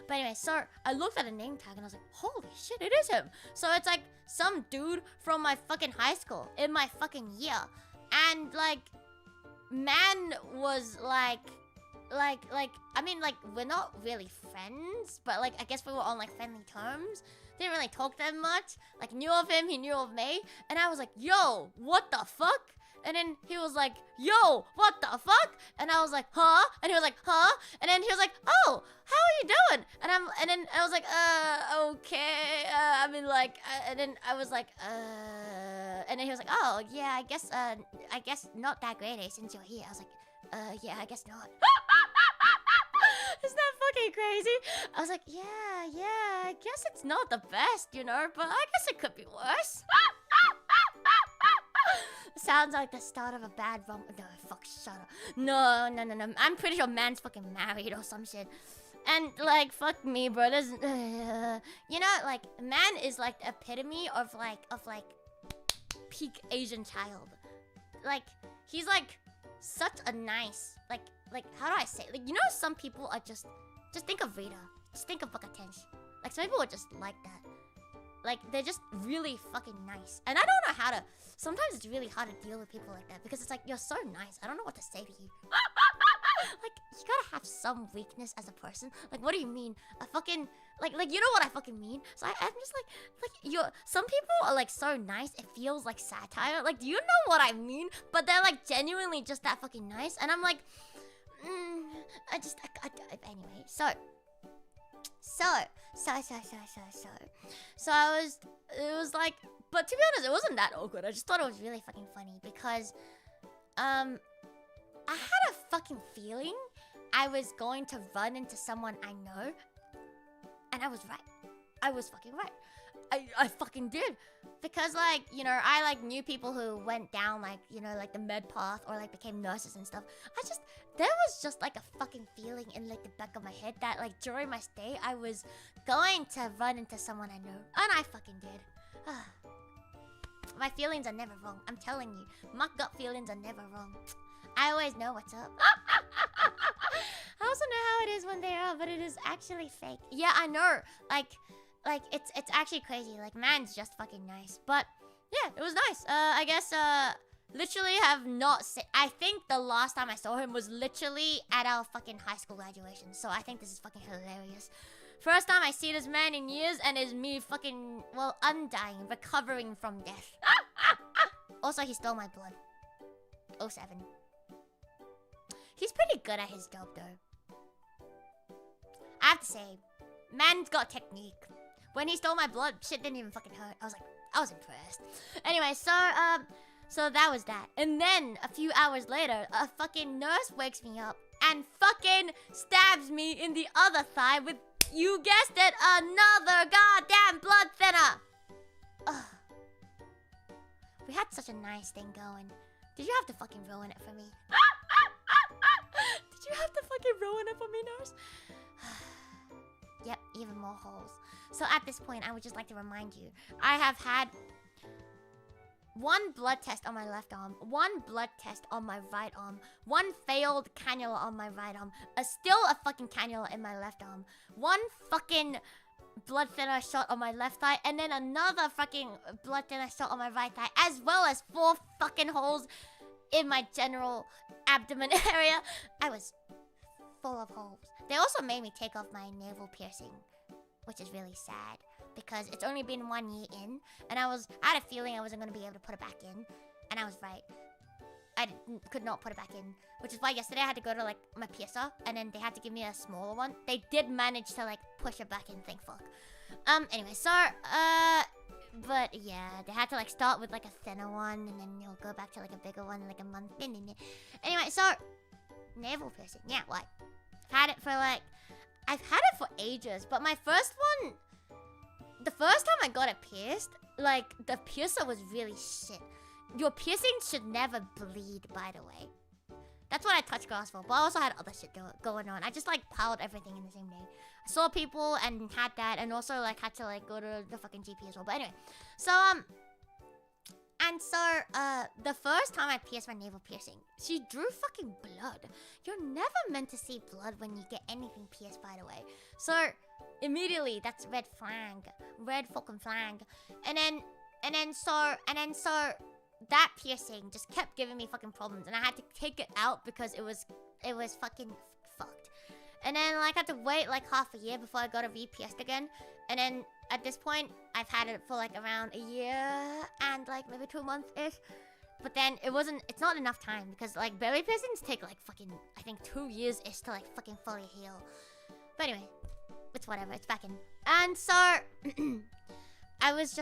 A: But anyway, so I looked at the name tag and I was like, holy shit, it is him. So it's like some dude from my fucking high school in my fucking year. And like, man was like, I mean, like, we're not really friends, but like, I guess we were on like friendly terms. Didn't really talk that much. Like, knew of him, he knew of me. And I was like, yo, what the fuck? And then he was like, yo, what the fuck? And I was like, huh? And he was like, huh? And then he was like, oh, how are you doing? And then I was like, okay. I mean, like, and then I was like, and then he was like, oh, yeah, I guess not that great, since you're here. I was like, yeah, I guess not. Isn't that fucking crazy? I was like, yeah, I guess it's not the best, you know, but I guess it could be worse. Sounds like the start of a bad rom- No, fuck, shut up. No. I'm pretty sure man's fucking married or some shit. And, like, fuck me, bro. There's, you know, like, man is, like, the epitome of, like, peak Asian child. Like, he's, like, such a nice, like, how do I say it? Like, you know, some people are just think of Rita. Just think of baka tenshi. Like, some people are just like that. Like, they're just really fucking nice. And I don't know how to... Sometimes it's really hard to deal with people like that. Because it's like, you're so nice. I don't know what to say to you. Like, you gotta have some weakness as a person. Like, what do you mean? A fucking... Like, you know what I fucking mean? So I'm just like, some people are like so nice, it feels like satire. Like, do you know what I mean? But they're like genuinely just that fucking nice. And I'm like... anyway, so it was like, but to be honest, it wasn't that awkward. I just thought it was really fucking funny because, I I had a fucking feeling I was going to run into someone I know. And I was right. I was fucking right. I fucking did. Because, like, you know, I, like, knew people who went down, like, you know, like, the med path or, like, became nurses and stuff. There was just, like, a fucking feeling in, like, the back of my head that, like, during my stay, I was going to run into someone I know. And I fucking did. My feelings are never wrong. I'm telling you. My gut feelings are never wrong. I always know what's up. I also know how it is when they are, but it is actually fake. Yeah, I know. Like it's actually crazy. Like, man's just fucking nice. But yeah, it was nice. I guess literally have not seen. I think the last time I saw him was literally at our fucking high school graduation. So I think this is fucking hilarious. First time I see this man in years, and is me fucking, well, undying, recovering from death. Also, he stole my blood. 07. He's pretty good at his job, though. I have to say, man's got technique. When he stole my blood, shit didn't even fucking hurt. I was impressed. Anyway, so that was that. And then, a few hours later, a fucking nurse wakes me up and fucking stabs me in the other thigh with, you guessed it, another goddamn blood thinner. Ugh. We had such a nice thing going. Did you have to fucking ruin it for me? Did you have to fucking ruin it for me, nurse? Yep, even more holes. So at this point, I would just like to remind you, I have had one blood test on my left arm, one blood test on my right arm, one failed cannula on my right arm, still a fucking cannula in my left arm, one fucking blood thinner shot on my left thigh, and then another fucking blood thinner shot on my right thigh, as well as 4 fucking holes in my general abdomen area. I was full of holes. They also made me take off my navel piercing, which is really sad, because it's only been 1 year in, and I had a feeling I wasn't going to be able to put it back in, and I was right. I could not put it back in, which is why yesterday I had to go to, like, my piercer, and then they had to give me a smaller one. They did manage to, like, push it back in, thank fuck. Anyway, so, but yeah, they had to, like, start with, like, a thinner one, and then you'll go back to, like, a bigger one in, like, a month. Anyway, so, navel piercing, yeah, what? I've had it for ages, but my first one, the first time I got it pierced, like, the piercer was really shit. Your piercing should never bleed, by the way. That's what I touched grass for, but I also had other shit going on. I just, like, piled everything in the same day. I saw people and had that, and also, like, had to, like, go to the fucking GP as well. But anyway, so, the first time I pierced my navel piercing, she drew fucking blood. You're never meant to see blood when you get anything pierced, by the way. So, immediately, that's red flag. Red fucking flag. And then, so, that piercing just kept giving me fucking problems, and I had to take it out because it was fucking fucked. And then, like, I had to wait, like, half a year before I got it re-pierced again. And then, at this point, I've had it for, like, around a year and, like, maybe 2 months-ish. But then, it's not enough time, because, like, belly piercings take, like, fucking, I think 2 years-ish to, like, fucking fully heal. But anyway, it's whatever, it's back in. And so, I was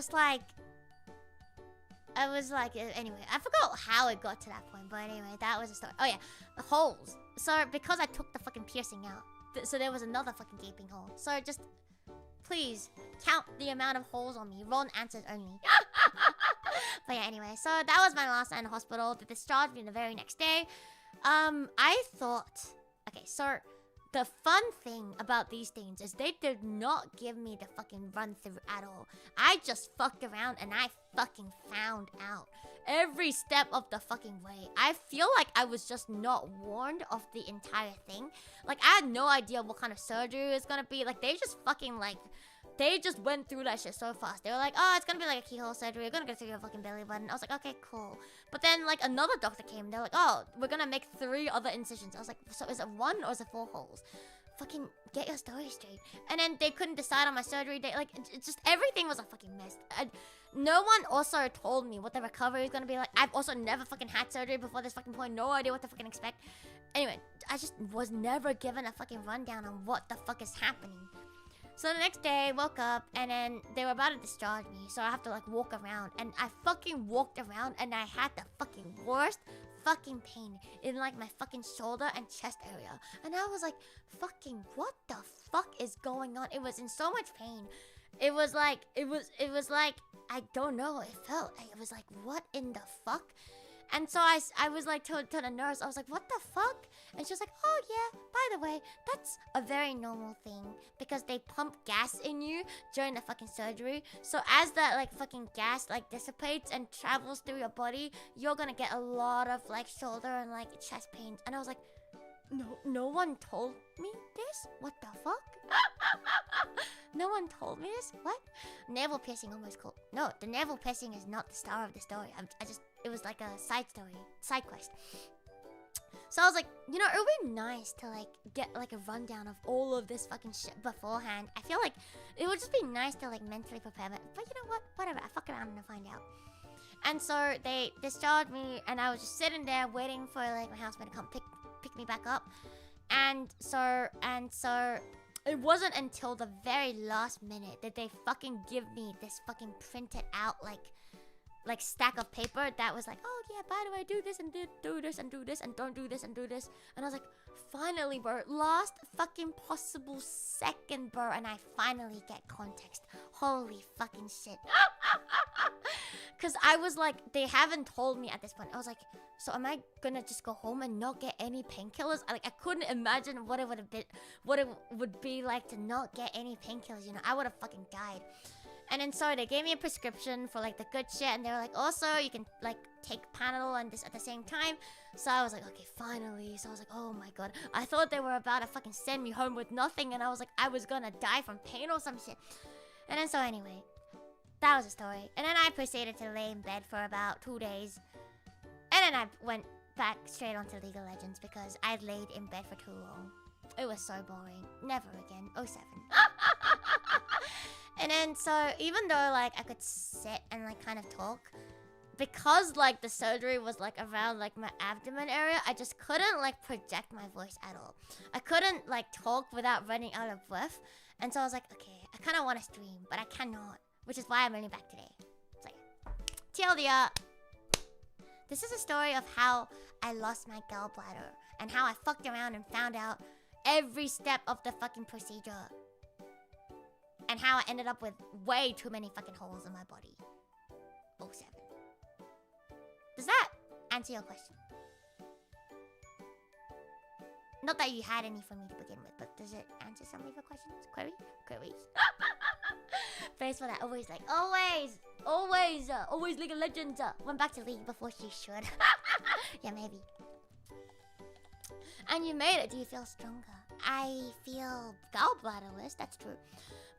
A: like, anyway, I forgot how it got to that point, but anyway, that was a story. Oh yeah, the holes. So, because I took the fucking piercing out, so there was another fucking gaping hole. So, just, please, count the amount of holes on me. Wrong answers only. But yeah, anyway, so that was my last night in the hospital. They discharged me the very next day. I thought, okay, so, the fun thing about these things is they did not give me the fucking run through at all. I just fucked around and I fucking found out every step of the fucking way. I feel like I was just not warned of the entire thing. Like, I had no idea what kind of surgery it was gonna be. Like, they just fucking, like, they just went through that shit so fast. They were like, oh, it's gonna be like a keyhole surgery. We're gonna go through your fucking belly button. I was like, okay, cool. But then, like, another doctor came. They're like, oh, we're gonna make 3 other incisions. I was like, so is it 1 or is it 4 holes? Fucking get your story straight. And then they couldn't decide on my surgery date. Like, it just everything was a fucking mess. No one also told me what the recovery was gonna be like. I've also never fucking had surgery before this fucking point. No idea what to fucking expect. Anyway, I just was never given a fucking rundown on what the fuck is happening. So the next day, I woke up, and then they were about to discharge me, so I have to, like, walk around. And I fucking walked around, and I had the fucking worst fucking pain in like my fucking shoulder and chest area. And I was like, fucking what the fuck is going on? It was in so much pain. It was like, I don't know. It was like, what in the fuck? And so I was like to the nurse, I was like, what the fuck? And she was like, oh yeah, by the way, that's a very normal thing. Because they pump gas in you during the fucking surgery. So as that like fucking gas like dissipates and travels through your body, you're gonna get a lot of like shoulder and like chest pains. And I was like, no one told me this? What the fuck? No one told me this? What? Navel piercing almost cool. No, the navel piercing is not the star of the story. It was like a side story, side quest. So I was like, you know, it would be nice to like get like a rundown of all of this fucking shit beforehand. I feel like it would just be nice to like mentally prepare it. But you know what? Whatever. I fuck around and find out. And so they discharged me, and I was just sitting there waiting for like my housemate to come pick me back up. And so it wasn't until the very last minute that they fucking give me this fucking printed out like stack of paper that was like, oh yeah, by the way, do this and do this and do this and don't do this and do this. And I was like, finally, bro, last fucking possible second, bro, and I finally get context. Holy fucking shit. Because I was like, they haven't told me at this point. I was like, so am I gonna just go home and not get any painkillers? I couldn't imagine what it would be like to not get any painkillers, you know. I would have fucking died. And then so they gave me a prescription for like the good shit, and they were like, also you can like take Panadol and this at the same time. So I was like, okay, finally. So I was like, oh my god, I thought they were about to fucking send me home with nothing, and I was like, I was gonna die from pain or some shit. And then so anyway, that was the story. And then I proceeded to lay in bed for about 2 days, and then I went back straight onto League of Legends because I'd laid in bed for too long. It was so boring. Never again. 07. And then so even though like I could sit and like kind of talk, because like the surgery was like around like my abdomen area, I just couldn't like project my voice at all. I couldn't like talk without running out of breath. And so I was like, okay, I kind of want to stream, but I cannot, which is why I'm only back today. It's like, TLDR. This is a story of how I lost my gallbladder and how I fucked around and found out every step of the fucking procedure. And how I ended up with way too many fucking holes in my body. 07. Does that answer your question? Not that you had any for me to begin with, but does it answer some of your questions? Queries? Thanks for that. Always like, always League of Legends. Went back to League before she should. Yeah, maybe. And you made it. Do you feel stronger? I feel gallbladderless. That's true.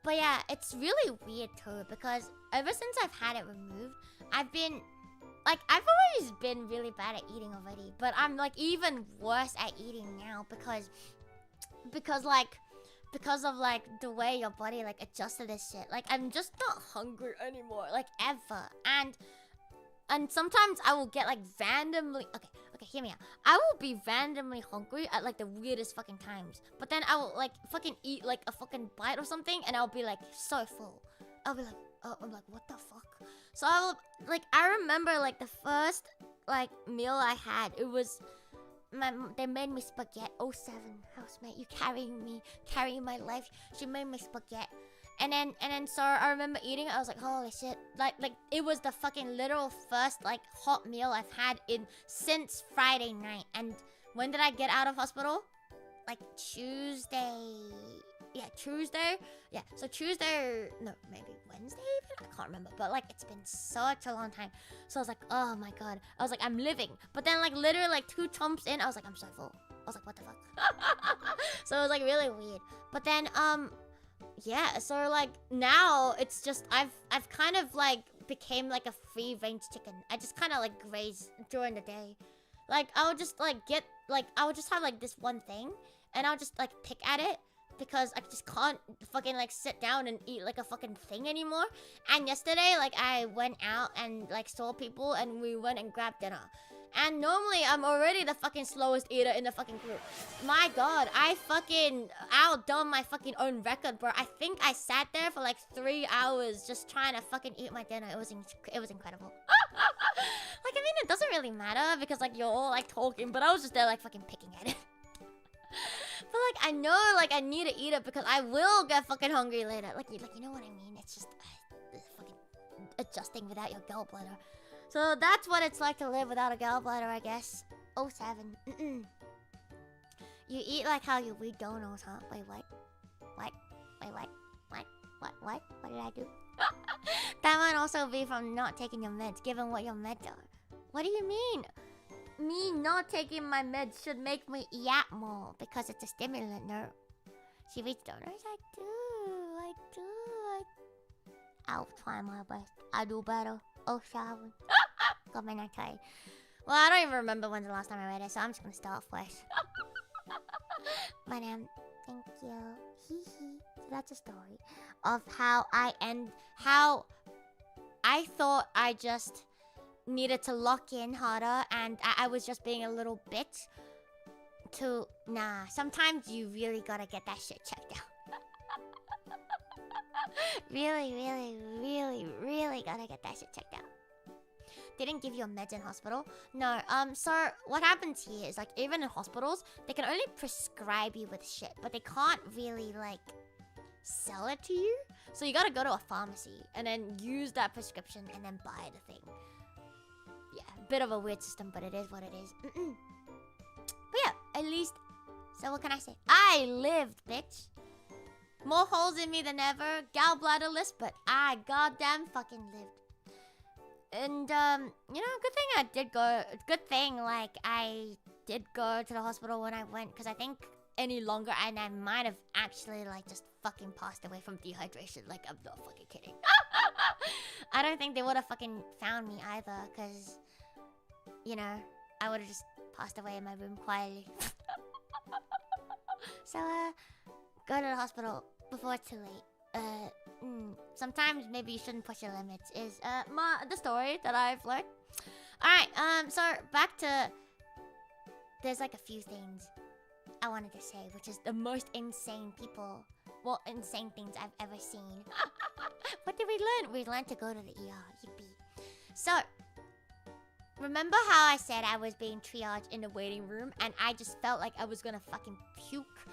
A: But yeah, it's really weird too, because ever since I've had it removed, I've always been really bad at eating already, but I'm like even worse at eating now because of like the way your body like adjusts to this shit. Like I'm just not hungry anymore, like ever. And sometimes I will get like randomly okay, hear me out. I will be randomly hungry at like the weirdest fucking times. But then I will like fucking eat like a fucking bite or something, and I'll be like so full. I'll be like, oh, I'm like, what the fuck? So I remember like the first like meal I had, it was they made me spaghetti. 07 housemate, you carrying my life. She made me spaghetti. And then so I remember eating it, I was like, holy shit. Like it was the fucking literal first like hot meal I've had since Friday night. And when did I get out of hospital? Like Tuesday. Yeah, Tuesday. Yeah, so Tuesday, no, maybe Wednesday even? I can't remember. But like it's been such a long time. So I was like, oh my god. I was like, I'm living. But then like literally like 2 chomps in, I was like, I'm so full. I was like, what the fuck? So it was like really weird. But then yeah, so like now it's just I've kind of like became like a free range chicken. I just kind of like graze during the day. Like I would just like I would just have like this one thing, and I'll just like pick at it because I just can't fucking like sit down and eat like a fucking thing anymore. And yesterday like I went out and like saw people, and we went and grabbed dinner. And normally I'm already the fucking slowest eater in the fucking group. My god, I fucking outdone my fucking own record, bro. I think I sat there for like 3 hours just trying to fucking eat my dinner. It was incredible. Like, I mean, it doesn't really matter because like you're all like talking, but I was just there like fucking picking at it. But like I know like I need to eat it because I will get fucking hungry later. Like you know what I mean? It's just fucking adjusting without your gallbladder. So that's what it's like to live without a gallbladder, I guess. 07. You eat like how you read donos, huh? Wait, what? What? Wait, what? What? What? What? What did I do? That might also be from not taking your meds, given what your meds are. What do you mean? Me not taking my meds should make me eat more because it's a stimulant, no? She reads donors? I do. I'll try my best. I do better. 07. Got my neck tied. Well, I don't even remember when's the last time I read it, so I'm just gonna start fresh. But thank you. Heehee. So that's a story of how I thought I just needed to lock in harder, and I was just being a little bitch. Nah, sometimes you really gotta get that shit checked out. Really gotta get that shit checked out. They didn't give you a meds in hospital? No, so what happens here is like even in hospitals, they can only prescribe you with shit, but they can't really like sell it to you. So you gotta go to a pharmacy and then use that prescription and then buy the thing. Yeah, bit of a weird system, but it is what it is. But yeah, at least, so what can I say? I lived, bitch. More holes in me than ever, gallbladderless, but I goddamn fucking lived. And, you know, good thing, like, I did go to the hospital when I went, because I think any longer, and I might have actually, like, just fucking passed away from dehydration. Like, I'm not fucking kidding. I don't think they would have fucking found me either, because, you know, I would have just passed away in my room quietly. So, go to the hospital before it's too late. Sometimes maybe you shouldn't push your limits is the story that I've learned. Alright, so back to, there's like a few things I wanted to say, which is the most insane insane things I've ever seen. What did we learn? We learned to go to the ER. Yippee. So, remember how I said I was being triaged in the waiting room and I just felt like I was gonna fucking puke?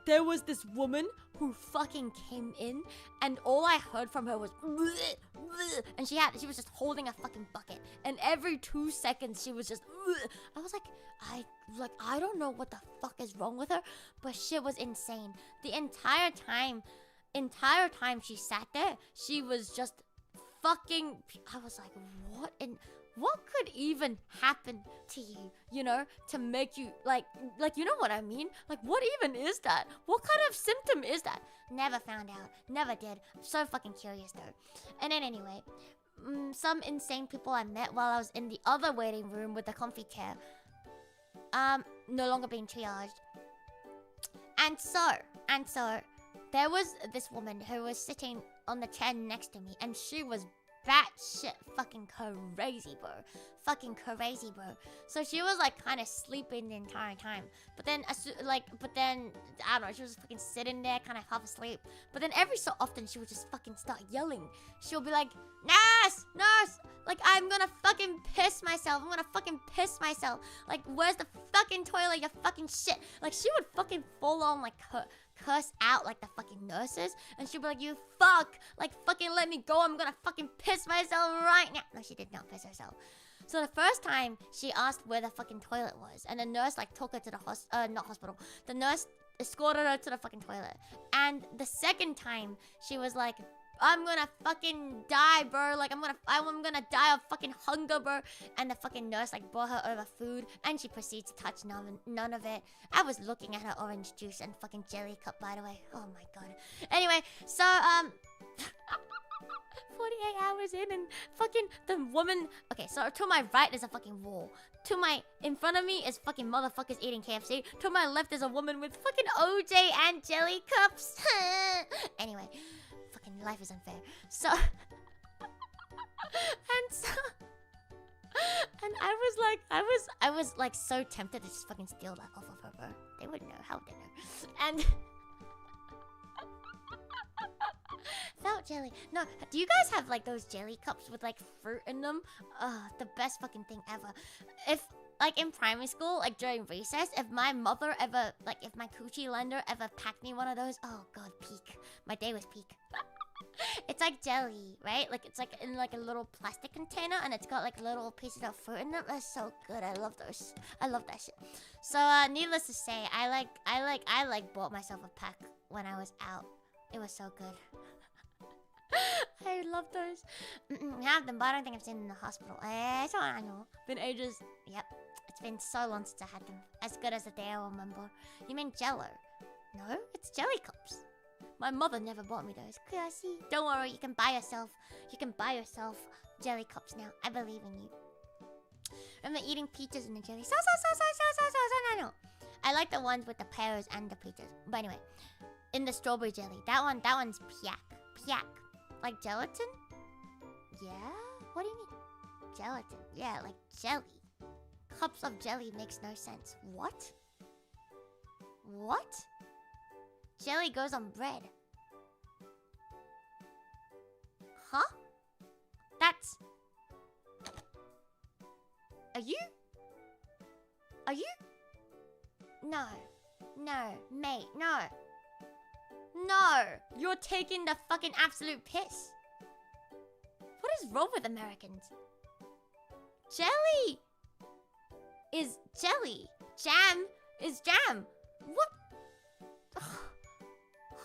A: There was this woman who fucking came in and all I heard from her was bleh, bleh, and she was just holding a fucking bucket and every 2 seconds she was just bleh. I was like I don't know what the fuck is wrong with her, but shit was insane. The entire time she sat there, she was just fucking, I was like, what could even happen to you, you know, to make you, like, you know what I mean? Like, what even is that? What kind of symptom is that? Never found out. Never did. I'm so fucking curious, though. And then anyway, some insane people I met while I was in the other waiting room with the comfy chair, no longer being triaged. And so, there was this woman who was sitting on the chair next to me, and she was batshit fucking crazy, bro. Fucking crazy, bro. So she was like kind of sleeping the entire time. But then, I don't know, she was fucking sitting there kind of half asleep. But then every so often she would just fucking start yelling. She'll be like, nurse, like I'm gonna fucking piss myself. Like, where's the fucking toilet, you fucking shit? Like, she would fucking full on like curse out like the fucking nurses, and she'd be like, you fuck, like fucking let me go, I'm gonna fucking piss myself right now. No, she did not piss herself. So the first time she asked where the fucking toilet was, and the nurse like took her to the not hospital. The nurse escorted her to the fucking toilet. And the second time she was like, I'm gonna fucking die, bro. Like I'm gonna die of fucking hunger, bro. And the fucking nurse like brought her over food, and she proceeds to touch none of it. I was looking at her orange juice and fucking jelly cup, by the way. Oh my god. Anyway, so 48 hours in, and fucking the woman. Okay, so to my right is a fucking wall. In front of me is fucking motherfuckers eating KFC. To my left is a woman with fucking OJ and jelly cups. Anyway. Fucking life is unfair. So and I was like so tempted to just fucking steal that off of her, bro. They wouldn't know. How would they know? And felt jelly. No, do you guys have like those jelly cups with like fruit in them? The best fucking thing ever. If like in primary school, like during recess, if my mother ever, like if my coochie lender ever packed me one of those, oh god, peak. My day was peak. It's like jelly, right? Like it's like in like a little plastic container, and it's got like little pieces of fruit in it. That's so good. I love those. I love that shit. So needless to say, I bought myself a pack when I was out. It was so good. I love those. I have them, but I don't think I've seen them in the hospital. So I know. Been ages. Yep. It's been so long since I had them. As good as the day I remember. You mean Jello? No, it's jelly cups. My mother never bought me those. Classy. Don't worry, you can buy yourself. You can buy yourself jelly cups now. I believe in you. Remember eating peaches in the jelly? So, no. I like the ones with the pears and the peaches. But anyway, in the strawberry jelly, one's piak. Like gelatin? Yeah? What do you mean? Gelatin. Yeah, like jelly. Cups of jelly makes no sense. What? What? Jelly goes on bread. Huh? That's... Are you? No. No, mate, no. No! You're taking the fucking absolute piss. What is wrong with Americans? Jelly is jelly. Jam is jam. What?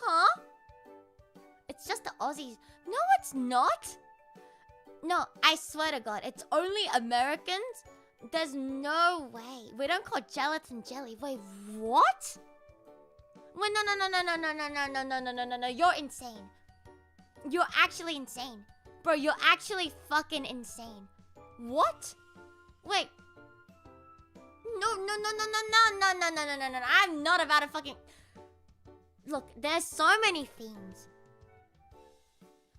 A: Huh? It's just the Aussies. No, it's not. No, I swear to God, it's only Americans. There's no way. We don't call gelatin jelly. Wait, what? Wait, no. You're insane. You're actually insane. Bro, you're actually fucking insane. What? Wait. No. I'm not about to fucking... Look, there's so many things.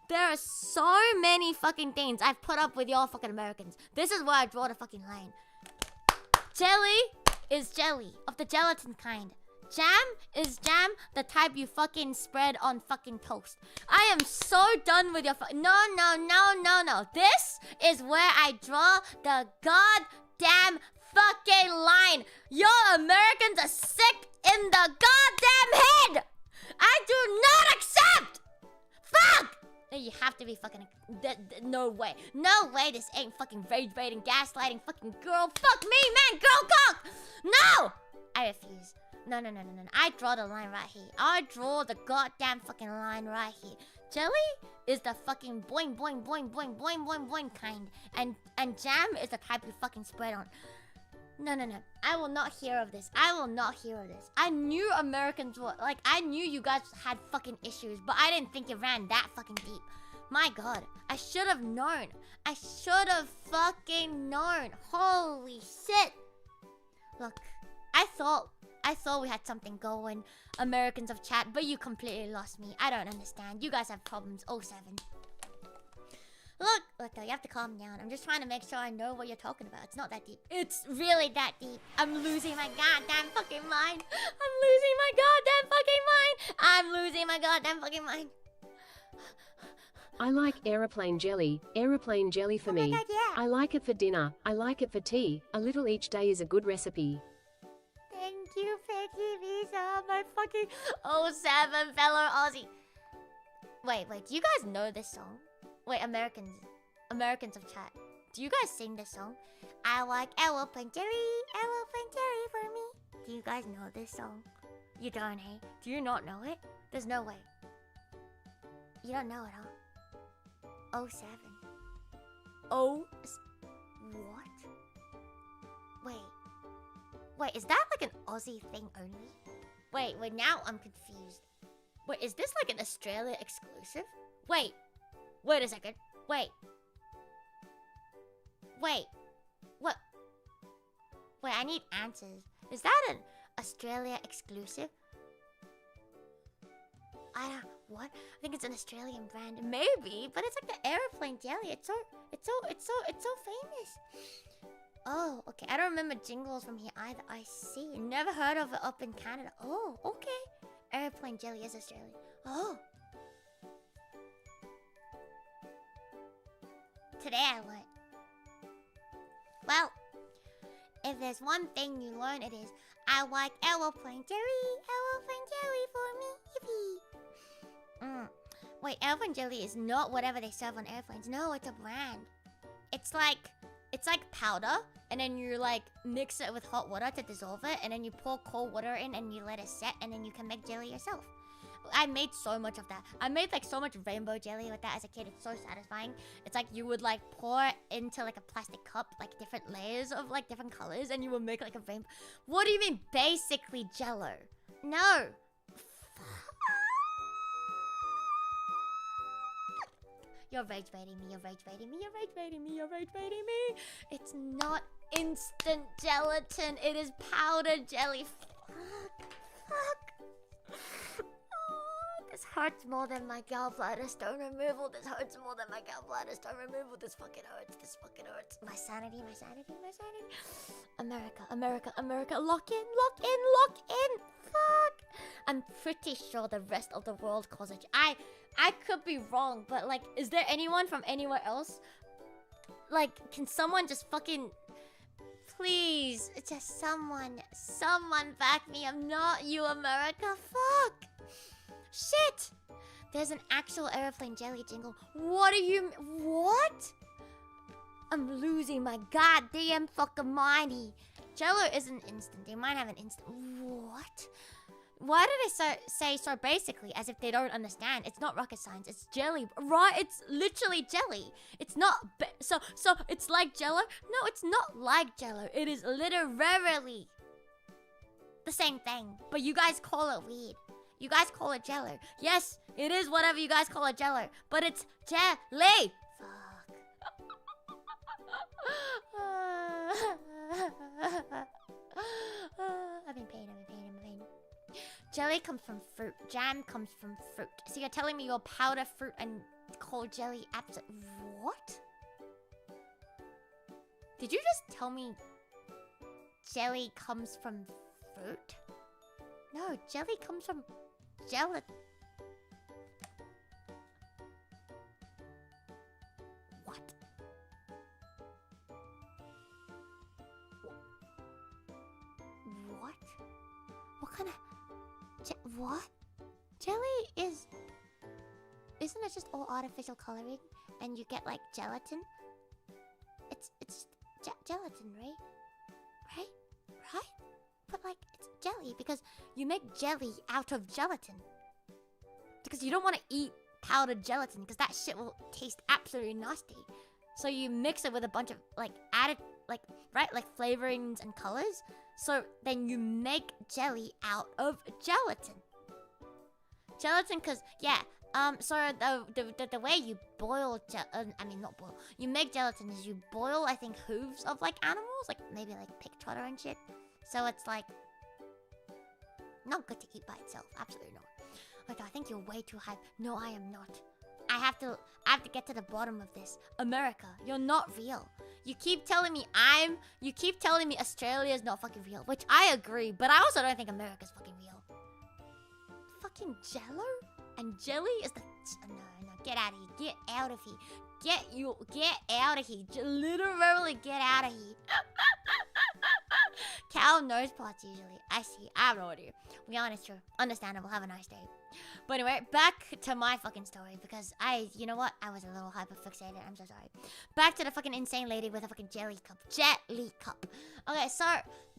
A: There are so many fucking things I've put up with y'all fucking Americans. This is where I draw the fucking line. Jelly is jelly, of the gelatin kind. Jam is jam, the type you fucking spread on fucking toast. I am so done with your No. This is where I draw the goddamn fucking line. Y'all Americans are sick in the goddamn head. I do not accept. Fuck. You have to be fucking... No way. No way this ain't fucking rage baiting, gaslighting, fucking girl. Fuck me, man. Girl cock. No. I refuse. No. I draw the line right here. I draw the goddamn fucking line right here. Jelly is the fucking boing kind. And jam is the type you fucking spread on. No. I will not hear of this. I knew Americans were... Like, I knew you guys had fucking issues, but I didn't think it ran that fucking deep. My God. I should have known. I should have fucking known. Holy shit. Look, I thought we had something going, Americans of chat, but you completely lost me. I don't understand. You guys have problems. 07. Look, you have to calm down. I'm just trying to make sure I know what you're talking about. It's not that deep. It's really that deep. I'm losing my goddamn fucking mind.
C: I like aeroplane jelly for me.
A: God, yeah.
C: I like it for dinner, I like it for tea. A little each day is a good recipe.
A: Thank you, Peggy Visa, my fucking 07 fellow Aussie. Wait, do you guys know this song? Wait, Americans of chat. Do you guys sing this song? I like aeroplane jelly for me. Do you guys know this song? You don't, hey? Do you not know it? There's no way. You don't know it, huh? 07. What? Wait, is that like an Aussie thing only? Wait, now I'm confused. Wait, is this like an Australia exclusive? Wait a second. Wait, what? Wait, I need answers. Is that an Australia exclusive? What? I think it's an Australian brand. Maybe, but it's like the airplane jelly. It's so famous. Oh, okay. I don't remember jingles from here either. I see. Never heard of it up in Canada. Oh, okay. Airplane jelly is Australian. Oh. Today I learned. Well, if there's one thing you learn, it is I like aeroplane jelly. Aeroplane jelly for me. Yippee. Wait, aeroplane jelly is not whatever they serve on airplanes. No, it's a brand. It's like powder, and then you like mix it with hot water to dissolve it, and then you pour cold water in and you let it set, and then you can make jelly yourself. I made so much of that. I made like so much rainbow jelly with that as a kid. It's so satisfying. It's like you would like pour into like a plastic cup, like different layers of like different colors, and you would make like a rainbow. What do you mean basically Jello? No. You're rage baiting me, you're rage baiting me, you're rage baiting me, you're rage baiting me. It's not instant gelatin, it is powdered jelly. Fuck. This hurts more than my gallbladder stone removal. This hurts more than my gallbladder stone removal. This fucking hurts. This fucking hurts. My sanity, my sanity, my sanity. America, America, America. Lock in, lock in, lock in. Fuck. I'm pretty sure the rest of the world calls it. I could be wrong, but like, is there anyone from anywhere else? Like, can someone just fucking... Please, just someone back me. I'm not you, America. Fuck. Shit! There's an actual airplane jelly jingle. What do you... What? I'm losing my goddamn fucking mindy. Jello isn't instant. They might have an instant... What? Why did they say so basically, as if they don't understand? It's not rocket science. It's jelly. Right? It's literally jelly. It's not... So it's like Jello? No, it's not like Jello. It is literally the same thing. But you guys call it weird. You guys call it Jello. Yes, it is whatever you guys call it Jello. But it's jelly. Fuck. I'm in pain. Jelly comes from fruit. Jam comes from fruit. So you're telling me you're powder fruit and call jelly what? Did you just tell me jelly comes from fruit? No, jelly comes from gelatin. What? What? What kind of... what? Jelly is... Isn't it just all artificial coloring? And you get like gelatin? It's gelatin, right? Right? But like, it's jelly because you make jelly out of gelatin. Because you don't want to eat powdered gelatin because that shit will taste absolutely nasty. So you mix it with a bunch of like added, like, right? Like flavorings and colors. So then you make jelly out of gelatin. Gelatin because, yeah, so the way you boil not boil. You make gelatin is you boil, I think, hooves of like animals. Like maybe like pig trotter and shit. So it's like not good to eat by itself. Absolutely not. Like, I think you're way too hype. No, I am not. I have to get to the bottom of this. America, you're not real. You keep telling me Australia is not fucking real, which I agree, but I also don't think America's fucking real. Fucking Jello and jelly is the no, get out of here. Get out of here. Get out of here. Literally get out of here. Cow nose parts usually. I see. I have no idea. We honest, true. Understandable. Have a nice day. But anyway, back to my fucking story because you know what? I was a little hyper fixated. I'm so sorry. Back to the fucking insane lady with a fucking jelly cup. Jelly cup. Okay, so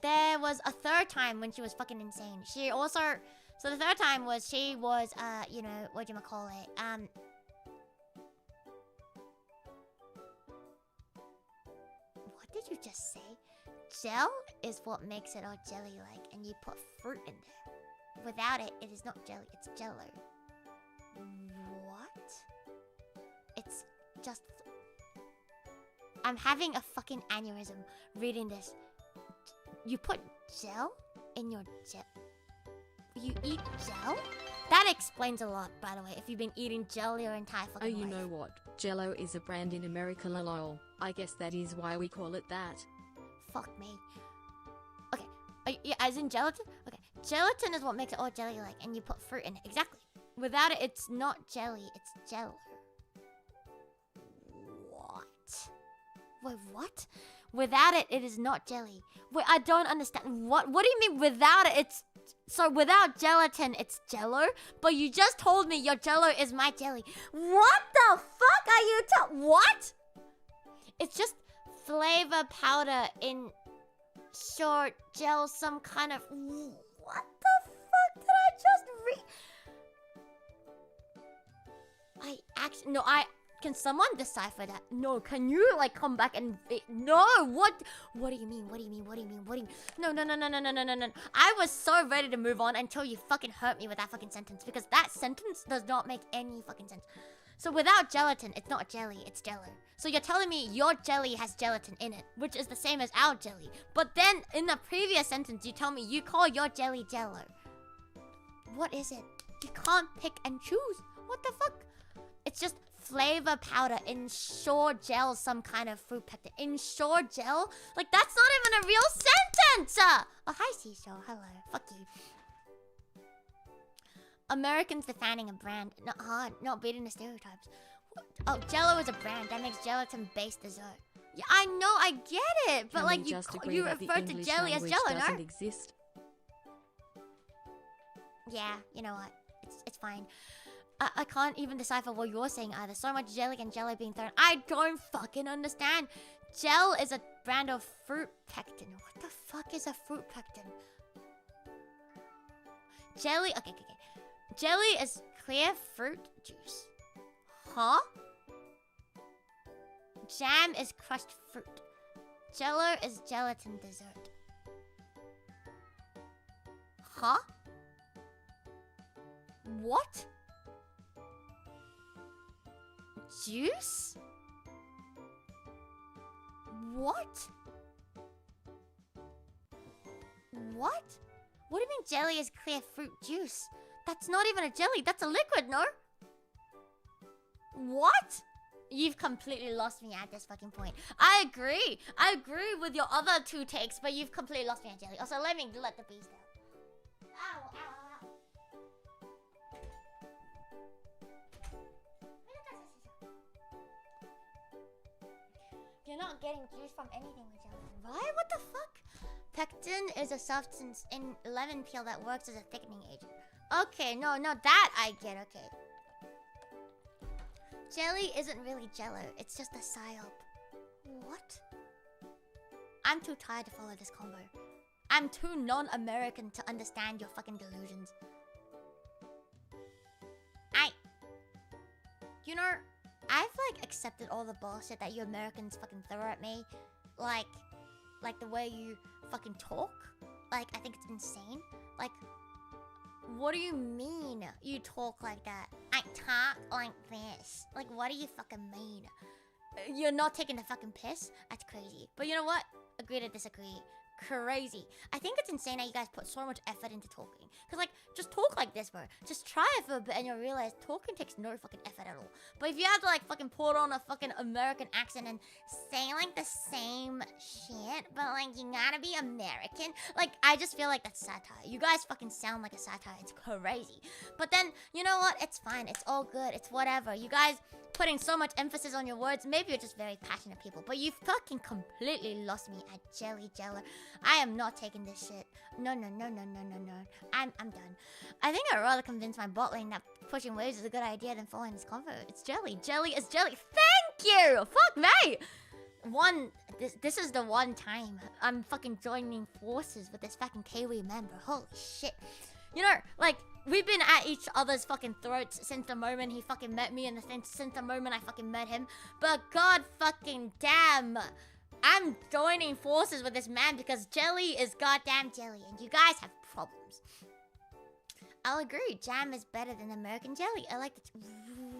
A: there was a third time when she was fucking insane. She also, so the third time was she was, you know, whatchamacallit, what did you just say? Gel is what makes it all jelly-like, and you put fruit in there. Without it, it is not jelly, it's jello. What? It's just... I'm having a fucking aneurysm reading this. You put gel in your gel? You eat gel? That explains a lot, by the way, if you've been eating gel your entire fucking life.
B: Oh, you know what? Jello is a brand in America, lol. I guess that is why we call it that.
A: Fuck me. Okay. Yeah, as in gelatin? Okay. Gelatin is what makes it all jelly-like, and you put fruit in it. Exactly. Without it, it's not jelly. It's jello. What? Wait, what? Without it, it is not jelly. Wait, I don't understand. What do you mean without it? So without gelatin, it's jello? But you just told me your jello is my jelly. What the fuck are you what? It's just flavor powder in short gel, some kind of... What the fuck did I just Can someone decipher that? No, can you like come back and... No, what do you mean? What do you mean? No. I was so ready to move on until you fucking hurt me with that fucking sentence, because that sentence does not make any fucking sense. So without gelatin, it's not jelly, it's jello. So you're telling me your jelly has gelatin in it, which is the same as our jelly. But then in the previous sentence, you tell me you call your jelly jello. What is it? You can't pick and choose. What the fuck? It's just flavor powder in shore gel, some kind of fruit pectin. In shore gel? Like, that's not even a real sentence! Oh, hi, Seashore. Hello. Fuck you. Americans defining a brand. Not hard. Not beating the stereotypes. Oh, Jello is a brand. That makes gelatin-based dessert. Yeah, I know, I get it. But, like, you refer to jelly as Jello, no?
B: Exist?
A: Yeah, you know what? It's fine. I can't even decipher what you're saying either. So much jelly and jello being thrown. I don't fucking understand. Gel is a brand of fruit pectin. What the fuck is a fruit pectin? Jelly... Okay. Jelly is clear fruit juice. Huh? Jam is crushed fruit. Jello is gelatin dessert. Huh? What? Juice? What? What? What do you mean jelly is clear fruit juice? That's not even a jelly, that's a liquid, no? What? You've completely lost me at this fucking point. I agree with your other two takes, but you've completely lost me at jelly. Also, let the beast out. Ow. You're not getting juice from anything with gelatin. Why? What the fuck? Pectin is a substance in lemon peel that works as a thickening agent. Okay, no, that I get, okay. Jelly isn't really jello, it's just a psyop. What? I'm too tired to follow this combo. I'm too non-American to understand your fucking delusions. You know, I've like accepted all the bullshit that you Americans fucking throw at me. Like the way you fucking talk. Like, I think it's insane. Like, what do you mean you talk like that? I talk like this. Like, what do you fucking mean? You're not taking the fucking piss? That's crazy. But you know what? Agree to disagree. Crazy. I think it's insane that you guys put so much effort into talking. Because, like, just talk like this, bro. Just try it for a bit and you'll realize talking takes no fucking effort at all. But if you have to, like, fucking put on a fucking American accent and say, like, the same shit, but, like, you gotta be American. Like, I just feel like that's satire. You guys fucking sound like a satire. It's crazy. But then, you know what? It's fine. It's all good. It's whatever. You guys putting so much emphasis on your words. Maybe you're just very passionate people. But you fucking completely lost me at jelly jeller. I am not taking this shit. No. I'm done. I think I'd rather convince my botling that pushing waves is a good idea than following this convo. It's jelly. Jelly is jelly. Thank you! Fuck me! This is the one time I'm fucking joining forces with this fucking Kiwi member. Holy shit. You know, like, we've been at each other's fucking throats since the moment he fucking met me and since the moment I fucking met him. But god fucking damn, I'm joining forces with this man because jelly is goddamn jelly and you guys have problems. I'll agree, jam is better than American jelly. I like the...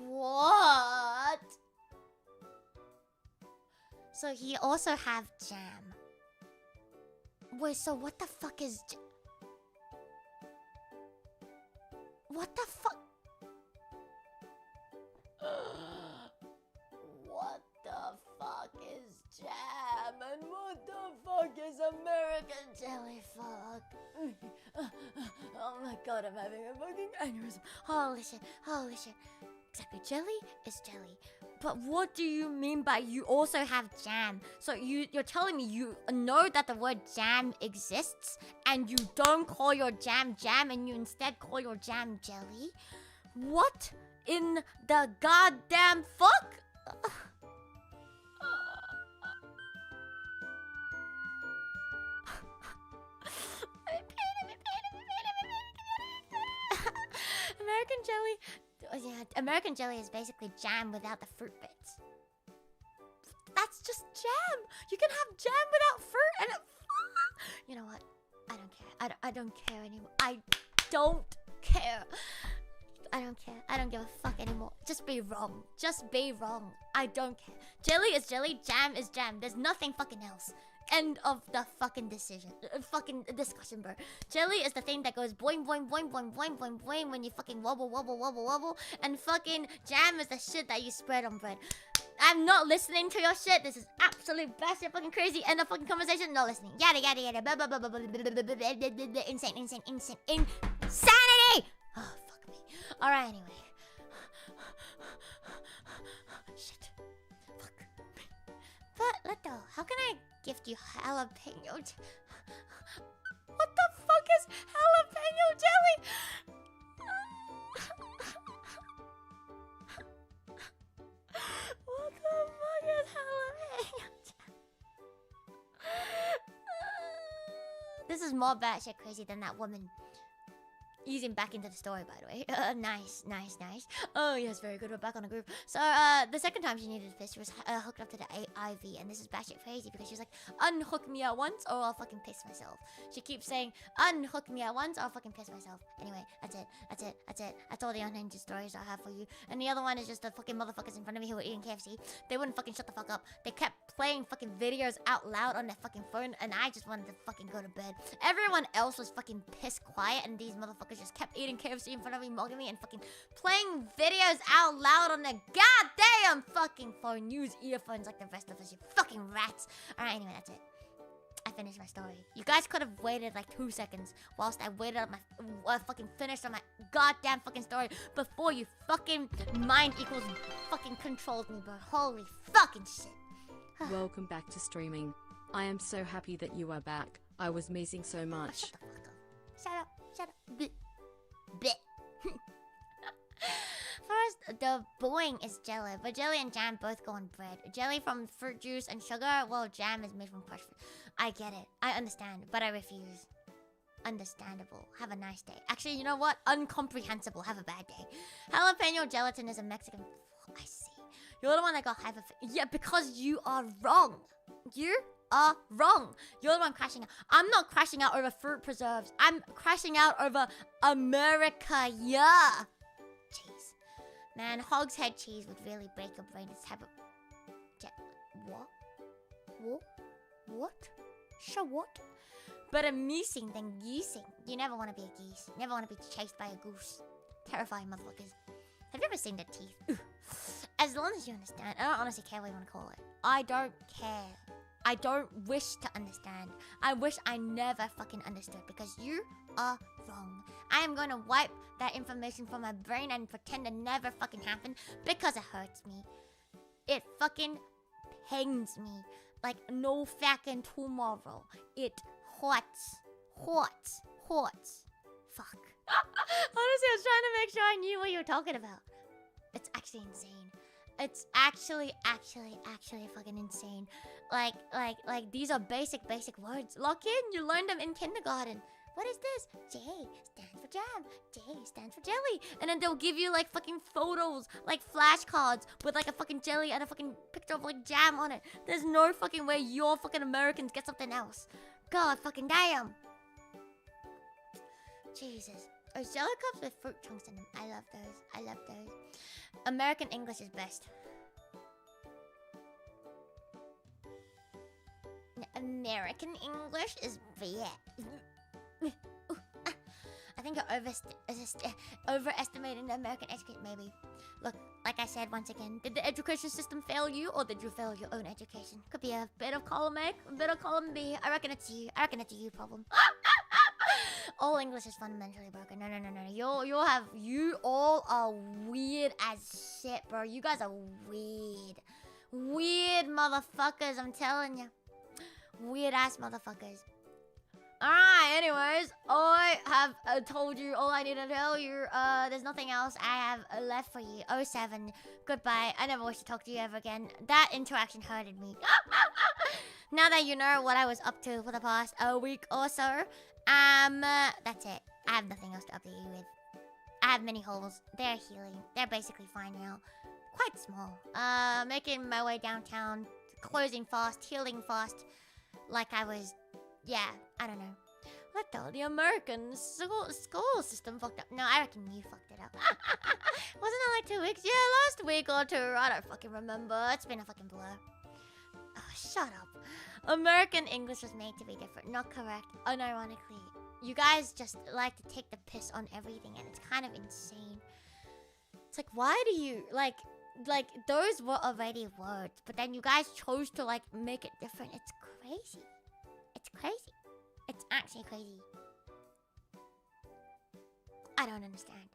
A: What? So he also have jam. Wait, so what the fuck is... What the fuck? What the fuck is jam? And what the fuck is American jelly fuck? Oh my god, I'm having a fucking aneurysm. Holy shit. Exactly. Jelly is jelly. But what do you mean by you also have jam? So you're telling me you know that the word jam exists and you don't call your jam jam and you instead call your jam jelly? What in the goddamn fuck? American jelly. Oh, yeah, American jelly is basically jam without the fruit bits. That's just jam. You can have jam without fruit, and you know what? I don't care. I don't care anymore. I don't care. I don't care. I don't give a fuck anymore. Just be wrong. Just be wrong. I don't care. Jelly is jelly. Jam is jam. There's nothing fucking else. End of the fucking decision. Fucking discussion, bro. Jelly is the thing that goes boing, boing, boing, boing, boing, boing, boing when you fucking wobble, wobble, wobble, wobble. And fucking jam is the shit that you spread on bread. I'm not listening to your shit. This is absolute bastard fucking crazy. End of fucking conversation. Not listening. Yada, yada, yada. Blah, blah, blah, blah, blah, blah, blah, blah, blah. Insane, insane, insane, insanity! Oh, fuck me. Alright, anyway. Shit. Fuck. But, Luto, how can I gift you jalapeno? What the fuck is jalapeno jelly? What the fuck is jalapeno jelly? This is more batshit crazy than that woman easing back into the story, by the way. Nice, nice, nice. Oh, yes, very good. We're back on a group. So, the second time she needed this, she was hooked up to the IV, and this is batshit crazy because she's like, unhook me at once or I'll fucking piss myself. She keeps saying, unhook me at once or I'll fucking piss myself. Anyway, that's it. That's it. That's it. That's all the unhinged stories I have for you. And the other one is just the fucking motherfuckers in front of me who were eating KFC. They wouldn't fucking shut the fuck up. They kept playing fucking videos out loud on their fucking phone, and I just wanted to fucking go to bed. Everyone else was fucking piss quiet, and these motherfuckers just kept eating KFC in front of me, mocking me, and fucking playing videos out loud on their goddamn fucking phone. Use earphones like the rest of us, you fucking rats. Alright, anyway, that's it. I finished my story. You guys could have waited like 2 seconds whilst I waited on my fucking finished on my goddamn fucking story before you fucking mind equals fucking controlled me, bro. Holy fucking shit.
B: Welcome back to streaming. I am so happy that you are back. I was missing so much.
A: Shut the fuck up. Shut up. Shut up. Bleh. Bleh. First, the boing is jelly, but jelly and jam both go on bread. Jelly from fruit juice and sugar, well, jam is made from crushed fruit. I get it. I understand, but I refuse. Understandable. Have a nice day. Actually, you know what? Uncomprehensible. Have a bad day. Jalapeno gelatin is a Mexican... I see. You're the one that got hyper... Yeah, because you are wrong. You are wrong. You're the one crashing out. I'm not crashing out over fruit preserves. I'm crashing out over America. Yeah. Jeez. Man, hogshead cheese would really break your brain. This type of... What? What? What? Sure, what? But a meesing than geesing. You never want to be a geese. You never want to be chased by a goose. Terrifying motherfuckers. Have you ever seen their teeth? Ooh. As long as you understand. I don't honestly care what you want to call it. I don't care. I don't wish to understand. I wish I never fucking understood because you are wrong. I am going to wipe that information from my brain and pretend it never fucking happened because it hurts me. It fucking pains me like no fucking tomorrow. It hurts. Hurts. Hurts. Fuck. Honestly, I was trying to make sure I knew what you were talking about. It's actually insane. It's actually fucking insane. Like, these are basic words. Lock in, you learned them in kindergarten. What is this? J stands for jam. J stands for jelly. And then they'll give you like fucking photos, like flashcards with like a fucking jelly and a fucking picture of like jam on it. There's no fucking way your fucking Americans get something else. God fucking damn. Jesus. Oh, jello cups with fruit chunks in them. I love those. I love those. American English is best. American English is bad. I think you're overestimating the American education, maybe. Look, like I said once again, did the education system fail you, or did you fail your own education? Could be a bit of column A, a bit of column B. I reckon it's you. I reckon it's a you problem. all English is fundamentally broken. No. You all are weird as shit, bro. You guys are weird. Weird motherfuckers, I'm telling you. Weird ass motherfuckers. Alright, anyways, I have told you all I need to tell you. There's nothing else I have left for you. 07, goodbye. I never wish to talk to you ever again. That interaction hurted me. Now that you know what I was up to for the past week or so, that's it. I have nothing else to update you with. I have many holes. They're healing. They're basically fine now. Quite small. Making my way downtown, closing fast, healing fast, like I was. Yeah, I don't know. What the American school system fucked up. No, I reckon you fucked it up. Wasn't it like 2 weeks? Yeah, last week or two. I don't fucking remember. It's been a fucking blur. Oh, shut up. American English was made to be different. Not correct. Unironically. You guys just like to take the piss on everything, and it's kind of insane. It's like, why do you, like those were already words, but then you guys chose to, like, make it different. It's crazy. It's crazy. It's actually crazy. I don't understand.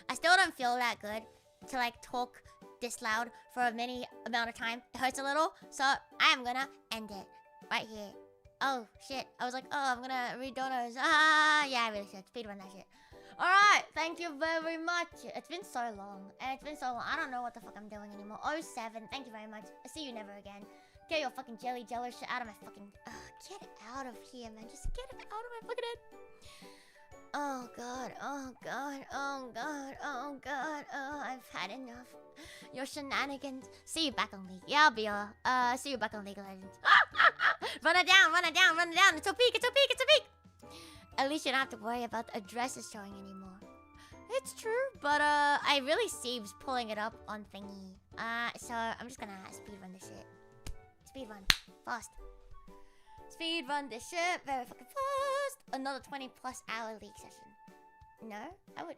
A: I still don't feel that good to, like, talk this loud for a mini amount of time. It hurts a little, so I am gonna end it right here. Oh, shit. I was like, oh, I'm gonna read donos. Ah, yeah, I really should. Speedrun that shit. Alright, thank you very much. It's been so long. And it's been so long. I don't know what the fuck I'm doing anymore. 07, thank you very much. I'll see you never again. Get your fucking jelly jello shit out of my fucking... get it out of here, man. Just get it out of my fucking head. Oh, God. Oh, God. Oh, God. Oh, God. Oh, I've had enough. Your shenanigans. See you back on League. Yeah, I'll be see you back on League of Legends. Run it down, run it down, run it down. It's a peak, it's a peak, it's a peak. At least you don't have to worry about the addresses showing anymore. It's true, but I really saves pulling it up on thingy. So I'm just gonna speedrun this shit. Speedrun. Fast. Speedrun this shit very fucking fast. Another 20+ hour League session. No? I would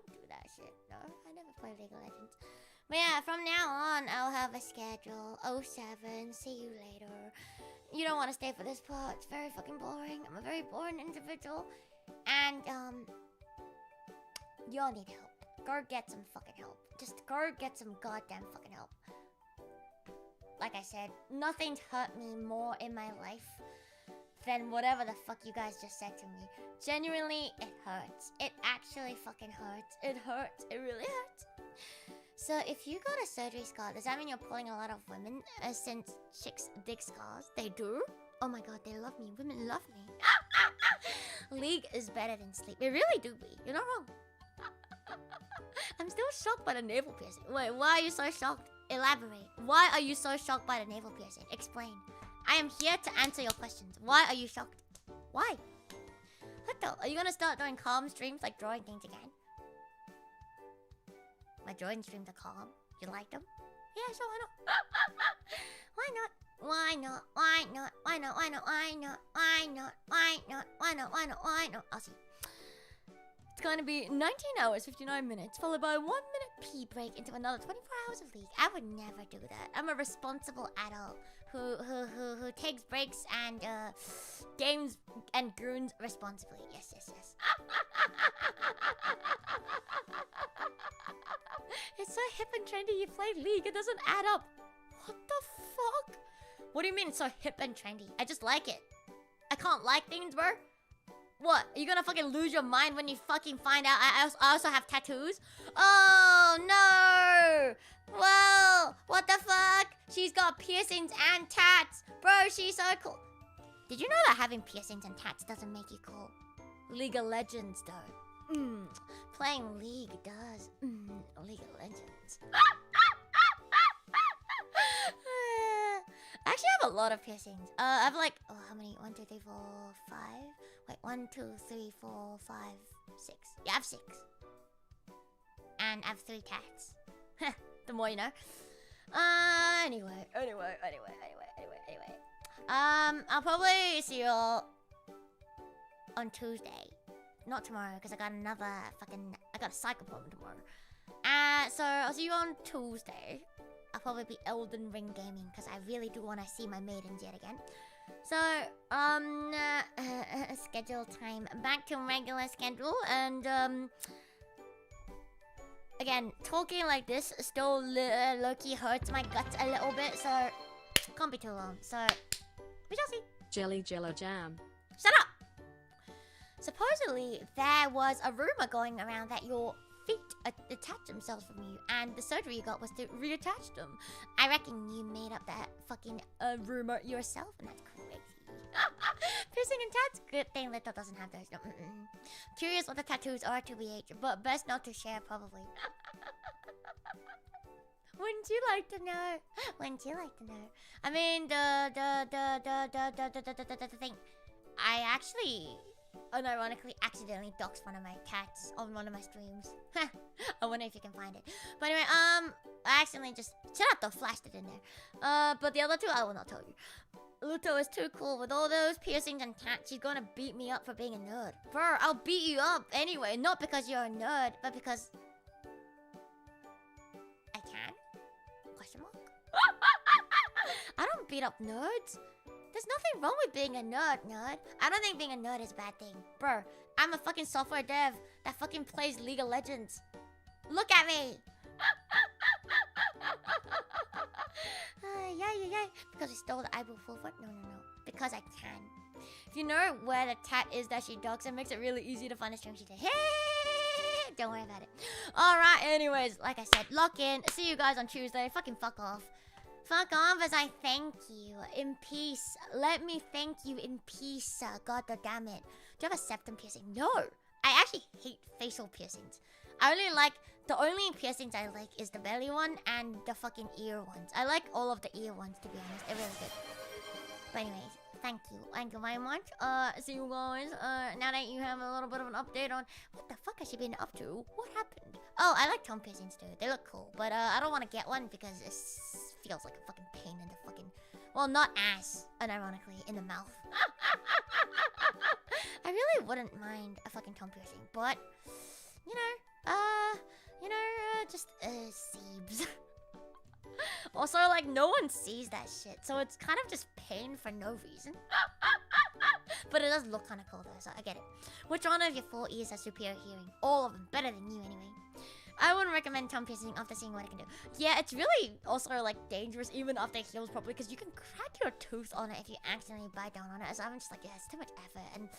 A: do that shit. No? I never play League of Legends. But yeah, from now on, I'll have a schedule. 07, see you later. You don't want to stay for this part. It's very fucking boring. I'm a very boring individual. And, you all need help. Go get some fucking help. Just go get some goddamn fucking help. Like I said, nothing's hurt me more in my life than whatever the fuck you guys just said to me. Genuinely, it hurts. It actually fucking hurts. It hurts. It really hurts. So if you got a surgery scar, does that mean you're pulling a lot of women since chicks dig scars? They do? Oh my god, they love me. Women love me. League is better than sleep. It really do be. You're not wrong. I'm still shocked by the navel piercing. Wait, why are you so shocked? Elaborate. Why are you so shocked by the navel piercing? Explain. I am here to answer your questions. Why are you shocked? Why? What the? Are you gonna start doing calm streams, like drawing things again? My drawing streams are calm. You like them? Yeah, sure, why not? Why not? Why not? Why not? Why not? Why not? Why not? Why not? Why not? Why not? Why not? I'll see. It's going to be 19 hours, 59 minutes, followed by a 1 minute pee break into another 24 hours of League. I would never do that. I'm a responsible adult who takes breaks and games and goons responsibly. Yes, yes, yes. It's so hip and trendy you play League. It doesn't add up. What the fuck? What do you mean it's so hip and trendy? I just like it. I can't like things, bro. What? Are you gonna fucking lose your mind when you fucking find out I also have tattoos? Oh, no! Well, what the fuck? She's got piercings and tats. Bro, she's so cool. Did you know that having piercings and tats doesn't make you cool? League of Legends, though. Playing League does. League of Legends. I actually have a lot of piercings. I have like, oh, how many? 1, 2, 3, 4, 5. Wait, 1, 2, 3, 4, 5, 6. Yeah, I have 6. And I have 3 tats. The more you know. Anyway. I'll probably see you all on Tuesday. Not tomorrow, because I got a psych appointment tomorrow. So I'll see you on Tuesday. I'll probably be Elden Ring gaming, because I really do want to see my maidens yet again. So, schedule time. Back to regular schedule, and, again, talking like this still low-key hurts my guts a little bit, so can't be too long. So, we shall see.
B: Jelly Jello Jam.
A: Shut up! Supposedly, there was a rumor going around that your feet attached themselves from you, and the surgery you got was to reattach them. I reckon you made up that fucking rumor yourself, and that's crazy. Piercing and tats? Good thing Luto doesn't have those. No, Curious what the tattoos are to BH, but best not to share, probably. Wouldn't you like to know? Wouldn't you like to know? I mean, the thing. I actually, unironically, accidentally doxed one of my cats on one of my streams. I wonder if you can find it. But anyway, I accidentally just shut up, though, flashed it in there. But the other two, I will not tell you. Luto is too cool with all those piercings and tats. She's gonna beat me up for being a nerd. Bro, I'll beat you up anyway. Not because you're a nerd, but because I can? Question mark? I don't beat up nerds. There's nothing wrong with being a nerd. I don't think being a nerd is a bad thing. Bro, I'm a fucking software dev that fucking plays League of Legends. Look at me! Yeah. Because I stole the eyeball full foot? No. Because I can. If you know where the tat is that she dogs, it makes it really easy to find a stream. She said, hey! Don't worry about it. Alright, anyways, like I said, lock in. See you guys on Tuesday. Fucking fuck off. Fuck off as I thank you in peace. Let me thank you in peace. God damn it. Do you have a septum piercing? No. I actually hate facial piercings. I only like... The only piercings I like is the belly one and the fucking ear ones. I like all of the ear ones, to be honest. They're really good. But anyways, thank you. Thank you very much. See you guys. Now that you have a little bit of an update on... What the fuck has she been up to? What happened? Oh, I like tongue piercings too. They look cool. But I don't want to get one because it feels like a fucking pain in the fucking... Well, not ass, unironically, in the mouth. I really wouldn't mind a fucking tongue piercing, but... just seeps. Also, like, no one sees that shit, so it's kind of just pain for no reason. But it does look kind of cool though, so I get it. Which one of your 4 ears has superior hearing? All of them, better than you anyway. I wouldn't recommend tongue piercing after seeing what it can do. Yeah, it's really also like dangerous even after it heals properly, because you can crack your tooth on it if you accidentally bite down on it. So I'm just like, yeah, it's too much effort. And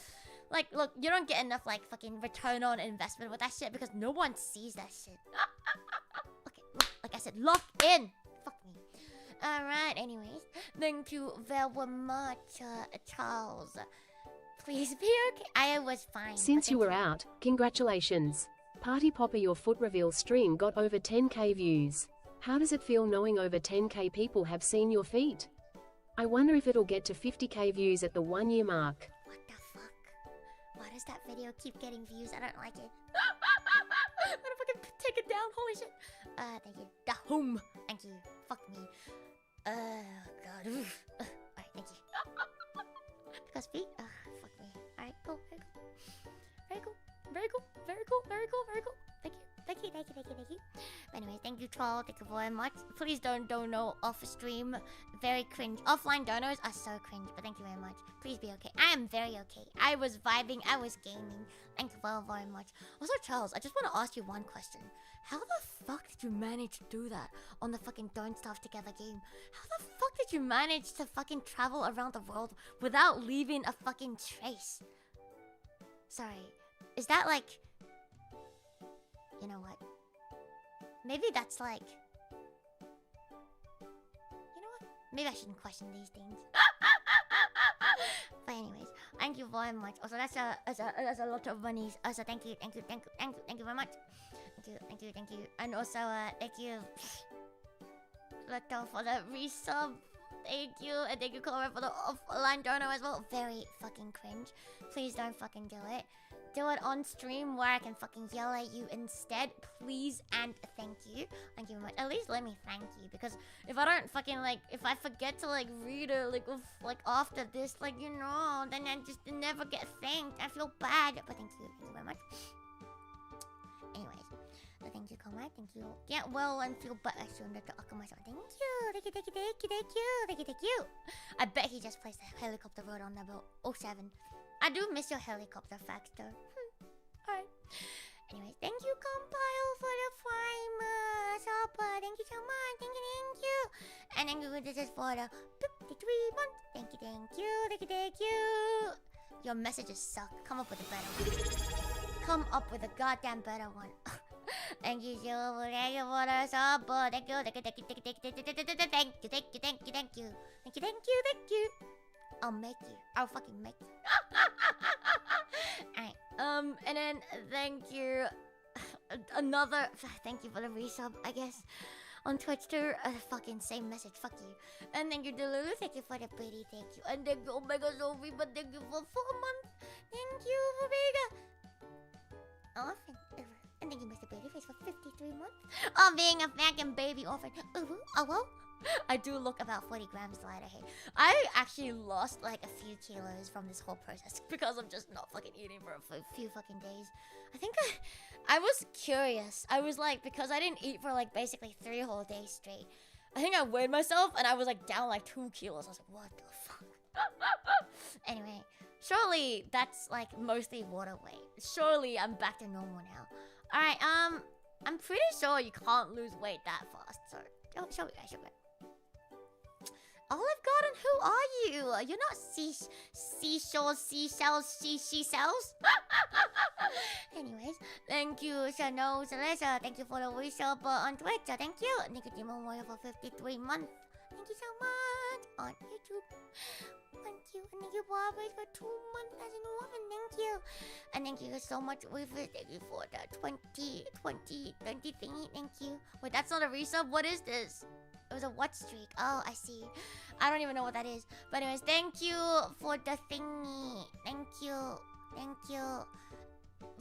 A: like, look, you don't get enough like fucking return on investment with that shit because no one sees that shit. Okay, like I said, lock in. Fuck me. Alright, anyways. Thank you very much, Charles. Please be okay. I was fine.
C: Since you were out, congratulations. Party Popper, your foot reveal stream got over 10k views. How does it feel knowing over 10k people have seen your feet? I wonder if it'll get to 50k views at the 1 year mark.
A: What the fuck? Why does that video keep getting views? I don't like it. I'm gonna fucking take it down. Holy shit. Thank you. Dahum. Thank you. Fuck me. God. Alright, thank you. Because feet? Fuck me. Alright, cool. Very cool. Very cool. Very cool. Very cool. Very cool. Thank you. Thank you. Thank you. Thank you. Thank you. Anyway, thank you, Troll. Thank you very much. Please don't dono off stream. Very cringe. Offline donos are so cringe, but thank you very much. Please be okay. I am very okay. I was vibing. I was gaming. Thank you very much. Also, Charles, I just want to ask you one question. How the fuck did you manage to do that on the fucking Don't Starve Together game? How the fuck did you manage to fucking travel around the world without leaving a fucking trace? Sorry. Is that like... You know what? Maybe that's like... You know what? Maybe I shouldn't question these things. But anyways, thank you very much. Also, that's a lot of monies. Also, thank you very much. Thank you. And also, thank you, Luto, for the resub. Thank you, and thank you, Cora, for the offline donor as well. Very fucking cringe. Please don't fucking do it. Do it on stream where I can fucking yell at you instead. Please and thank you. Thank you very much. At least let me thank you, because if I don't fucking like, if I forget to like read it like after this, like, you know, then I just never get thanked. I feel bad. But thank you very much. Anyways, Thank you, Komai. Thank you. Get well and feel better soon. Thank you. Thank you. I bet he just placed the helicopter road on level 07. I do miss your helicopter factor. Alright. Anyways, thank you, Compile, for the prime supper. Thank you so much. Thank you. And thank you, this is for the 53 months. Thank you. Your messages suck. Come up with a better one. Come up with a goddamn better one. Thank you so much. Thank you for the supper. Thank you. I'll make you. I'll fucking make you. Alright. And then thank you. Another thank you for the resub, I guess. On Twitch too. Fucking same message. Fuck you. And thank you, Delulu. Thank you for the pretty. Thank you. And thank you, Omega Sophie. But thank you for 4 months. Thank you, Omega. Orphan. And thank you, Mr. Babyface, for 53 months. Oh, being a fucking baby orphan. Oh, I do look about 40 grams lighter. Hey, I actually lost like a few kilos from this whole process because I'm just not fucking eating for a few fucking days. I think I was curious. I was like, because I didn't eat for like basically 3 whole days straight. I think I weighed myself and I was like down like 2 kilos. I was like, what the fuck? Anyway, surely that's like mostly water weight. Surely I'm back to normal now. Alright, I'm pretty sure you can't lose weight that fast. So, show me guys. Olive Garden, who are you? You're not seashores, seashells, she sells. Anyways, thank you, Shano, Celesta. Thank you for the resub on Twitch. Thank you. Thank you, Demon Warrior, for 53 months. Thank you so much. On YouTube. Thank you. And thank you, Barbara, for 2 months as an orphan. Thank you. And thank you so much, Weaver. Thank you for the 20 thingy. Thank you. Wait, that's not a resub? What is this? It was a what streak? Oh, I see. I don't even know what that is. But anyways, thank you for the thingy. Thank you.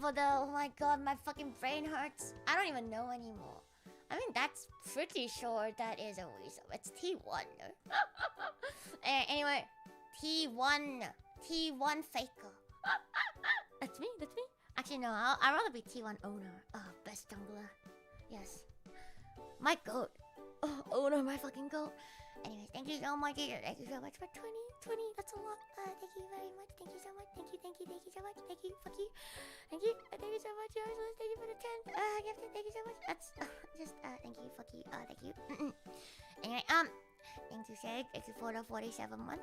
A: For the... Oh my god, my fucking brain hurts. I don't even know anymore. I mean, that's pretty sure that is a resub. It's T1. Anyway, T1 faker. That's me. Actually, no, I'd rather be T1 owner. Oh, best jungler. Yes. My goat. Oh, owner, my fucking goat. Anyways, thank you so much. Thank you so much for 20. That's a lot. Thank you very much. Thank you so much. Thank you so much. Thank you. Fuck you. Thank you. Thank you so much, Yours. Thank you for the 10. Gifted. Thank you so much. That's just thank you. Fuck you. Thank you. Anyway, thank you, Shay. Thank you for the 47 month.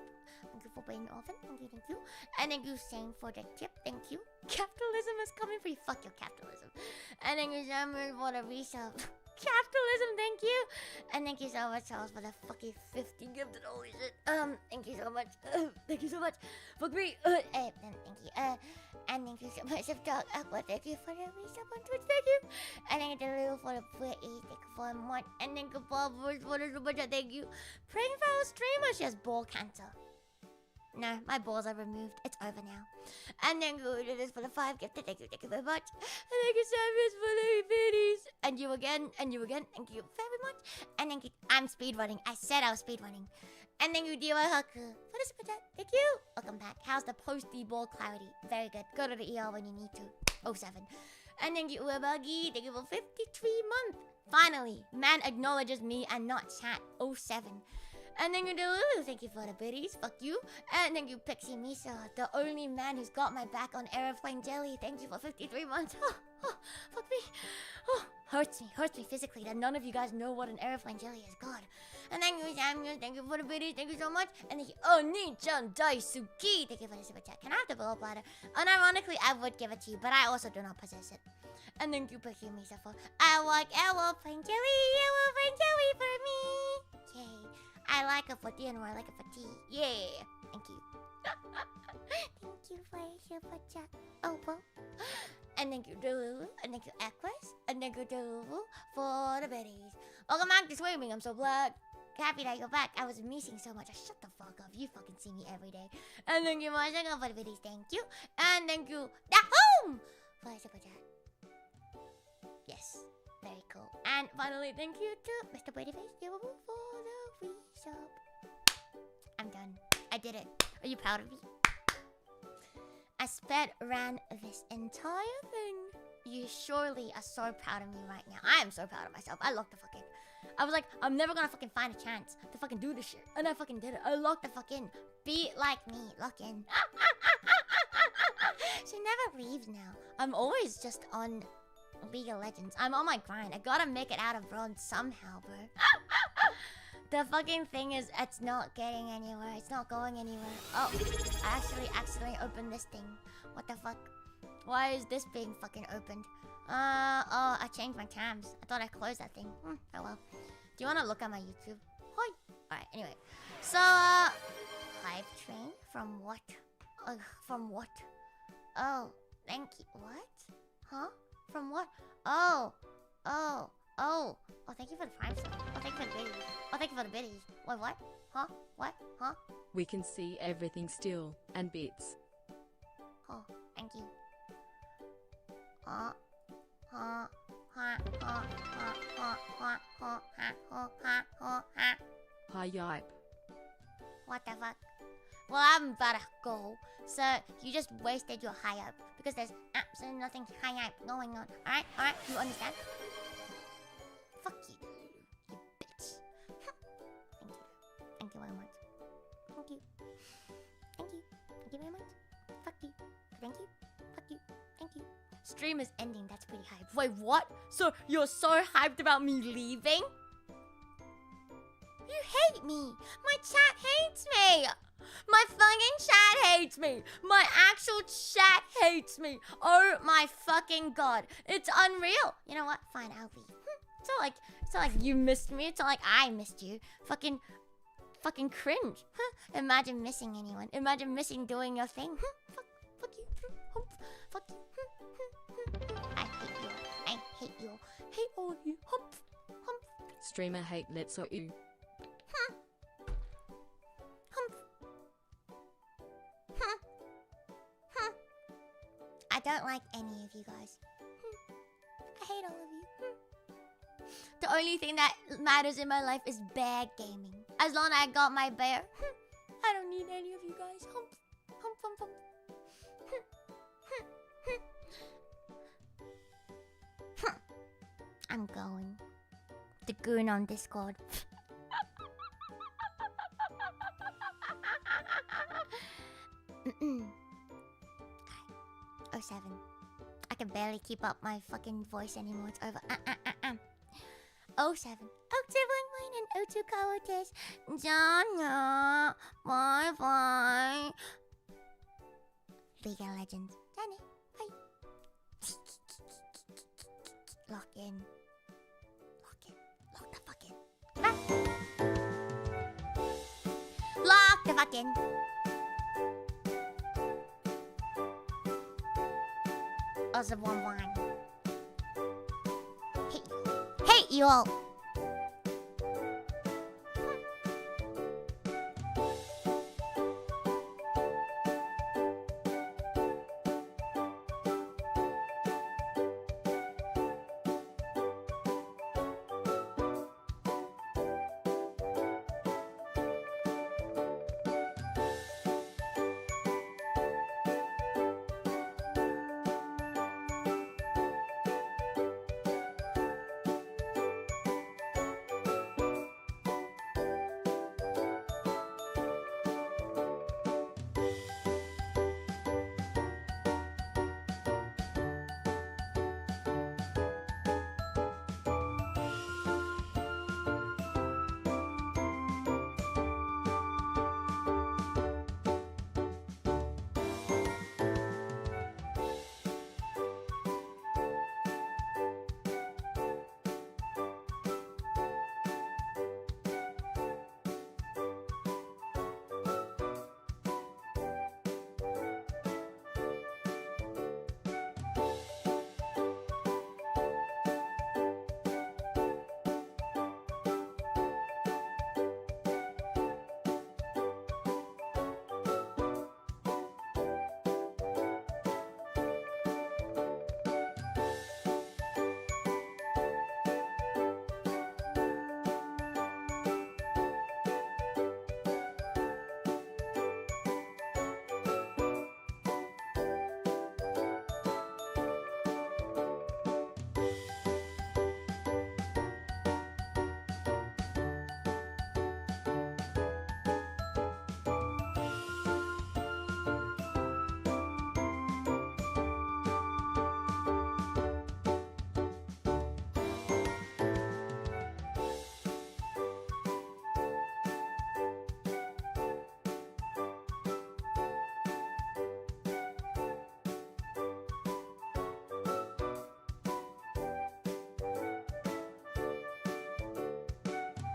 A: Thank you for being an orphan. Thank you. And thank you, Shane, for the tip. Thank you. Capitalism is coming for you. Fuck your capitalism. And thank you, Samuel, for the resub. Capitalism, thank you. And thank you so much, Charles, for the fucking 50 gifted. Holy shit. Thank you so much. Thank you so much. Fuck me. And thank you. And thank you so much, Dog Aqua. Thank you for the resub on Twitch. Thank you. And thank you, Lou, for the pretty. Thank you for a month. And thank you, Bob, for the super chat. Thank you. Praying for our streamer. She has ball cancer. No, my balls are removed. It's over now. And then go to this for the 5 gifted. Thank you very much. And thank you, Samus, for the videos. And you again. Thank you very much. And thank you. I'm speedrunning. I said I was speedrunning. And thank you, Diwa Haku, for the super chat. Thank you. Welcome back. How's the post-D-ball clarity? Very good. Go to the ER when you need to. 07. And thank you, Uebagi. Thank you for 53 months. Finally, man acknowledges me and not chat. 07. And thank you, Delulu. Thank you for the biddies. Fuck you. And thank you, Pixie Misa, the only man who's got my back on Aeroplane Jelly. Thank you for 53 months. Fuck me. Hurts me physically that none of you guys know what an Aeroplane Jelly is. God. And thank you, Samuel. Thank you for the biddies. Thank you so much. And thank you, Oni-chan Daisuki. Thank you for the super chat. Can I have the ball bladder? Unironically, I would give it to you, but I also do not possess it. And thank you, Pixie Misa, for I like Aeroplane Jelly for me. Yay. I like it for D and I like it for T. Yeah. Thank you. Thank you for your super chat. Oh, well. And thank you, Delulu. And thank you, Aquas. And thank you, Delulu, for the biddies. Welcome back to streaming. I'm so glad. Happy that you're back. I was missing so much. Shut the fuck up. You fucking see me every day. And thank you, Marshmallow, for the biddies. Thank you. And thank you, Dahome, for the super chat. Yes. Very cool. And finally, thank you to Mr. Bradyface for the resub. I'm done. I did it. Are you proud of me? I ran this entire thing You surely are so proud of me right now. I am so proud of myself. I locked the fuck in. I was like, I'm never gonna fucking find a chance to fucking do this shit. And I fucking did it. I locked the fuck in. Be like me. Lock in. She never leaves now. I'm always just on League of Legends. I'm on my grind. I gotta make it out of bronze somehow, bro. The fucking thing is, it's not getting anywhere. It's not going anywhere. Oh, I actually accidentally opened this thing. What the fuck? Why is this being fucking opened? Oh, I changed my tabs. I thought I closed that thing. Oh well. Do you want to look at my YouTube? Hoi! Alright, anyway. So, hype train? From what? From what? Oh, thank you. What? Huh? From what? Oh, thank you for the prime sub. Oh, thank you for the biddies. Oh, thank you for the biddies. Wait, what? Huh? What? Huh?
B: We can see everything still, and bits.
A: Oh, thank you.
B: Hi yipe.
A: What the fuck? Well, I'm about to go. So, you just wasted your high up. Because there's absolutely nothing high up going on. Alright? Alright? You understand? Fuck you. You bitch. Thank you. Thank you very much. Thank you. Thank you. Thank you very much. Fuck you. Thank you. Fuck you. Thank you. Stream is ending. That's pretty hype. Wait, what? So, you're so hyped about me leaving? You hate me. My chat hates me. My fucking chat hates me. My actual chat hates me. Oh my fucking god. It's unreal. You know what? Fine, I'll leave. It's not like you missed me. It's not like I missed you. Fucking cringe. Imagine missing anyone. Imagine missing doing your thing. Fuck you. Fuck you. I hate you. I hate you. Hate all of you.
B: Streamer hate let's so you.
A: I don't like any of you guys. I hate all of you. The only thing that matters in my life is bear gaming. As long as I got my bear, I don't need any of you guys. I'm going. The goon on Discord. Oh 07. I can barely keep up my fucking voice anymore. It's over. 07. 0211 and 02 cowardice. Jana. Bye bye. League of Legends. Jana. Bye. Lock in. Lock in. Lock the fuck in. Bye. Lock the fuck in. Also, one. Hate you all.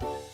A: Bye.